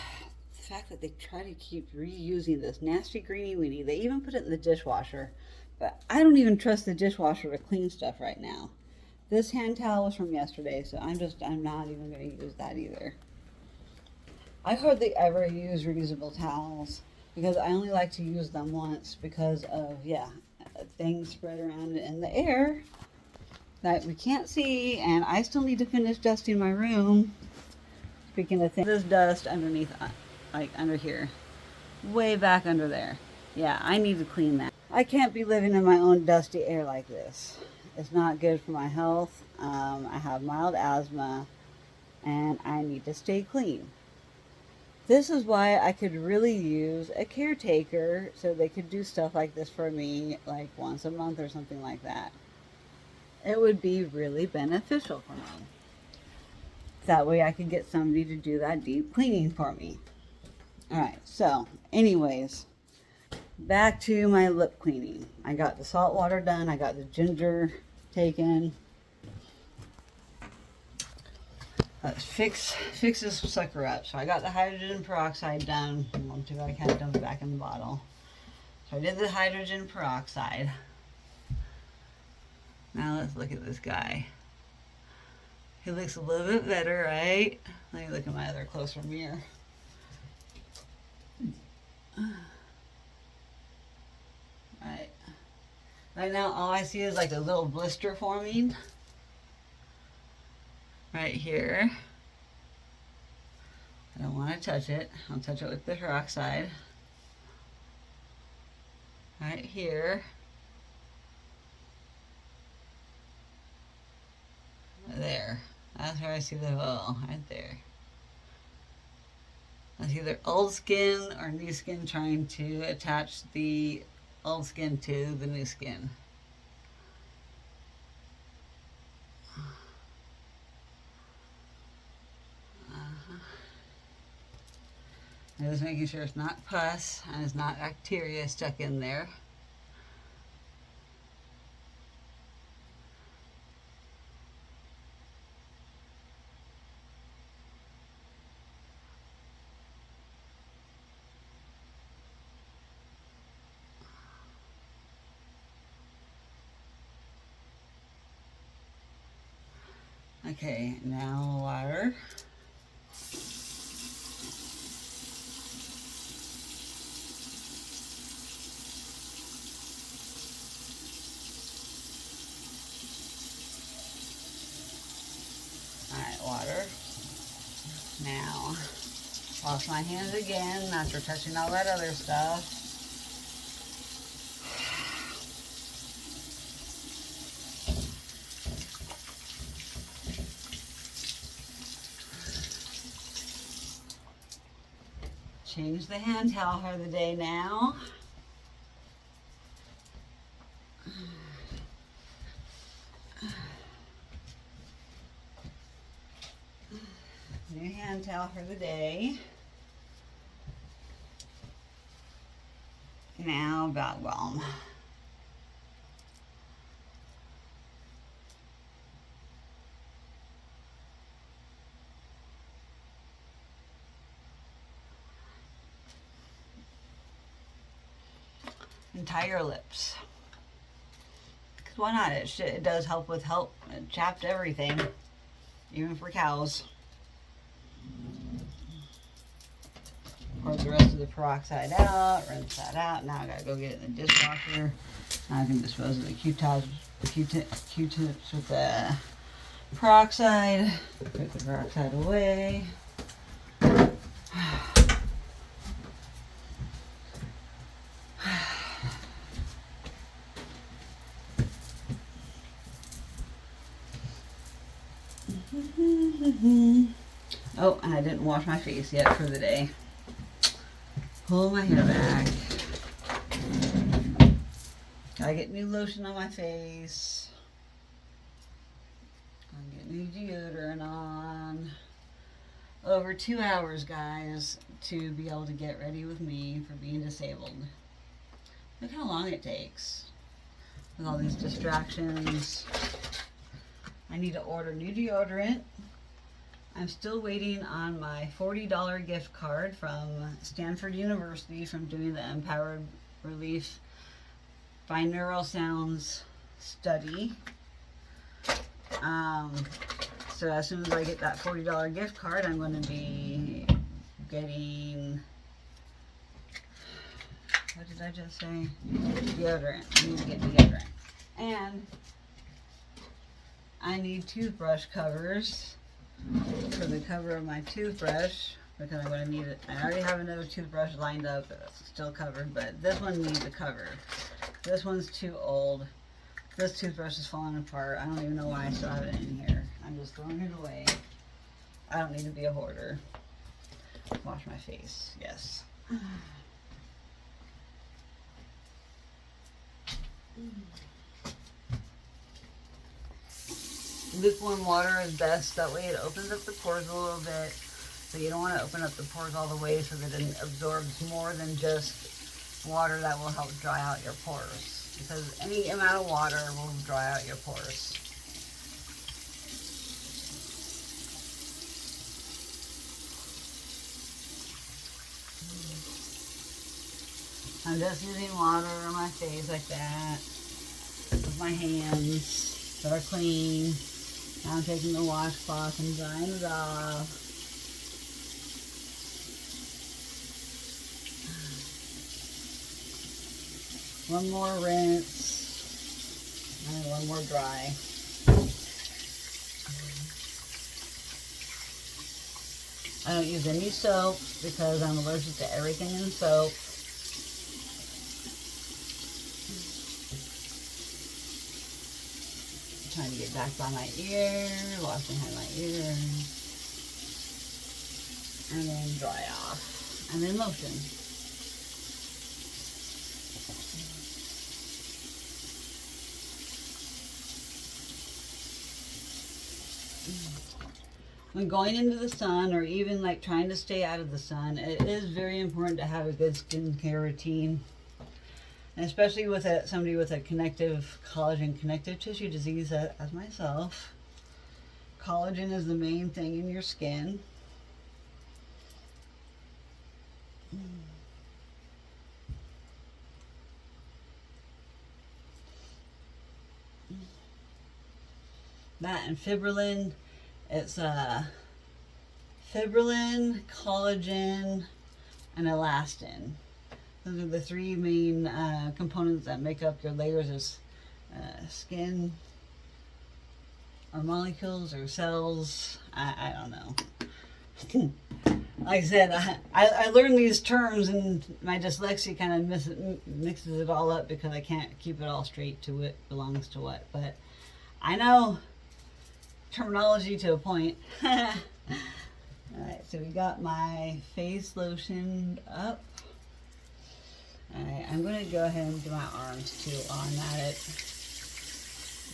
fact that they try to keep reusing this nasty greeny weenie, they even put it in the dishwasher, but I don't even trust the dishwasher to clean stuff right now. This hand towel was from yesterday, so I'm not even going to use that either. I hardly ever use reusable towels because I only like to use them once because of, things spread around in the air that we can't see, and I still need to finish dusting my room. Speaking of things, there's dust underneath, like under here, way back under there. Yeah, I need to clean that. I can't be living in my own dusty air like this. It's not good for my health. I have mild asthma, and I need to stay clean. This is why I could really use a caretaker, so they could do stuff like this for me, like once a month or something like that. It would be really beneficial for me. That way I could get somebody to do that deep cleaning for me. Alright, so anyways, back to my lip cleaning. I got the salt water done. I got the ginger taken. Let's fix this sucker up. So I got the hydrogen peroxide done. Too bad I can't dump it back in the bottle. So So I did the hydrogen peroxide. Now let's look at this guy. He looks a little bit better, right? Let me look at my other closer mirror. Right. Right now, all I see is like a little blister forming. Right here. I don't want to touch it. I'll touch it with the peroxide. Right here. There. That's where I see the hole. Right there. That's either old skin or new skin trying to attach the old skin to the new skin. I'm just making sure it's not pus and it's not bacteria stuck in there. Okay, now water. Alright, water. Now, wash my hands again after touching all that other stuff. Change the hand towel for the day now. New hand towel for the day. Now back balm. And tie your lips. Because why not? It does help with chapped everything, even for cows. Pour the rest of the peroxide out, rinse that out. Now I gotta go get it in the dishwasher. Now I can dispose of the Q-tips with the peroxide. Put the peroxide away. Oh, and I didn't wash my face yet for the day. Pull my hair back. Gotta get new lotion on my face. Gotta get new deodorant on. Over 2 hours, guys, to be able to get ready with me for being disabled. Look how long it takes with all these distractions. I need to order new deodorant. I'm still waiting on my $40 gift card from Stanford University from doing the Empowered Relief Binaural Sounds study. So as soon as I get that $40 gift card, I'm going to be getting, what did I just say? Deodorant. I need to get deodorant. And I need toothbrush covers for the cover of my toothbrush, because I'm going to need it. I already have another toothbrush lined up that's still covered, but this one needs a cover. This one's too old. This toothbrush is falling apart. I don't even know why I still have it in here. I'm just throwing it away. I don't need to be a hoarder. Wash my face, yes. Lukewarm water is best. That way it opens up the pores a little bit. So you don't want to open up the pores all the way so that it absorbs more than just water that will help dry out your pores. Because any amount of water will dry out your pores. I'm just using water on my face like that with my hands that are clean. Now I'm taking the washcloth and drying it off. One more rinse and one more dry. I don't use any soap because I'm allergic to everything in soap. I'm trying to get back by my ear, wash behind my ear, and then dry off, and then lotion. When going into the sun, or even like trying to stay out of the sun, it is very important to have a good skincare routine. And especially with somebody with a collagen connective tissue disease as myself. Collagen is the main thing in your skin. That and fibrilin. It's fibrilin, collagen, and elastin. Those are the three main components that make up your layers of skin, or molecules, or cells. I don't know. Like I said, I learned these terms, and my dyslexia kind of mixes it all up because I can't keep it all straight to what belongs to what. But I know terminology to a point. Alright, so we got my face lotioned up. Alright, I'm going to go ahead and do my arms too while I'm at it,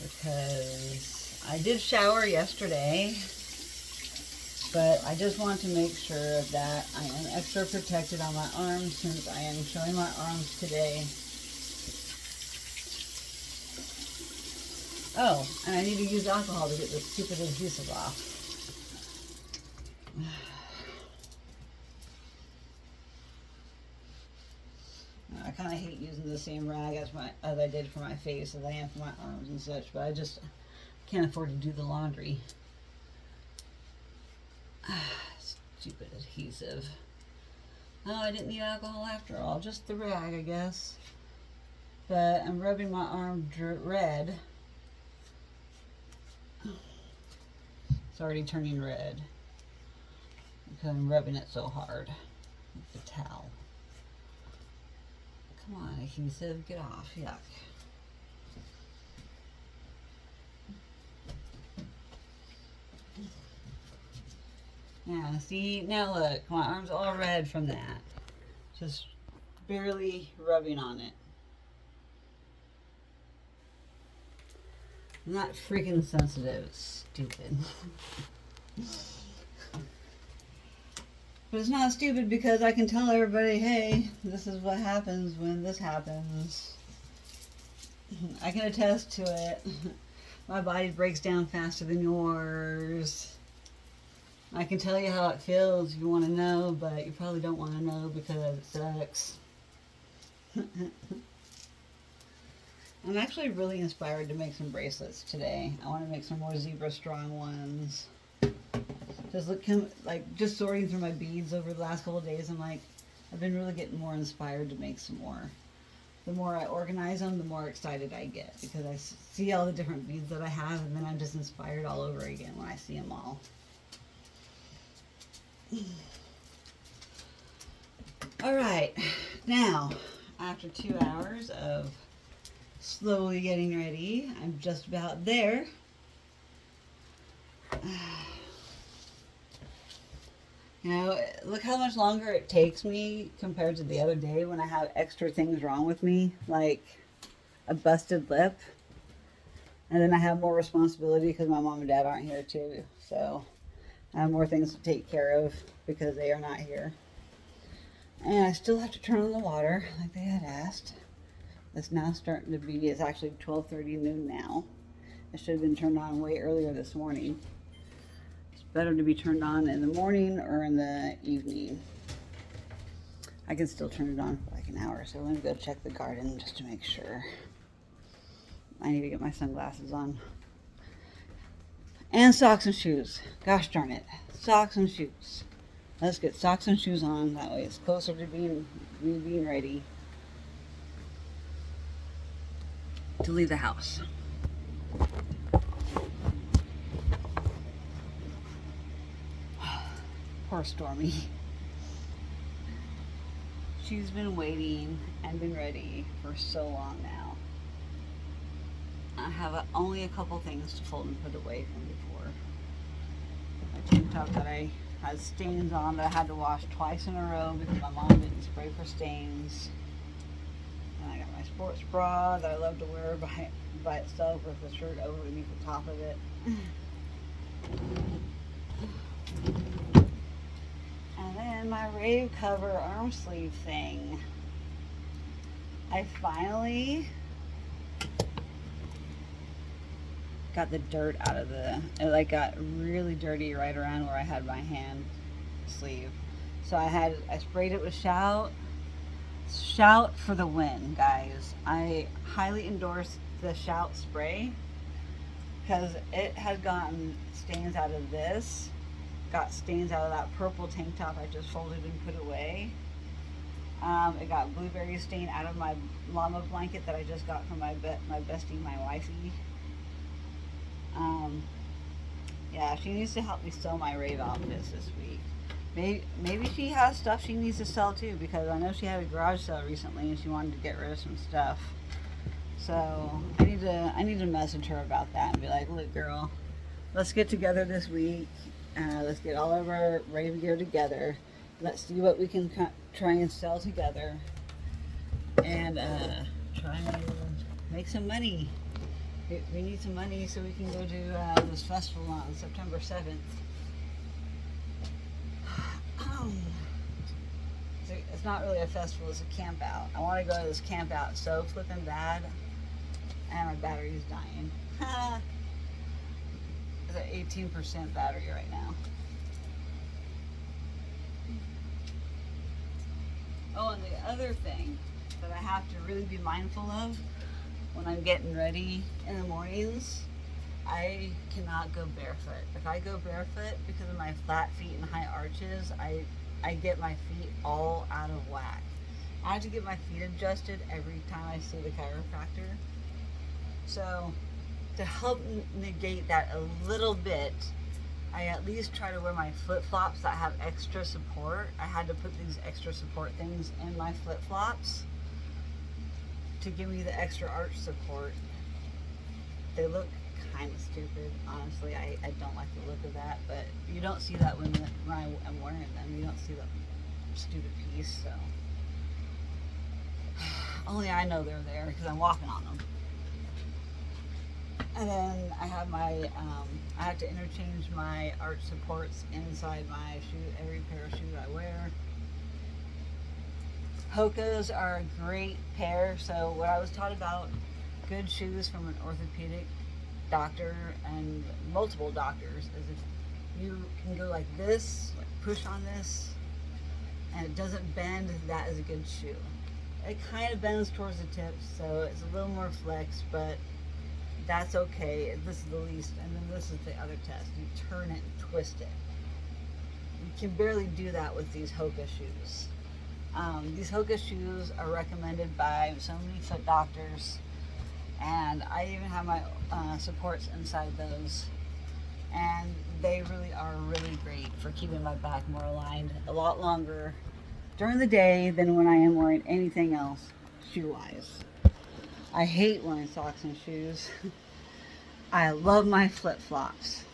because I did shower yesterday, but I just want to make sure that I am extra protected on my arms since I am showing my arms today. Oh, and I need to use alcohol to get this stupid adhesive off. I kind of hate using the same rag as I did for my face as I am for my arms and such, but I just can't afford to do the laundry. Stupid adhesive. Oh, I didn't need alcohol after all, just the rag, I guess. But I'm rubbing my arm red. It's already turning red because I'm rubbing it so hard with the towel. Come on, adhesive, get off, yuck. Yeah, see, now look, my arm's all red from that. Just barely rubbing on it. I'm not freaking sensitive, it's stupid. But it's not stupid because I can tell everybody, hey, this is what happens when this happens. I can attest to it. My body breaks down faster than yours. I can tell you how it feels if you want to know, but you probably don't want to know because it sucks. I'm actually really inspired to make some bracelets today. I want to make some more zebra strong ones. Just sorting through my beads over the last couple of days, I'm like, I've been really getting more inspired to make some more. The more I organize them, the more excited I get because I see all the different beads that I have, and then I'm just inspired all over again when I see them all. All right, now after 2 hours of slowly getting ready, I'm just about there. You know, look how much longer it takes me compared to the other day when I have extra things wrong with me, like a busted lip. And then I have more responsibility because my mom and dad aren't here too. So I have more things to take care of because they are not here. And I still have to turn on the water like they had asked. It's now starting to be, it's actually 12:30 noon now. It should have been turned on way earlier this morning. Better to be turned on in the morning or in the evening. I can still turn it on if I an hour, so let me go check the garden just to make sure. I need to get my sunglasses on. And socks and shoes. Gosh darn it. Socks and shoes. Let's get socks and shoes on. That way it's closer to being ready to leave the house. Poor Stormy. She's been waiting and been ready for so long now. I have only a couple things to fold and put away from before. My tank top that I had stains on that I had to wash twice in a row because my mom didn't spray for stains. And I got my sports bra that I love to wear by itself with the shirt over underneath the top of it. And then my rave cover arm sleeve thing. I finally got the dirt out of it got really dirty right around where I had my hand sleeve. So I sprayed it with Shout for the win, guys. I highly endorse the Shout spray because it had gotten stains out of this, got stains out of that purple tank top I just folded and put away. It got blueberry stain out of my llama blanket that I just got from my bestie, my wifey. Yeah, she needs to help me sell my rave outfits this week. Maybe she has stuff she needs to sell too, because I know she had a garage sale recently and she wanted to get rid of some stuff. So I need to message her about that and be like, look girl, let's get together this week. Let's get all of our rave gear together. Let's see what we can try and sell together and try and make some money. We need some money so we can go to this festival on September 7th. It's not really a festival, it's a camp out. I want to go to this camp out so flipping bad, and my battery's dying. It's at 18% battery right now. Oh, and the other thing that I have to really be mindful of when I'm getting ready in the mornings, I cannot go barefoot. If I go barefoot because of my flat feet and high arches, I get my feet all out of whack. I have to get my feet adjusted every time I see the chiropractor. So to help negate that a little bit, I at least try to wear my flip-flops that have extra support. I had to put these extra support things in my flip-flops to give me the extra arch support. They look kind of stupid, honestly. I don't like the look of that, but you don't see that when I'm wearing them. You don't see the stupid piece, so. Only I know they're there because I'm walking on them. And then I have I have to interchange my arch supports inside my shoe, every pair of shoes I wear. Hoka's are a great pair. So what I was taught about good shoes from an orthopedic doctor and multiple doctors is if you can go like this, like push on this, and it doesn't bend, that is a good shoe. It kind of bends towards the tips, so it's a little more flex, but that's okay. This is the least, and then this is the other test. You turn it and twist it. You can barely do that with these Hoka shoes. These Hoka shoes are recommended by so many foot doctors, and I even have my supports inside those, and they really are really great for keeping my back more aligned a lot longer during the day than when I am wearing anything else shoe-wise. I hate wearing socks and shoes. I love my flip-flops.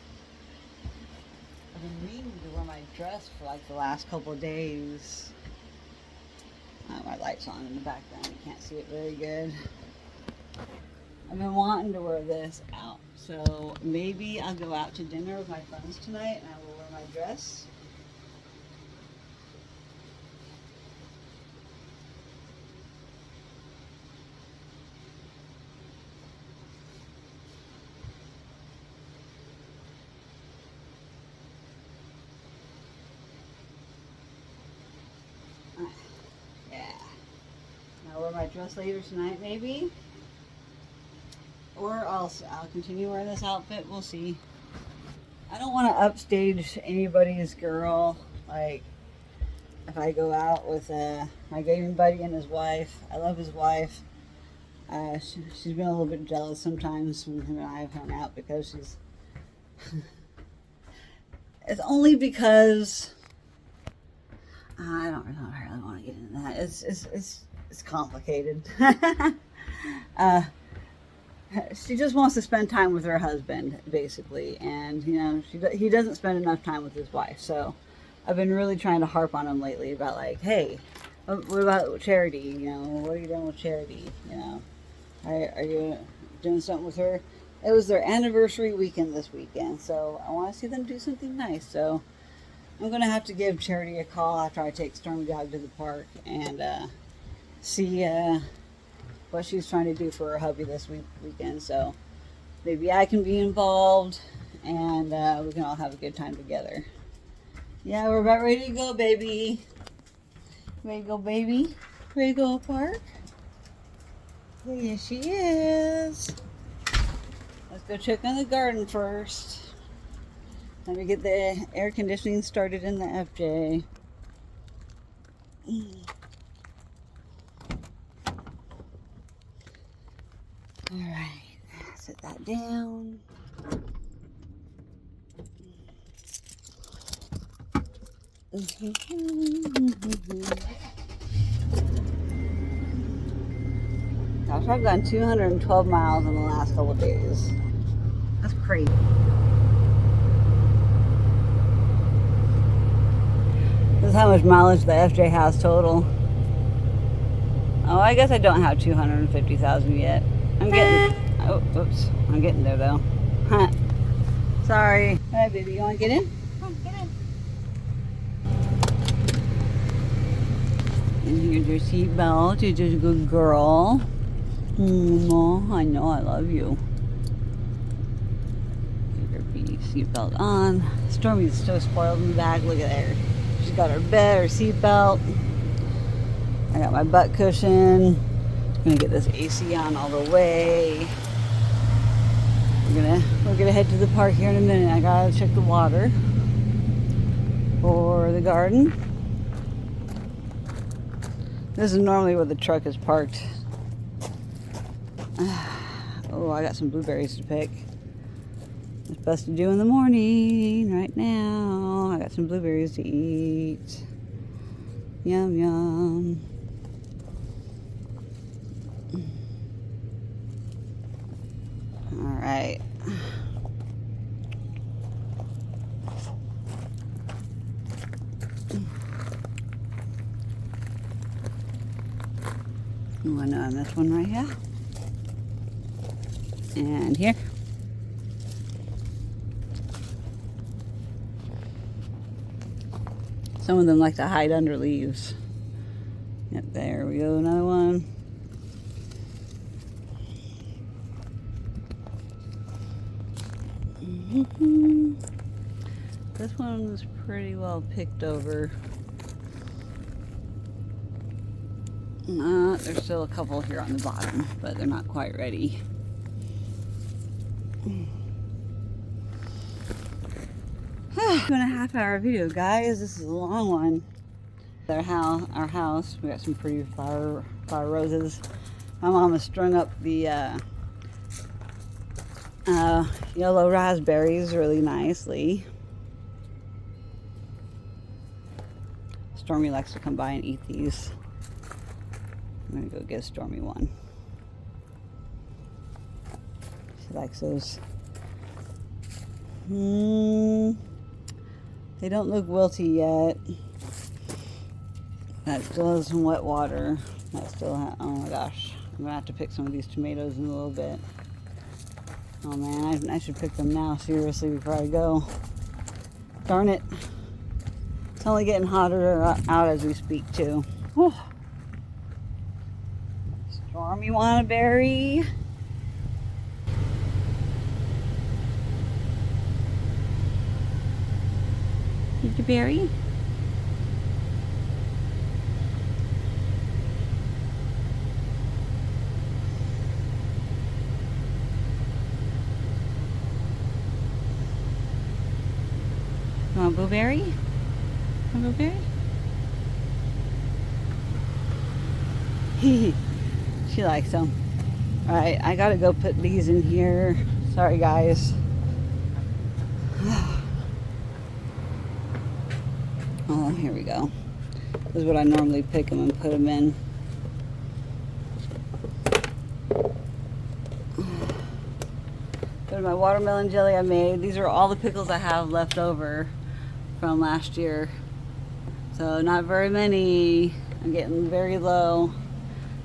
I've been meaning to wear my dress for like the last couple of days. My light's on in the background. You can't see it very good. I've been wanting to wear this out. So maybe I'll go out to dinner with my friends tonight and I will wear my dress. Yeah. my dress later tonight, maybe. Or I'll continue wearing this outfit. We'll see. I don't want to upstage anybody's girl. Like, if I go out with my gaming buddy and his wife, I love his wife. She's been a little bit jealous sometimes when him and I have hung out because she's... It's only because... I don't really want to get into that. It's complicated. She just wants to spend time with her husband, basically. And, you know, he doesn't spend enough time with his wife. So I've been really trying to harp on him lately about, like, hey, what about Charity? You know, what are you doing with Charity? You know, are you doing something with her? It was their anniversary weekend this weekend, so I want to see them do something nice. So I'm going to have to give Charity a call after I take DyormiDog to the park and see what she's trying to do for her hubby this weekend. So maybe I can be involved and we can all have a good time together. Yeah, we're about ready to go, baby. Ready to go, baby? Ready to go to the park? Yes, she is. Let's go check on the garden first. Let me get the air conditioning started in the FJ. Alright, set that down. Gosh, I've gone 212 miles in the last couple of days. That's crazy. This is how much mileage the FJ has total. Oh, I guess I don't have 250,000 yet. I'm getting... Oh, oops. I'm getting there, though. Huh. Sorry. All right, baby. You want to get in? Come on, get in. And here's your seatbelt. You're just a good girl. I know I love you. Get your seatbelt on. Stormy's so spoiled in the back. Look at her. She's got her bed, her seatbelt. I got my butt cushion. I'm gonna get this AC on all the way. We're gonna head to the park here in a minute. I gotta check the water for the garden. This is normally where the truck is parked. Oh, I got some blueberries to pick. It's best to do in the morning, right now. I got some blueberries to eat. Yum, yum. All right. One on this one right here. And here. Some of them like to hide under leaves. Yep, there we go, another one. This one was pretty well picked over. There's still a couple here on the bottom, but they're not quite ready. Doing a half-hour video, guys. This is a long one. Our house. We got some pretty flower roses. My mom has strung up the yellow raspberries really nicely. Stormy likes to come by and eat these. I'm gonna go get Stormy one. She likes those. They don't look wilty yet. That still has some wet water. That still oh my gosh. I'm gonna have to pick some of these tomatoes in a little bit. Oh man, I should pick them now, seriously, before I go. Darn it. It's only getting hotter out as we speak, too. Whew. Stormy want a berry? Need a berry? Want a blueberry? Want a blueberry? She likes them. Alright, I gotta go put these in here. Sorry guys. Oh, here we go. This is what I normally pick them and put them in. There's my watermelon jelly I made. These are all the pickles I have left over from last year. So not very many. I'm getting very low.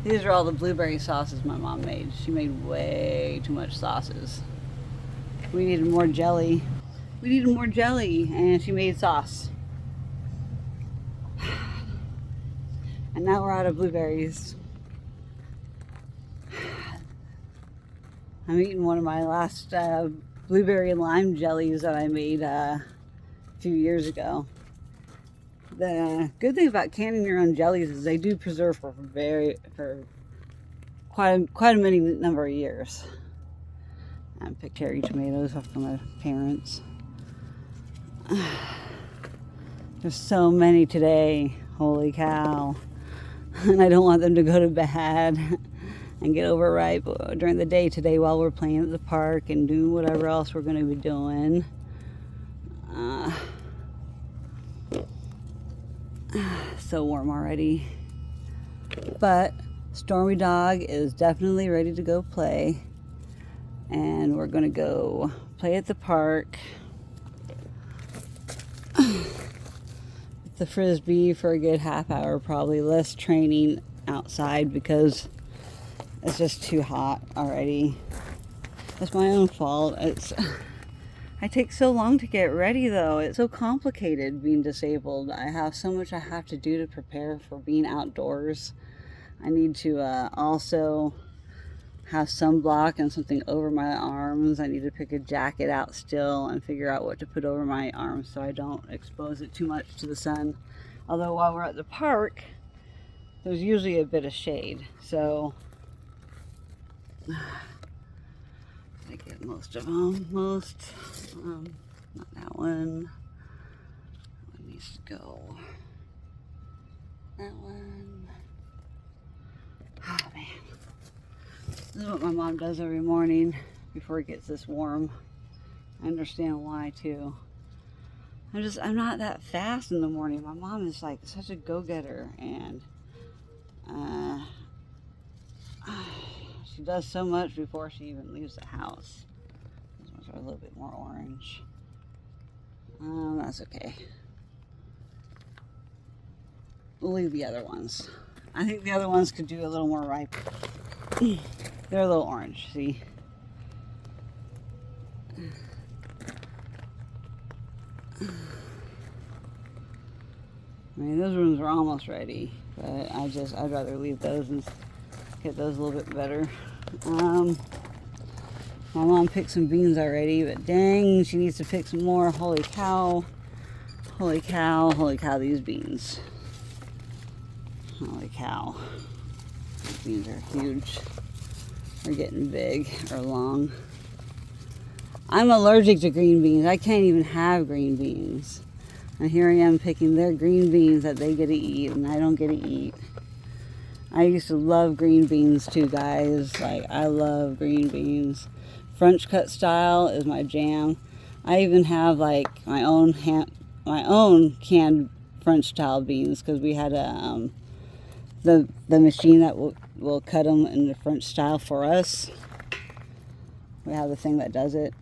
These are all the blueberry sauces my mom made. She made way too much sauces. We needed more jelly. We needed more jelly, and she made sauce. And now we're out of blueberries. I'm eating one of my last blueberry and lime jellies that I made a few years ago. The good thing about canning your own jellies is they do preserve for quite a many number of years. I picked cherry tomatoes off from my parents. There's so many today. Holy cow. And I don't want them to go to bad and get overripe during the day today while we're playing at the park and doing whatever else we're going to be doing. So warm already. But DyormiDog is definitely ready to go play. And we're going to go play at the park. The frisbee for a good half hour, probably less training outside because it's just too hot already. It's my own fault. I take so long to get ready though. It's so complicated being disabled. I have so much I have to do to prepare for being outdoors. I need to also have sunblock and something over my arms. I need to pick a jacket out still and figure out what to put over my arms so I don't expose it too much to the sun. Although while we're at the park, there's usually a bit of shade. So I get most of them. Not that one. That one needs to go. That one. Oh man. This is what my mom does every morning before it gets this warm. I understand why too. I'm not that fast in the morning. My mom is like such a go-getter, and she does so much before she even leaves the house. These ones are a little bit more orange. That's okay. We'll leave the other ones. I think the other ones could do a little more ripe. They're a little orange, see? I mean, those ones are almost ready, but I'd rather leave those and get those a little bit better. My mom picked some beans already, but dang, she needs to pick some more. Holy cow. Holy cow, holy cow, these beans. Holy cow. These beans are huge. They're getting big or long. I'm allergic to green beans. I can't even have green beans. And here I am picking their green beans that they get to eat and I don't get to eat. I used to love green beans too, guys. Like, I love green beans. French cut style is my jam. I even have like my own canned French style beans because we had the machine that will cut them in the French style for us. We have the thing that does it.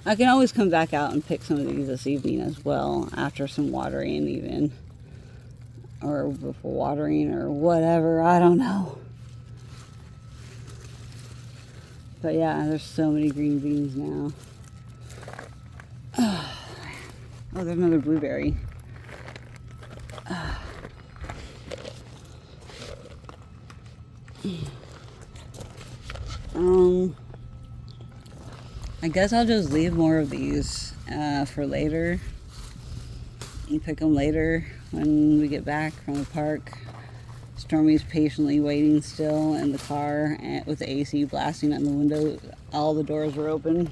I can always come back out and pick some of these this evening as well, after some watering even. Or before watering or whatever, I don't know. But yeah, there's so many green beans now. Oh, there's another blueberry. I guess I'll just leave more of these for later and pick them later when we get back from the park. Stormy's patiently waiting still in the car with the AC blasting on the window. All the doors are open.